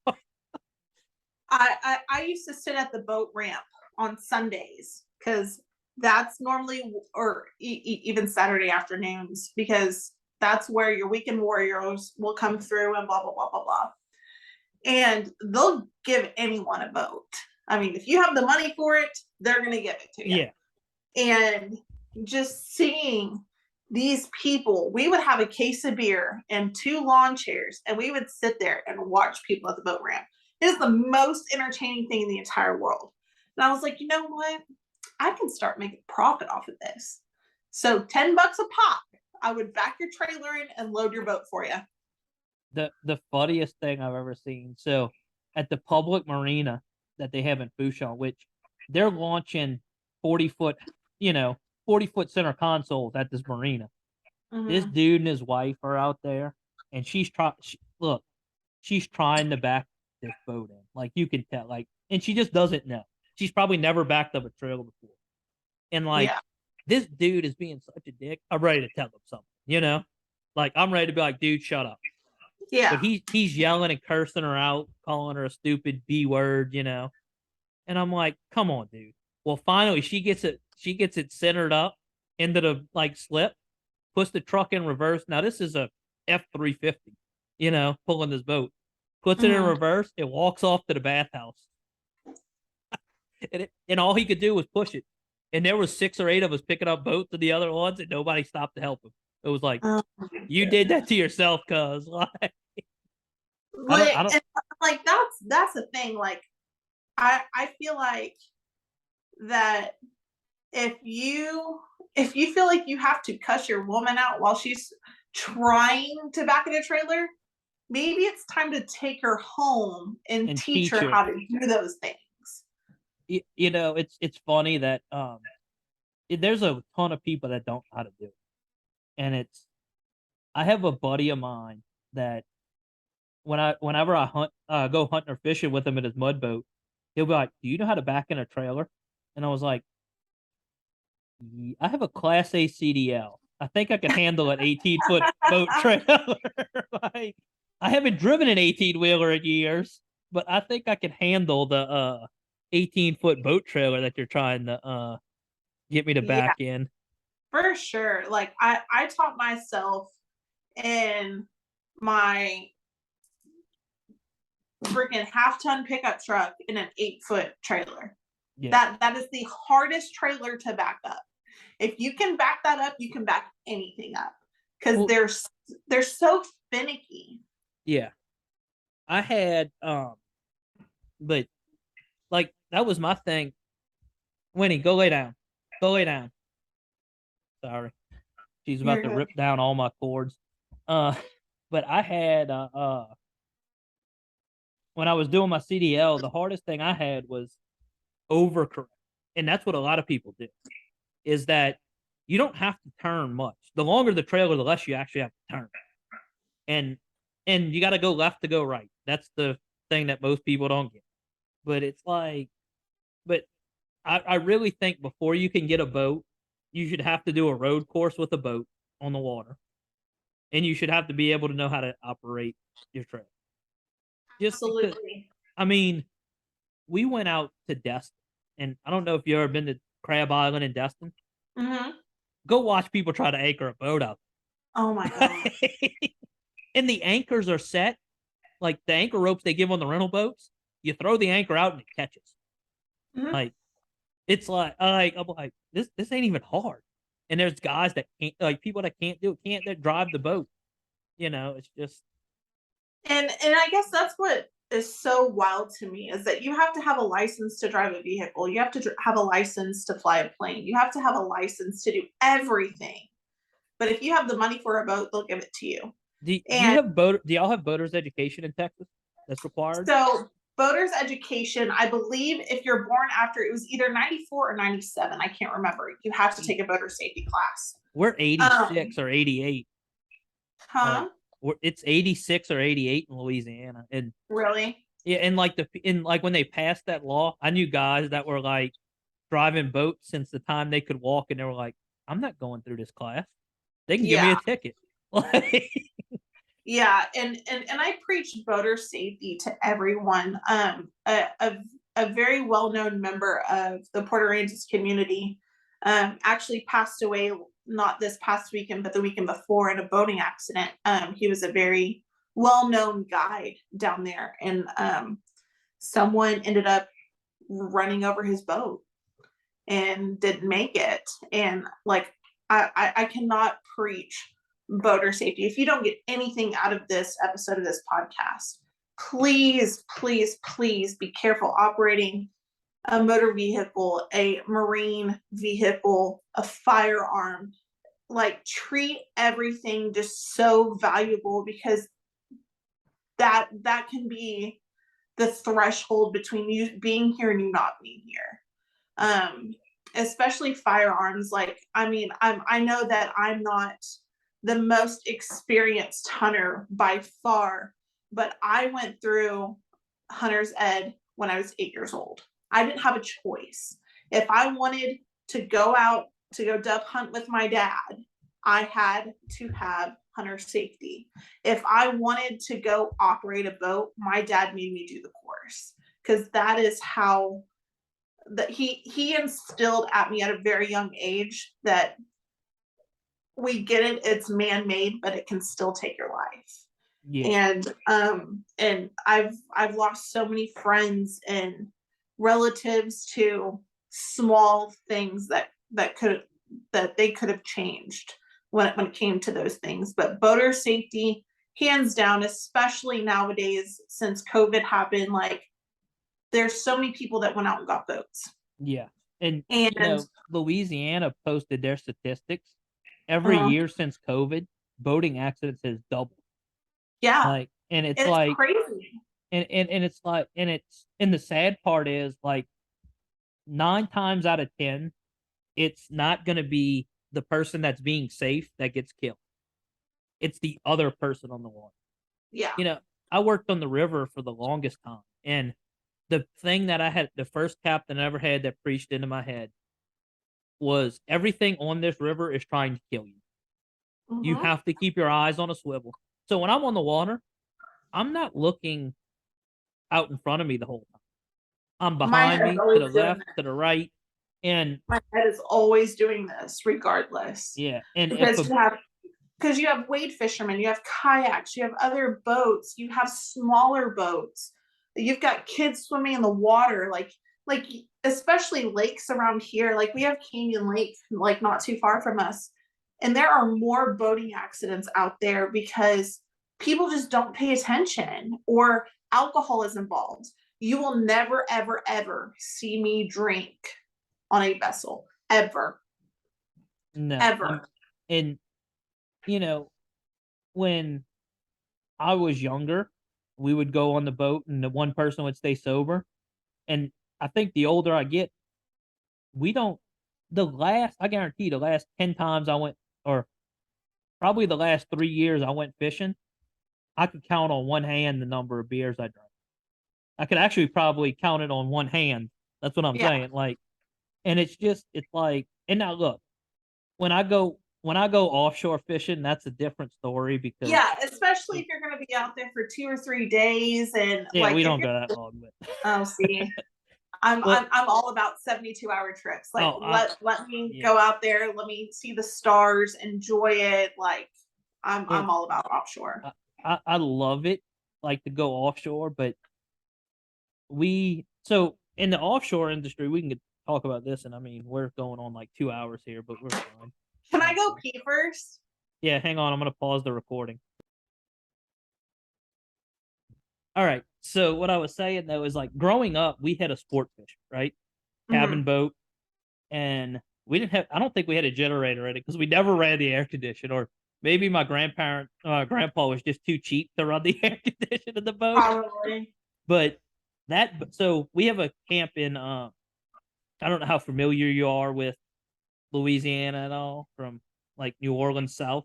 I used to sit at the boat ramp on Sundays because that's normally, or even Saturday afternoons, because that's where your weekend warriors will come through and blah blah blah blah blah. And they'll give anyone a boat. I mean, if you have the money for it, they're gonna give it to you. Yeah. And just seeing these people, we would have a case of beer and 2 lawn chairs, and we would sit there and watch people at the boat ramp. It is the most entertaining thing in the entire world. And I was like, you know what? I can start making profit off of this. So $10 a pop, I would back your trailer in and load your boat for you. The funniest thing I've ever seen. So at the public marina that they have in Fouchon, which they're launching 40-foot, 40-foot center consoles at this marina. This Mm-hmm. dude and his wife are out there, and she's trying to back this boat in. Like you can tell, and she just doesn't know. She's probably never backed up a trailer before. And Yeah. this dude is being such a dick. I'm ready to tell him something, Like I'm ready to be like, dude, shut up. Yeah. But he's yelling and cursing her out, calling her a stupid B word, And I'm like, come on, dude. Well, finally she gets it centered up into the slip, puts the truck in reverse. Now this is a F-350, pulling this boat. Puts it in Mm-hmm. reverse, it walks off to the bathhouse. And all he could do was push it. And there was 6 or 8 of us picking up boats of the other ones, and nobody stopped to help him. It was like, Oh, you did that to yourself, cuz. I don't. and, like that's the thing. Like I feel like that if you feel like you have to cuss your woman out while she's trying to back in a trailer, maybe it's time to take her home and And teach teach her her. how to do those things. It's funny that there's a ton of people that don't know how to do it. And I have a buddy of mine that whenever I go hunting or fishing with him in his mud boat, he'll be like, "Do you know how to back in a trailer?" And I was like, I have a Class A CDL. I think I can handle an 18-foot boat trailer. Like, I haven't driven an 18-wheeler in years, but I think I can handle the 18-foot boat trailer that you're trying to get me to Yeah, back in. for sure. Like I taught myself in my freaking half-ton pickup truck in an 8-foot trailer. Yeah. That is the hardest trailer to back up. If you can back that up, you can back anything up because Well, they're so finicky. yeah. I had but that was my thing. Winnie, go lay down. Go lay down. Sorry. She's about You're to good. rip down all my cords. Uh but I had when I was doing my CDL, the hardest thing I had was overcorrect. And that's what a lot of people do. Is that you don't have to turn much. The longer the trailer, the less you actually have to turn. And you got to go left to go right. That's the thing that most people don't get. But it's like, but I really think before you can get a boat, you should have to do a road course with a boat on the water, and you should have to be able to know how to operate your trailer. Just because, Absolutely. I mean, we went out to Destin, and I don't know if you ever been to Crab Island in Destin. Mhm. Go watch people try to anchor a boat out Oh my god. there. And the anchors are set like the anchor ropes they give on the rental boats. You throw the anchor out and it catches. Mhm. Like it's like I'm like this ain't even hard. And there's guys that can't, like people that can't do it, can't that drive the boat. You know, it's just And I guess that's what is so wild to me is that you have to have a license to drive a vehicle. You have to have a license to fly a plane. You have to have a license to do everything. But if you have the money for a boat, they'll give it to you. do you And have boat do y'all have boaters education in Texas that's required? so boater's education, I believe if you're born after it was either 94 or 97, I can't remember. You have to take a boater safety class. We're Um, 86 or 88. Like huh? it's 86 or 88 in Louisiana. And Really? yeah, and like when they passed that law, I knew guys that were like driving boats since the time they could walk, and they were like, "I'm not going through this class. They can give me Yeah. a ticket." Like, Yeah, and I preach boater safety to everyone. A very well-known member of the Port Aransas community actually passed away not this past weekend, but the weekend before in a boating accident. He was a very well-known guide down there, and someone ended up running over his boat and didn't make it. And like I cannot preach boater safety. If you don't get anything out of this episode of this podcast, please, please, please be careful operating a motor vehicle, a marine vehicle, a firearm. Like treat everything just so valuable because that can be the threshold between you being here and you not being here. Especially firearms. Like, I mean, I know that I'm not the most experienced hunter by far, but I went through hunter's ed when I was 8 years old. I didn't have a choice. If I wanted to go out to go dove hunt with my dad, I had to have hunter safety. If I wanted to go operate a boat, my dad made me do the course because that is how that he instilled at me at a very young age that we get it, it's man-made, but it can still take your life. yeah, And I've lost so many friends and relatives to small things that they could have changed when it came to those things. But boater safety, hands down, especially nowadays since COVID happened, like there's so many people that went out and got boats. yeah. And you And know, Louisiana posted their statistics every uh, year since COVID. Boating accidents has doubled. yeah, Like, and it's it's like, crazy. and it's like, and the sad part is like 9 times out of 10, it's not going to be the person that's being safe that gets killed. It's the other person on the water. Yeah. You know, I worked on the river for the longest time, and the thing that I had, the first captain I ever had that preached into my head was everything on this river is trying to kill you. You Mm-hmm. have to keep your eyes on a swivel. So when I'm on the water, I'm not looking out in front of me the whole time. I'm My behind head's me, to always the doing left, this. to the right, and My head is always doing this, regardless. yeah, and if Because a you have wade fishermen, you have kayaks, you have other boats, you have smaller boats. You've got kids swimming in the water, like especially lakes around here. Like we have Canyon Lake, like not too far from us. And there are more boating accidents out there because people just don't pay attention or alcohol is involved. You will never, ever, ever see me drink on a vessel. Ever. no, Ever. and you know, when I was younger, we would go on the boat, and the one person would stay sober. And I think the older I get, we don't. I guarantee, the last 10 times I went, or probably the last 3 years I went fishing, I could count on one hand the number of beers I drank. I could actually probably count it on one hand. That's what I'm Yeah. saying. Like, and it's like, and now look, when when I go offshore fishing, that's a different story because Yeah, especially if you're going to be out there for 2 or 3 days, and yeah, like we if don't you're, go that long, but oh, see, I'm well, I'm all about 72-hour trips. Like oh, let me yeah, go out there, let me see the stars, enjoy it. Like I'm it, all about offshore. I love it, like to go offshore, but so in the offshore industry, we can talk about this, and I mean, we're going on like 2 hours here, but we're fine. Can I go pee first? Yeah, hang on, I'm gonna pause the recording. All right. So what I was saying though is like growing up, we had a sport fish, right? Cabin Mhm. boat, and we didn't have. I don't think we had a generator in it because we never ran the air conditioner. Or maybe my grandpa was just too cheap to run the air conditioner in the boat. Probably. But so we have a camp in. I don't know how familiar you are with Louisiana at all from like New Orleans south.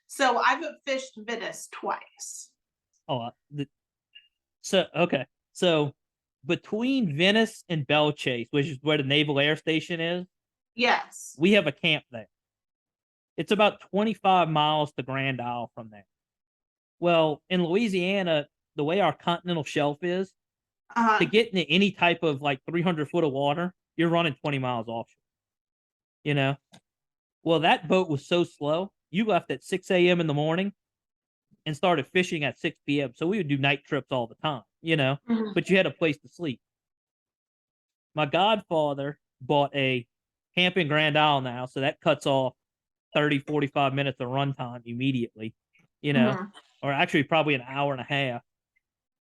So I've fished Venice twice. Oh, so okay. So between Venice and Belchase, which is where the Naval Air Station is, Yes. we have a camp there. It's about 25 miles to Grand Isle from there. Well, in Louisiana, the way our continental shelf is, to Uh-huh. get into any type of like 300 foot of water, you're running 20 miles offshore. You know? Well, that boat was so slow. You left at 6 a.m. in the morning and started fishing at 6 p.m. So we would do night trips all the time, Mhm. but you had a place to sleep. My godfather bought a camp in Grand Isle now, so that cuts off 30, 45 minutes of runtime immediately, you know, Mhm. or actually probably an hour and a half.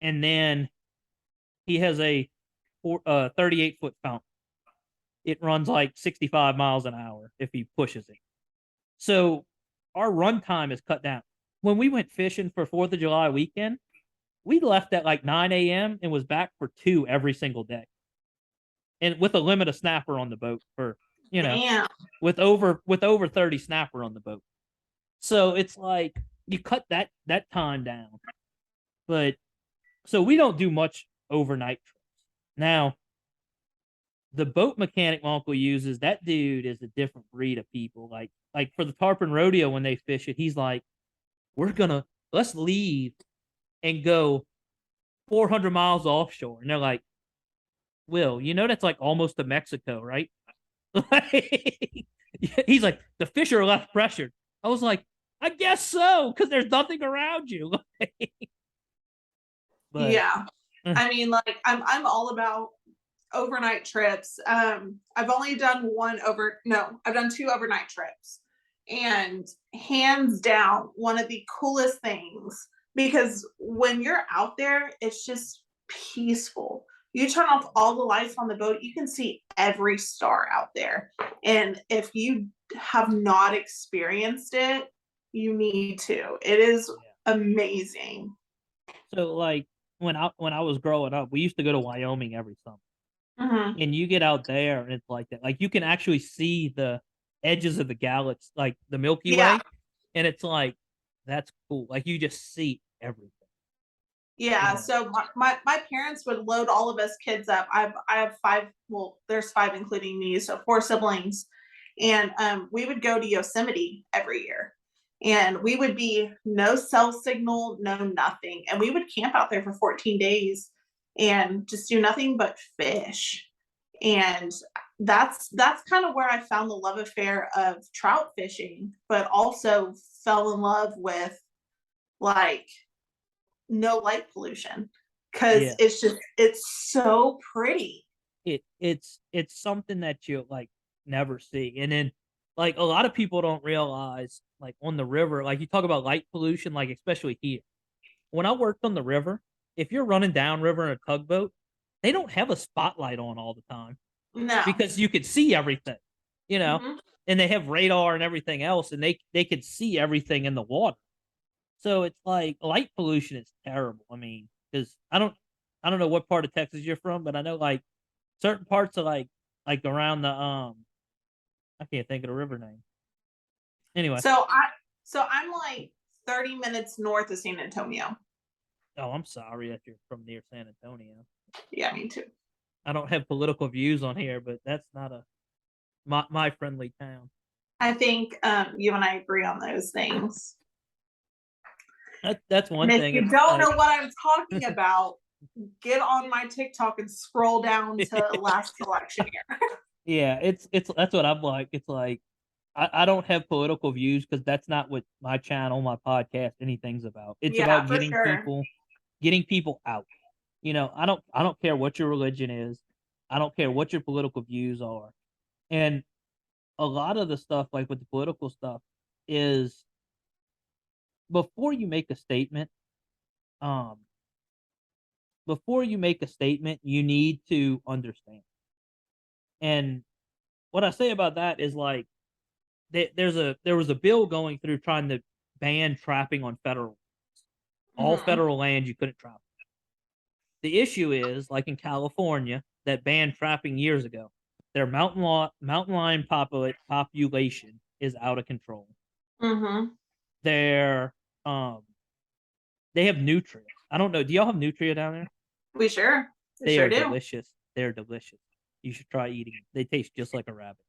And then he has a 38-foot fountain. It runs like 65 miles an hour if he pushes it. So our runtime is cut down. When we went fishing for 4th of July weekend, we left at like 9 a.m. and was back for 2 every single day. And with a limit of snapper on the boat for, you know, Damn. with over 30 snapper on the boat. So it's like you cut that time down. But so we don't do much overnight trips. Now, the boat mechanic my uncle uses, that dude is a different breed of people. Like for the Tarpon Rodeo when they fish it, he's like, let's leave and go 400 miles offshore. And they're like, Will, that's like almost to Mexico, right? He's like, the fish are less pressured. I was like, I guess so, because there's nothing around you. But Yeah. I mean, like I'm all about overnight trips. I've only done I've done 2 overnight trips. And hands down, one of the coolest things, because when you're out there, it's just peaceful. You turn off all the lights on the boat, you can see every star out there. And if you have not experienced it, you need to. It is yeah. amazing. So like when I was growing up, we used to go to Wyoming every summer. Mhm. And you get out there and it's like that. Like you can actually see the edges of the galaxy, like the Milky Yeah. Way. And it's like, that's cool. Like you just see everything. You Yeah, know? so my parents would load all of us kids up. I have 5, well, there's 5 including me, so 4 siblings. And we would go to Yosemite every year. And we would be no cell signal, no nothing. And we would camp out there for 14 days and just do nothing but fish. And that's kind of where I found the love affair of trout fishing, but also fell in love with like no light pollution, because Yeah. it's so pretty. It's something that you like never see. And then like a lot of people don't realize like on the river, like you talk about light pollution, like especially here. When I worked on the river, if you're running downriver in a tugboat, they don't have a spotlight on all the time No. because you could see everything, you know, Mhm. and they have radar and everything else, and they could see everything in the water. So it's like light pollution is terrible. I mean, because I don't know what part of Texas you're from, but I know like certain parts of like around the I can't think of the river name. Anyway, So I'm like 30 minutes north of San Antonio. oh, I'm sorry that you're from near San Antonio. Yeah, me too. I don't have political views on here, but that's not my friendly town. I think you and I agree on those things. That's And one if thing. you It's don't like, know what I'm talking about, get on my TikTok and scroll down to last election year. yeah, it's that's what I'm like. It's like I don't have political views because that's not what my channel, my podcast, anything's about. It's Yeah, about for sure. getting people out. You know, I don't care what your religion is. I don't care what your political views are. And a lot of the stuff, like with the political stuff, is before you make a statement, um, you need to understand. And what I say about that is like there was a bill going through trying to ban trapping on federal, all Mhm. federal land you couldn't trap. The issue is, like in California, that banned trapping years ago. Their mountain lion population is out of control. Mhm. Their they have nutria. I don't know. Do y'all have nutria down there? We They sure are do. delicious. They're delicious. You should try eating them. They taste just like a rabbit.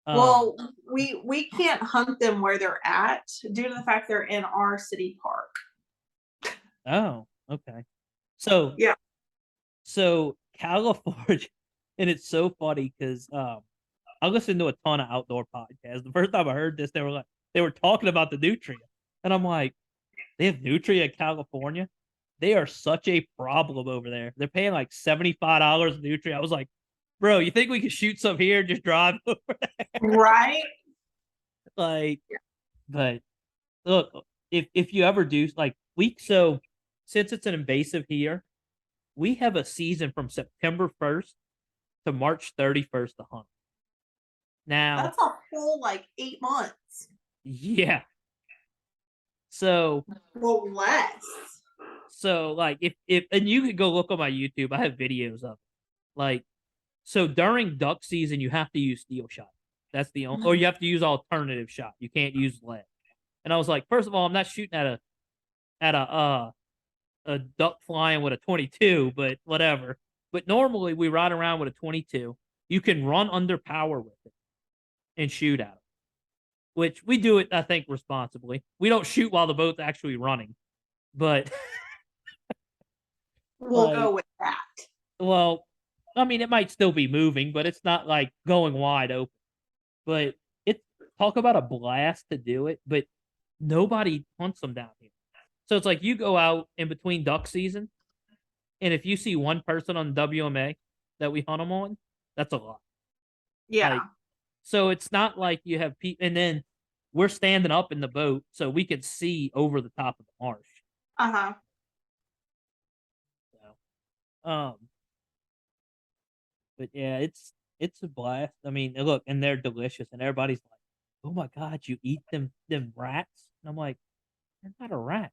Um, Well, we can't hunt them where they're at due to the fact they're in our city park. oh, okay. So Yeah. California, and it's so funny because I listen to a ton of outdoor podcasts. The first time I heard this, they were talking about the nutria, and I'm like, they have nutria in California. They are such a problem over there. They're paying like $75 nutria. I was like, bro, you think we could shoot some here and just drive over there? Right? Like, but look, if you ever do like we so since it's an invasive here, we have a season from September 1st to March 31st to hunt. Now, That's a whole like 8 months. yeah. So Well, less. like if and you could go look on my YouTube. I have videos of it. Like so during duck season you have to use steel shot. That's the only or you have to use alternative shot. You can't use lead. And I was like, first of all, I'm not shooting at a duck flying with a 22, but whatever. But normally we ride around with a 22. You can run under power with it and shoot at them, which we do it, I think, responsibly. We don't shoot while the boat's actually running, but We'll like, go with that. well, I mean, it might still be moving, but it's not like going wide open. But it talk about a blast to do it, but nobody hunts them down here. So it's like you go out in between duck season, and if you see one person on WMA that we hunt them on, that's a lot. Like, Yeah. so it's not like you have people, and then we're standing up in the boat so we can see over the top of the marsh. Uh-huh. So, but yeah, it's a blast. I mean, look, and they're delicious, and everybody's like, "Oh my god, you eat them rats?" And I'm like, "They're not a rat.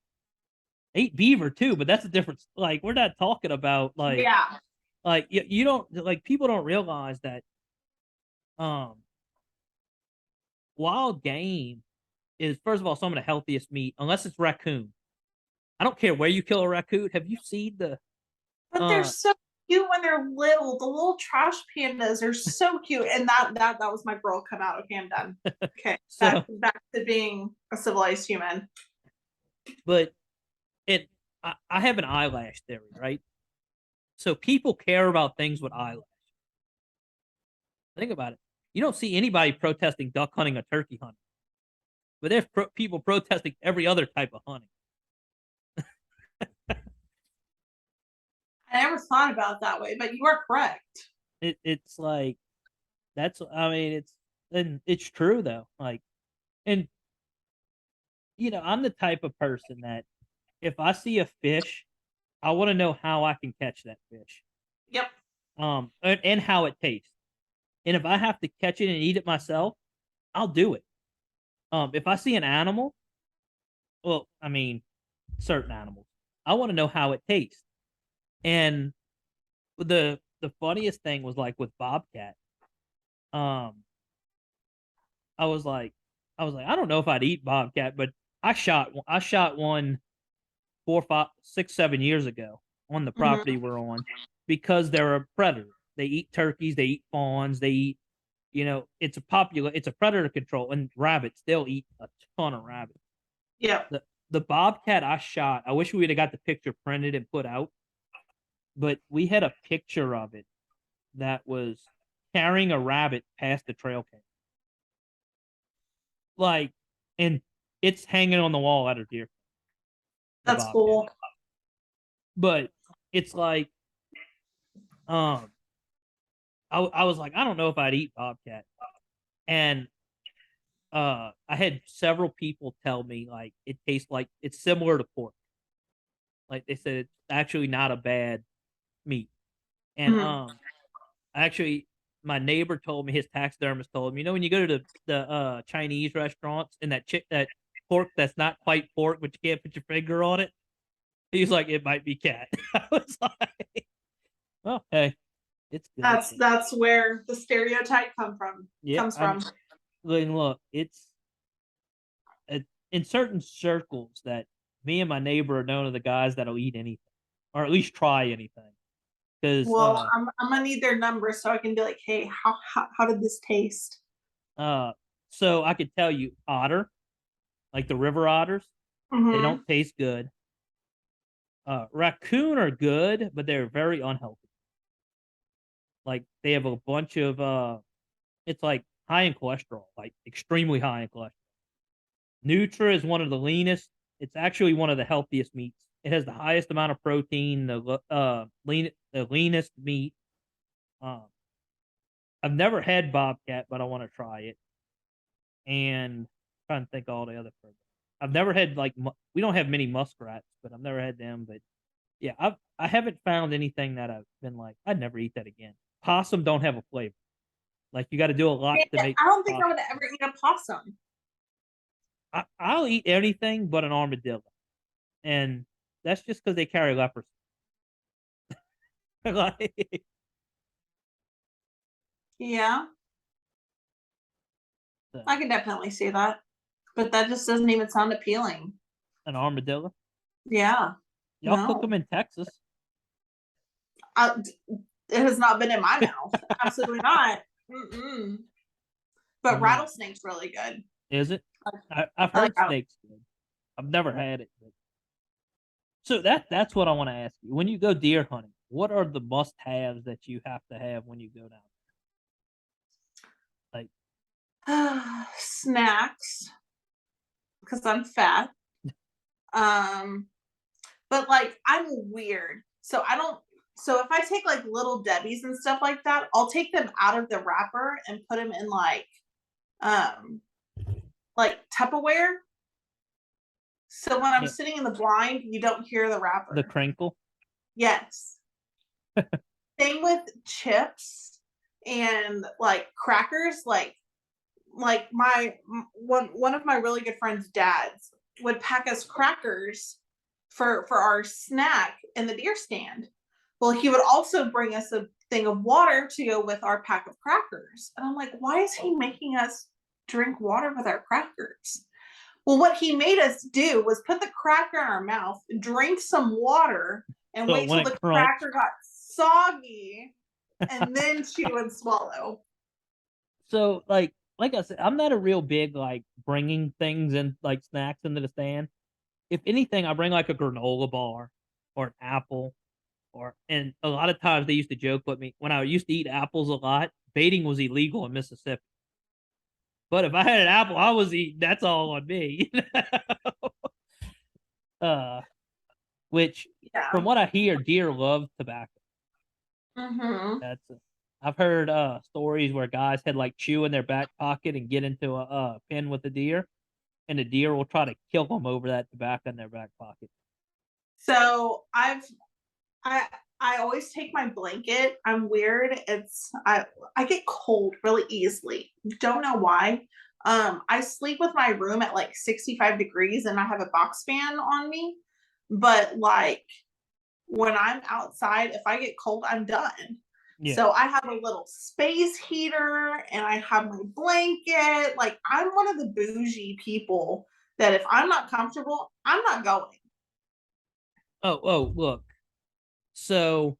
I eat beaver too, but that's a difference. Like, we're not talking about Yeah. like you don't like people don't realize that um wild game is first of all some of the healthiest meat, unless it's raccoon. I don't care where you kill a raccoon. Have you seen the But they're uh so cute when they're little. The little trash pandas are so cute. And that was my girl come out. Okay, I'm done. Okay. so Back to being a civilized human. but it I have an eyelash theory, right? So people care about things with eyelash. Think about it. You don't see anybody protesting duck hunting or turkey hunting, but there's people protesting every other type of hunting. I never thought about it that way, but you are correct. It's like that's I mean it's true though. Like and I'm the type of person that if I see a fish, I want to know how I can catch that fish. Yep. And how it tastes. And if I have to catch it and eat it myself, I'll do it. If I see an animal, well, I mean, certain animals, I want to know how it tastes. And the funniest thing was like with bobcat. Um, I was like, I don't know if I'd eat bobcat, but I shot one 4, 5, 6, 7 years ago on the Mhm. property we're on because they're a predator. They eat turkeys, they eat fawns, they eat it's a predator control, and rabbits, they'll eat a ton of rabbits. Yeah. The bobcat I shot, I wish we would have got the picture printed and put out, but we had a picture of it that was carrying a rabbit past the trail cam. Like, and it's hanging on the wall at a deer. That's cool. But it's like, I was like, I don't know if I'd eat bobcat. And I had several people tell me like it tastes like it's similar to pork. Like they said it's actually not a bad meat. And actually my neighbor told me, his taxidermist told me, when you go to the Chinese restaurants and that pork that's not quite pork, but you can't put your finger on it. He's like, it might be cat. I was like, well, hey, it's good. That's where the stereotype comes from. Look, it's in certain circles that me and my neighbor are known as the guys that'll eat anything, or at least try anything. Because I'm gonna need their number so I can be like, hey, how did this taste? So I could tell you, otter, like the river otters, they don't taste good. Raccoon are good, but they're very unhealthy. Like they have a bunch of it's like high in cholesterol, like extremely high in cholesterol. Nutra is one of the leanest. It's actually one of the healthiest meats. It has the highest amount of protein, the leanest meat. I've never had bobcat, but I want to try it. And I'm trying to think of all the other programs. I've never had we don't have many muskrats, but I've never had them. But yeah, I haven't found anything that I've been like, I'd never eat that again. Possum don't have a flavor. Like you got to do a lot to make. I don't think I would ever eat a possum. I'll eat anything but an armadillo, and that's just because they carry leprosy. Yeah, I can definitely see that, but that just doesn't even sound appealing. An armadillo? Yeah. Y'all cook them in Texas. It has not been in my mouth. Absolutely not. But rattlesnake's really good. Is it? I've heard snake's good. I've never had it. But... So that's what I want to ask you. When you go deer hunting, what are the must-haves that you have to have when you go down there? Like snacks, because I'm fat. But like I'm weird, so I don't. So if I take like Little Debbie's and stuff like that, I'll take them out of the wrapper and put them in like Tupperware. So when I'm sitting in the blind, you don't hear the wrapper. The crinkle? Yes. Same with chips and like crackers. Like my one of my really good friends' dads would pack us crackers for our snack in the deer stand. Well, he would also bring us a thing of water to go with our pack of crackers. And I'm like, why is he making us drink water with our crackers? Well, what he made us do was put the cracker in our mouth, drink some water, and wait till the cracker got soggy, and then chew and swallow. So, like I said, I'm not a real big like bringing things in like snacks into the stand. If anything, I bring like a granola bar or an apple. And a lot of times they used to joke with me when I used to eat apples a lot. Baiting was illegal in Mississippi, but if I had an apple, I was eating. That's all on me. Which, from what I hear, deer love tobacco. I've heard stories where guys had like chew in their back pocket and get into a pen with a deer, and the deer will try to kill them over that tobacco in their back pocket. So I always take my blanket. I'm weird. I get cold really easily. Don't know why. I sleep with my room at like 65 degrees and I have a box fan on me. But like when I'm outside, if I get cold, I'm done. Yeah. So I have a little space heater and I have my blanket. Like I'm one of the bougie people that if I'm not comfortable, I'm not going. Oh, look. So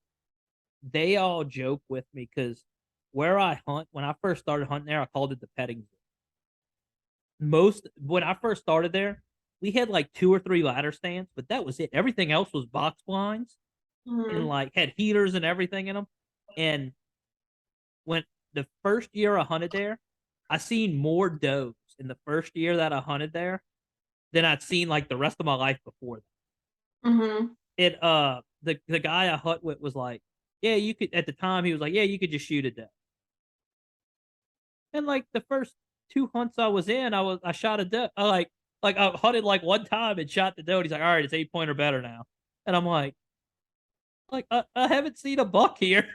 they all joke with me because where I hunt, when I first started hunting there, I called it the petting zoo. When I first started there, we had like 2 or 3 ladder stands, but that was it. Everything else was box blinds and Mhm. like had heaters and everything in them. And when the first year I hunted there, I seen more does in the first year that I hunted there than I'd seen like the rest of my life before that. Mhm. The guy I hunt with was like, yeah, you could at the time he was like, yeah, you could just shoot a doe. And like the first 2 hunts I was in, I shot a doe. Like I hunted like one time and shot the doe. And he's like, all right, it's 8 point or better now. And I'm like I haven't seen a buck here.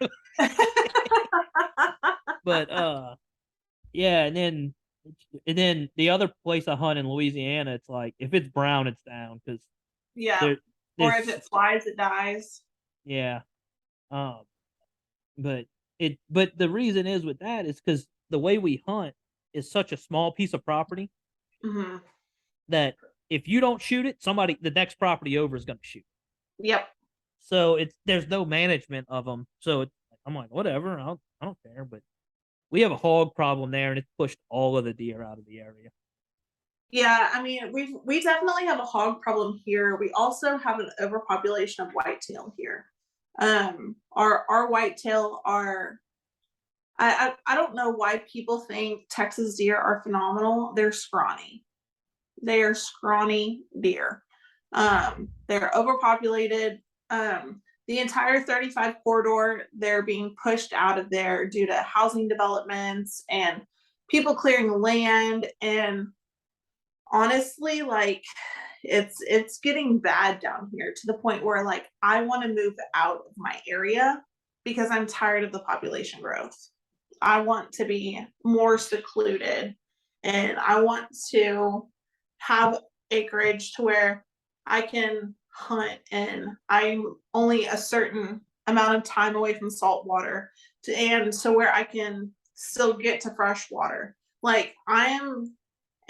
But yeah, and then the other place I hunt in Louisiana, it's like if it's brown, it's down because Yeah. there Or if there's it flies, it dies. yeah. Um, but the reason is with that is because the way we hunt is such a small piece of property Mhm. that if you don't shoot it, the next property over is going to shoot. Yep. So there's no management of them. So I'm like whatever, I don't care. But we have a hog problem there, and it's pushed all of the deer out of the area. Yeah, I mean, we definitely have a hog problem here. We also have an overpopulation of whitetail here. Our whitetail are I don't know why people think Texas deer are phenomenal. They're scrawny. They are scrawny deer. They're overpopulated. The entire 35 corridor, they're being pushed out of there due to housing developments and people clearing land. And honestly, like it's getting bad down here to the point where like I want to move out of my area because I'm tired of the population growth. I want to be more secluded and I want to have acreage to where I can hunt and I'm only a certain amount of time away from salt water and so where I can still get to fresh water. Like I am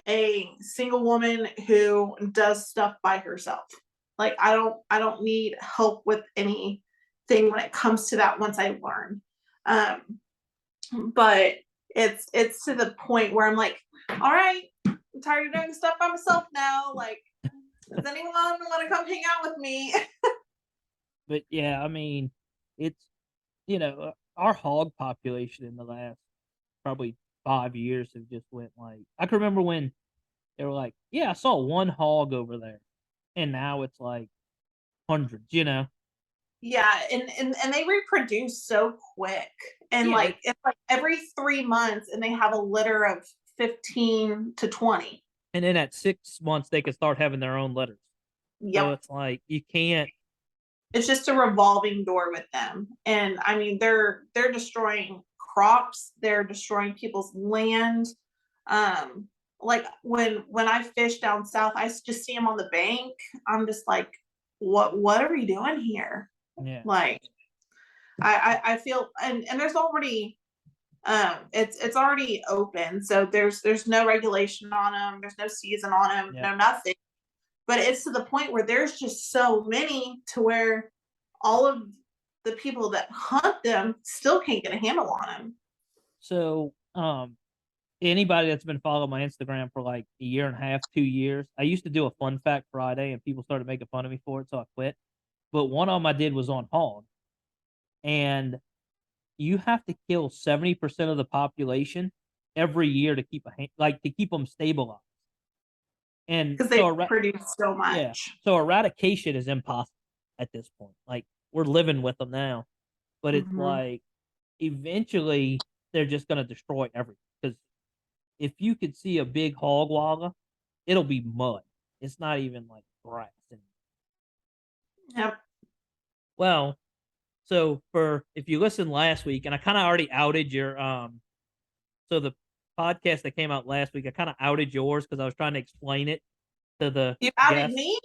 a single woman who does stuff by herself. Like I don't need help with anything when it comes to that once I learn. Um, but it's to the point where I'm like, all right, I'm tired of doing stuff by myself now. Like, does anyone want to come hang out with me? But yeah, I mean, it's our hog population in the last probably 5 years have just went like I can remember when they were like, yeah, I saw one hog over there, and now it's like hundreds. Yeah, and they reproduce so quick. And Yeah, like it's like every 3 months and they have a litter of 15 to 20. and then at 6 months they can start having their own litters. So Yep. it's like you can't. It's just a revolving door with them. And I mean they're destroying crops, they're destroying people's land. Um like when I fish down south, just see them on the bank. I'm just like, what are we doing here? Yeah. Like I feel and there's already it's already open, so there's no regulation on them, there's no season on them, Yeah. no nothing. But it's to the point where there's just so many to where all of the people that hunt them still can't get a handle on them. So anybody that's been following my Instagram for like a year and a half, 2 years, I used to do a fun fact Friday, and people started making fun of me for it, so I quit. But one of them I did was on hog, and you have to kill 70% of the population every year to to keep them stabilized. And Because so, they produce so yeah, much. so eradication is impossible at this point. Like we're living with them now, but it's Mm-hmm. like eventually they're just going to destroy everything. Because if you could see a big hog walla, it'll be mud. It's not even like grass. Yep. Well, so for if you listened last week, and I kind of already outed your so the podcast that came out last week, I kind of outed yours because I was trying to explain it to the You outed guests. me?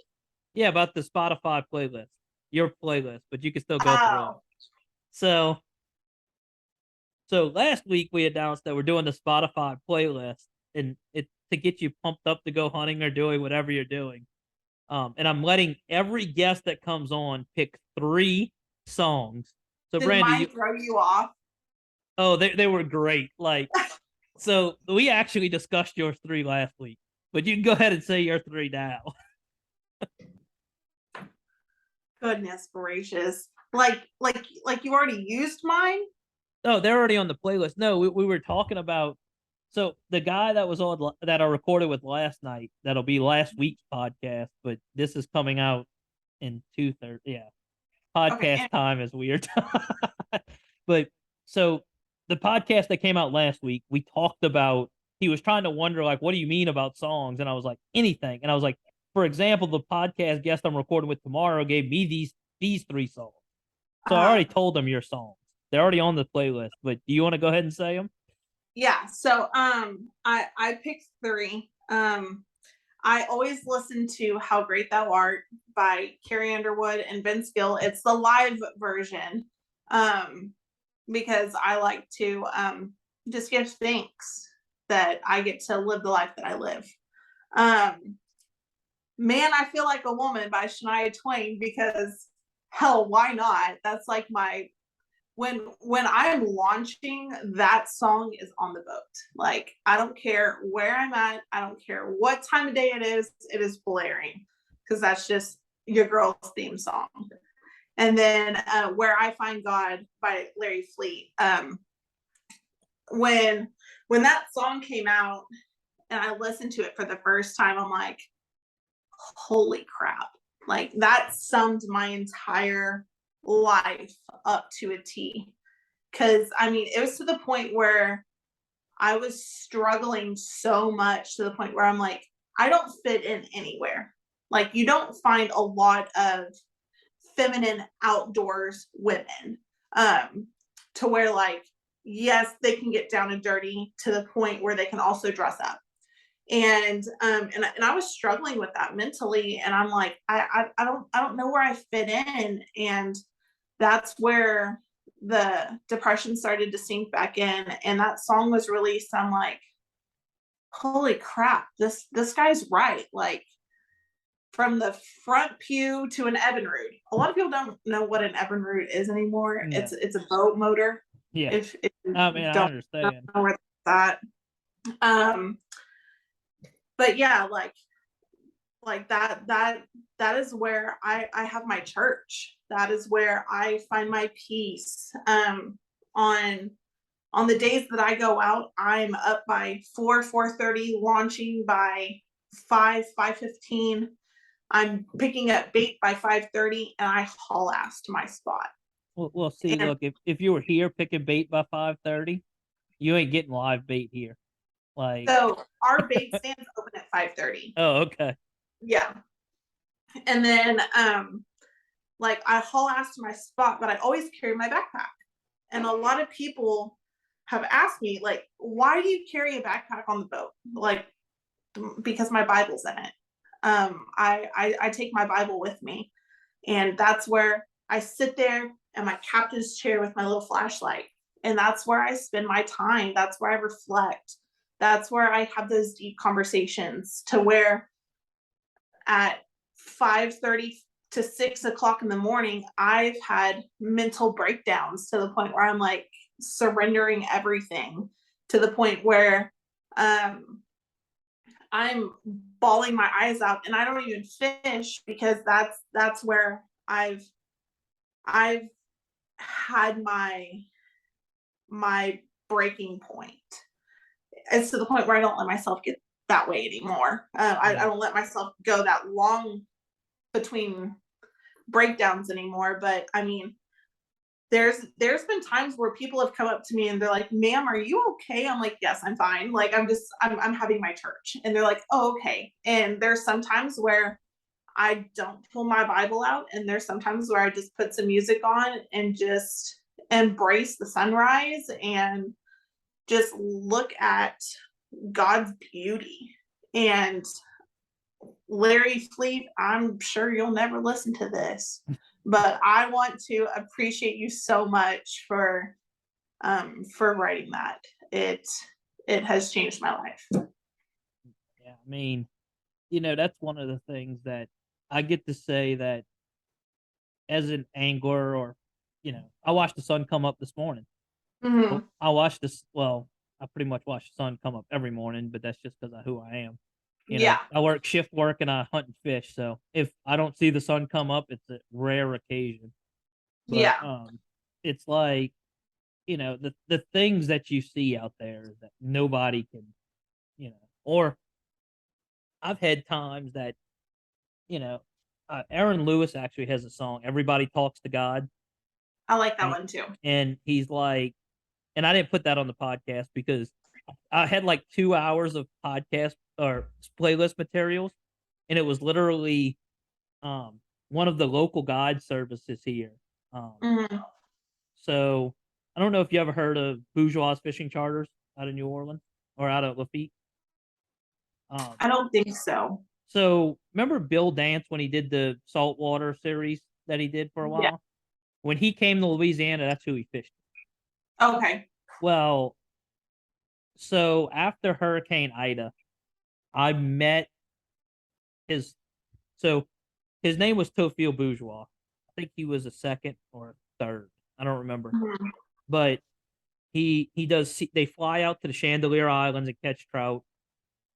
Yeah, about the Spotify playlist, your playlist, but you can still go through them. Oh. So, so last week we announced that we're doing the Spotify playlist, and it to get you pumped up to go hunting or doing whatever you're doing. And I'm letting every guest that comes on pick 3 songs. So, Did Brandi, mine throw you off? Oh, they were great. Like, so we actually discussed your three last week, but you can go ahead and say your three now. Goodness gracious. Like you already used mine? Oh, they're already on the playlist. No, we were talking about. So the guy that was on that I recorded with last night, that'll be last week's podcast, but this is coming out in 2:30. Yeah, Okay. podcast time is weird. But so the podcast that came out last week, we talked about. He was trying to wonder like, what do you mean about songs? And I was like, anything. And I was like, for example, the podcast guest I'm recording with tomorrow gave me these three songs. So I already told them your songs. They're already on the playlist. But do you want to go ahead and say them? Yeah, so I picked three. I always listen to How Great Thou Art by Carrie Underwood and Vince Gill. It's the live version. Because I like to just give thanks that I get to live the life that I live. Man, I Feel Like a Woman by Shania Twain, because hell, why not? That's like my when I'm launching, that song is on the boat. Like, I don't care where I'm at, I don't care what time of day it is blaring, because that's just your girl's theme song. And then Where I Find God by Larry Fleet. When that song came out and I listened to it for the first time, I'm like, holy crap. Like, that summed my entire life up to a T. Because I mean, it was to the point where I was struggling so much, to the point where I'm like, I don't fit in anywhere. Like, you don't find a lot of feminine outdoors women, to where, like, yes, they can get down and dirty to the point where they can also dress up. And I was struggling with that mentally, and I'm like, I don't know where I fit in. And that's where the depression started to sink back in. And that song was released. I'm like, holy crap, this guy's right. Like, from the front pew to an Evinrude. A lot of people don't know what an Evinrude is anymore. No. It's a boat motor. Yeah. If I mean, I understand. know where that's at. But yeah, like that is where I have my church. That is where I find my peace. On the days that I go out, I'm up by 4:30, launching by 5:15. I'm picking up bait by 5:30, and I haul ass to my spot. Well, see, And look, if you were here picking bait by 5:30, you ain't getting live bait here. Like, so our bait stands open at 5:30. oh, okay. Yeah. And then like, I haul ass to my spot, but I always carry my backpack. And a lot of people have asked me, like, why do you carry a backpack on the boat? Like, because my Bible's in it. I take my Bible with me, and that's where I sit there in my captain's chair with my little flashlight, and that's where I spend my time. That's where I reflect. That's where I have those deep conversations, to where at 5:30 to 6 o'clock in the morning, I've had mental breakdowns, to the point where I'm like surrendering everything, to the point where I'm bawling my eyes out, and I don't even fish, because that's where I've had my breaking point. It's to the point where I don't let myself get that way anymore. I don't let myself go that long between breakdowns anymore. But I mean, there's been times where people have come up to me and they're like, ma'am, are you okay? I'm like, yes, I'm fine. Like, I'm having my church. And they're like, oh, okay. And there's sometimes where I don't pull my Bible out, and there's sometimes where I just put some music on and just embrace the sunrise and just look at God's beauty. And Larry Fleet, I'm sure you'll never listen to this, but I want to appreciate you so much for writing that. It has changed my life. Yeah, I mean, that's one of the things that I get to say, that as an angler, or I watched the sun come up this morning. Mhm. I watch this. Well, I pretty much watch the sun come up every morning, but that's just because of who I am. Yeah. I work shift work and I hunt and fish. So if I don't see the sun come up, it's a rare occasion. But Yeah. it's like, the things that you see out there that nobody can, or I've had times that, you know, Aaron Lewis actually has a song, Everybody Talks to God. I like that And, one too. and he's like, and I didn't put that on the podcast because I had like 2 hours of podcast or playlist materials, and it was literally um, one of the local guide services here. Mhm. So I don't know if you ever heard of Bourgeois Fishing Charters out of New Orleans or out of Lafitte. Um, I don't think so. so remember Bill Dance when he did the saltwater series that he did for a Yeah. while? When he came to Louisiana, that's who he fished. Okay. Well, so after Hurricane Ida, I met his so his name was Tofil Bourgeois. I think he was a second or third. I don't remember. Mhm. But he does they fly out to the Chandelier Islands and catch trout,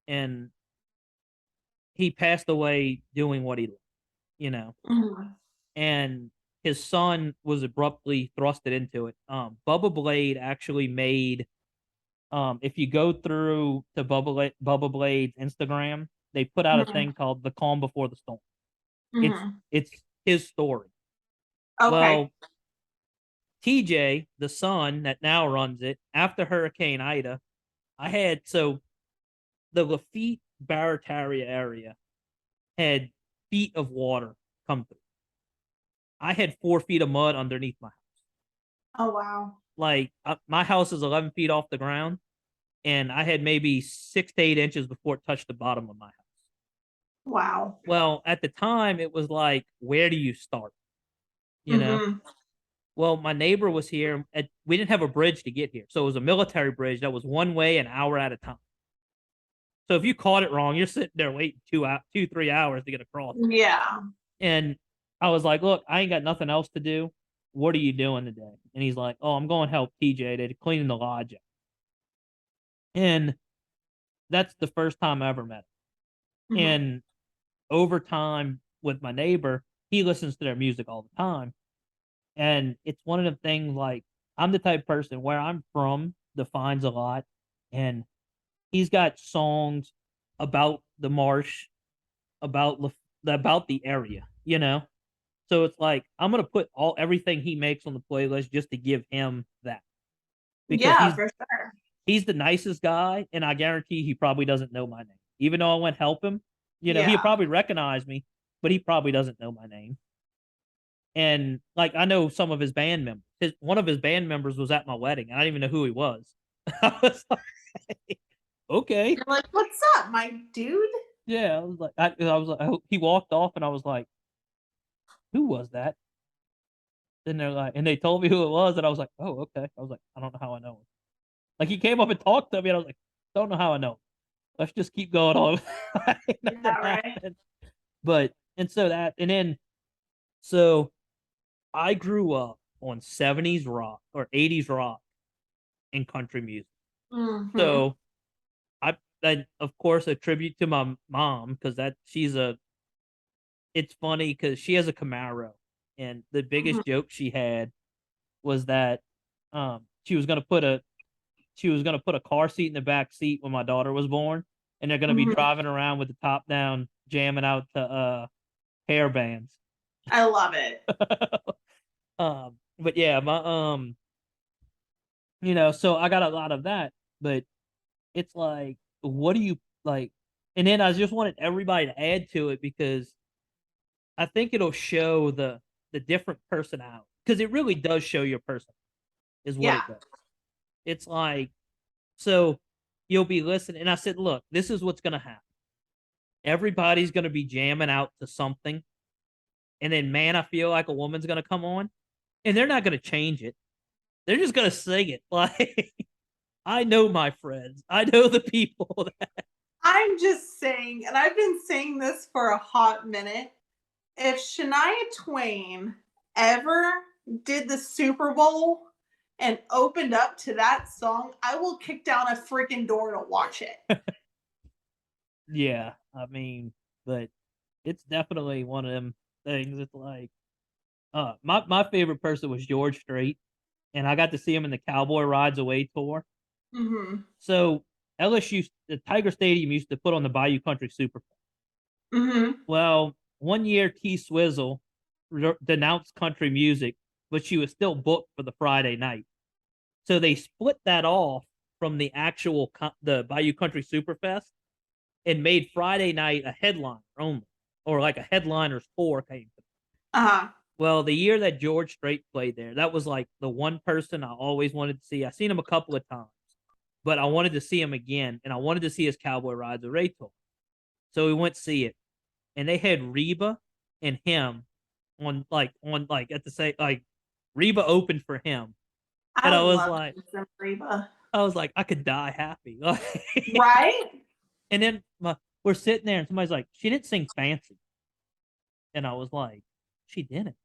and he passed away doing what he loved, you know. Mhm. And his son was abruptly thrusted into it. Bubba Blade actually made if you go through to Bubba Blade's Instagram, they put out a Mhm. thing called The Calm Before the Storm. It's Mhm. it's his story. Okay. Well, TJ, the son that now runs it, after Hurricane Ida, I had so the Lafitte Barataria area had feet of water come through. I had 4 feet of mud underneath my house. Oh wow. Like my house is 11 feet off the ground, and I had maybe 6 to 8 inches before it touched the bottom of my house. Wow. Well, at the time, it was like, where do you start? You know. Mhm. Well, my neighbor was here. We didn't have a bridge to get here, so it was a military bridge that was one way, an hour at a time. So if you caught it wrong, you're sitting there waiting 3 hours to get across. Yeah. And I was like, "Look, I ain't got nothing else to do. What are you doing today?" And he's like, "Oh, I'm going to help TJ. They're cleaning the lodge out." And that's the first time I ever met him. Mhm. And over time with my neighbor, he listens to their music all the time. And it's one of the things like I'm the type of person where I'm from defines a lot. And he's got songs about the marsh, about about the area, you know? So it's like I'm gonna put everything he makes on the playlist just to give him that because Yeah, for sure. he's the nicest guy, and I guarantee he probably doesn't know my name. Even though I went help him, he'll Yeah. probably recognize me, but he probably doesn't know my name. And like I know some of his band members. One of his band members was at my wedding. I didn't even know who he was. I was like, okay, You're like, "What's up, my dude?" yeah. He walked off, and I was like, who was that? Then they're like, and they told me who it was, and I was like, oh, okay. I was like, I don't know how I know him. Like he came up and talked to me, and I was like, don't know how I know him. Let's just keep going on. Like Yeah, nothing right. happened. But and so that and then so I grew up on 70s rock or 80s rock and country music. Mhm. So I of course a tribute to my mom because that she's a it's funny because she has a Camaro, and the Mhm. biggest joke she had was that she was gonna put a car seat in the back seat when my daughter was born, and they're gonna be Mhm. driving around with the top down, jamming out to hair bands. I love it. But yeah, so I got a lot of that, but it's like, what do you like? And then I just wanted everybody to add to it because I think it'll show the different personality because it really does show your person is what Yeah. it does. It's like so you'll be listening, and I said, look, this is what's gonna happen. Everybody's gonna be jamming out to something, and then man, I feel like a woman's gonna come on, and they're not gonna change it. They're just gonna sing it. Like I know my friends. I know the people that I'm just saying, and I've been saying this for a hot minute. If Shania Twain ever did the Super Bowl and opened up to that song, I will kick down a freaking door to watch it. Yeah, I mean, but it's definitely one of them things. It's like, my favorite person was George Strait, and I got to see him in the Cowboy Rides Away tour. Mm-hmm. So LSU, the Tiger Stadium used to put on the Bayou Country Super. Mm-hmm. Well, one year T Swizzle denounced country music, but she was still booked for the Friday night. So they split that off from the actual the Bayou Country Superfest and made Friday night a headliner only, or like a headliner's tour came. Uh-huh. Well, the year that George Strait played there, that was like the one person I always wanted to see. I seen him a couple of times, but I wanted to see him again, and I wanted to see his Cowboy Rides Away tour. So we went to see it, and they had Reba and him on at the same, like, Reba opened for him, and I love some Reba. I was like, I could die happy. Right? And then we're sitting there, and somebody's like, she didn't sing Fancy, and I was like, she didn't.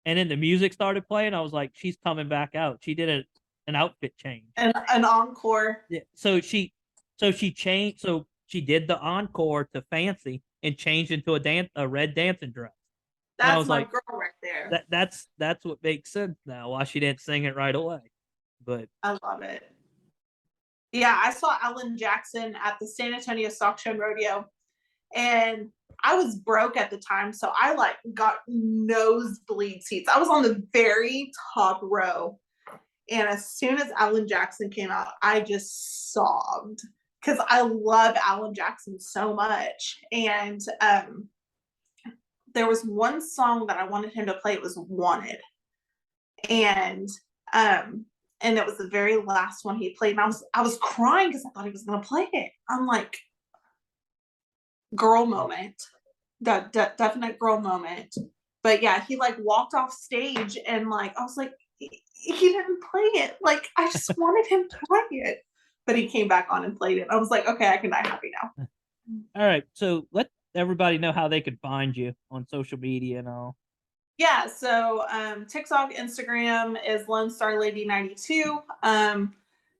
And then the music started playing. I was like, she's coming back out. She did an outfit change. An encore. Yeah. So she changed. So she did the encore to Fancy and changed into a red dancing dress. And I That's was my like, girl right there. that's what makes sense now. Why she didn't sing it right away. But I love it. Yeah, I saw Alan Jackson at the San Antonio Stock Show Rodeo, and I was broke at the time, so I like got nosebleed seats. I was on the very top row, and as soon as Alan Jackson came out, I just sobbed because I love Alan Jackson so much. And there was one song that I wanted him to play. It was "Wanted," and it was the very last one he played. And I was crying because I thought he was gonna play it. I'm like, girl moment, definite girl moment. But yeah, he like walked off stage, and like I was like, he didn't play it. Like I just wanted him to play it, but he came back on and played it. I was like, okay, I can die happy now. all right, so let everybody know how they could find you on social media and all. Yeah, so TikTok, Instagram is Lone Star Lady 92.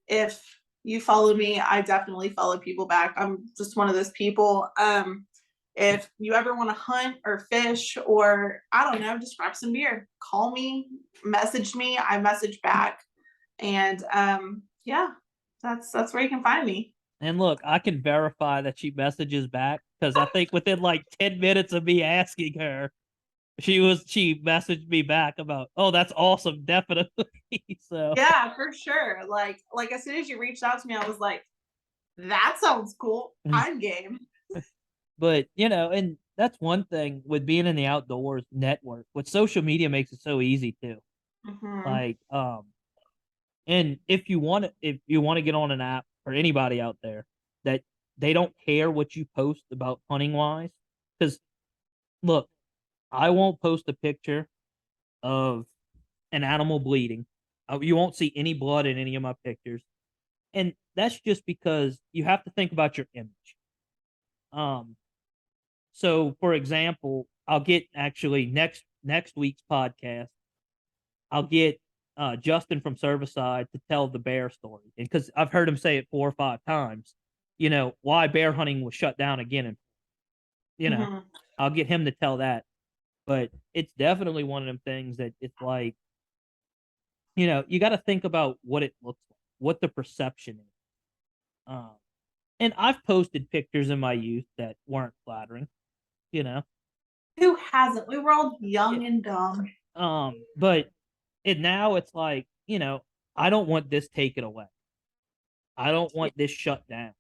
If you follow me, I definitely follow people back. I'm just one of those people. If you ever want to hunt or fish, or I don't know, just grab some beer, call me, message me, I message back. And yeah, that's where you can find me. And look, I can verify that she messages back because I think within like 10 minutes of me asking her, she messaged me back about, oh, that's awesome, definitely. So Yeah, for sure. Like as soon as you reached out to me, I was like, that sounds cool. I'm game. but and that's one thing with being in the outdoors network. With social media makes it so easy too. Mm-hmm. Like, and if you want to get on an app, or anybody out there that they don't care what you post about hunting wise, because look, I won't post a picture of an animal bleeding. You won't see any blood in any of my pictures, and that's just because you have to think about your image. So for example, I'll get actually next week's podcast, I'll get Justin from Serviceside to tell the bear story, and because I've heard him say it 4 or 5 times, why bear hunting was shut down again, and Mm-hmm. I'll get him to tell that. But it's definitely one of them things that it's like, you got to think about what it looks like, what the perception is. And I've posted pictures in my youth that weren't flattering, you know. Who hasn't? We were all young Yeah. and dumb. But now it's like, I don't want this taken away. I don't want this shut down.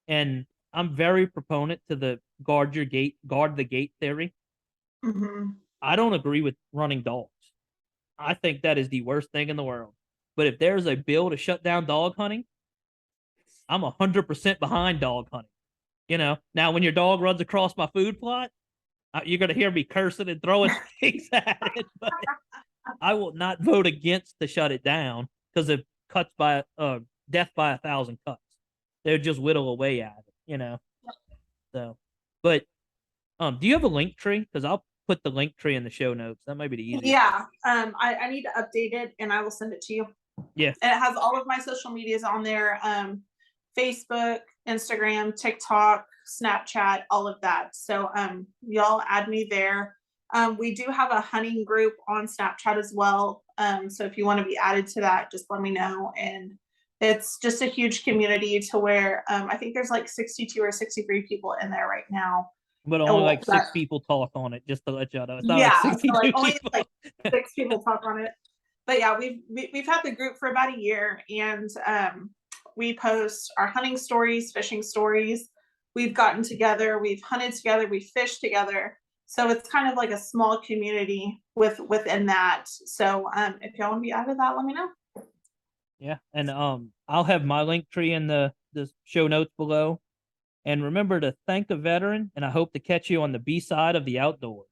And I'm very proponent to the guard the gate theory. Mm-hmm. I don't agree with running dogs. I think that is the worst thing in the world. But if there's a bill to shut down dog hunting, I'm 100% behind dog hunting. Now when your dog runs across my food plot, you're going to hear me cursing and throwing things at it. But I will not vote against to shut it down because of death by 1,000 cuts. They would just whittle away at it, So, but do you have a Linktree? Because put the link tree in the show notes. That might be the easiest. Yeah. I need to update it and I will send it to you. Yeah. And it has all of my social medias on there. Facebook, Instagram, TikTok, Snapchat, all of that. So y'all add me there. We do have a hunting group on Snapchat as well. So if you want to be added to that, just let me know. And it's just a huge community to where I think there's like 62 or 63 people in there right now. But only like 6 people talk on it, just to let y'all know. It's not like 62 so like only people. like 6 people talk on it. But yeah, we've had the group for about a year, and we post our hunting stories, fishing stories. We've gotten together, we've hunted together, we fished together. So it's kind of like a small community within that. So if y'all want to be out of that, let me know. Yeah, and I'll have my link tree in the show notes below. And remember to thank a veteran, and I hope to catch you on the B side of the outdoors.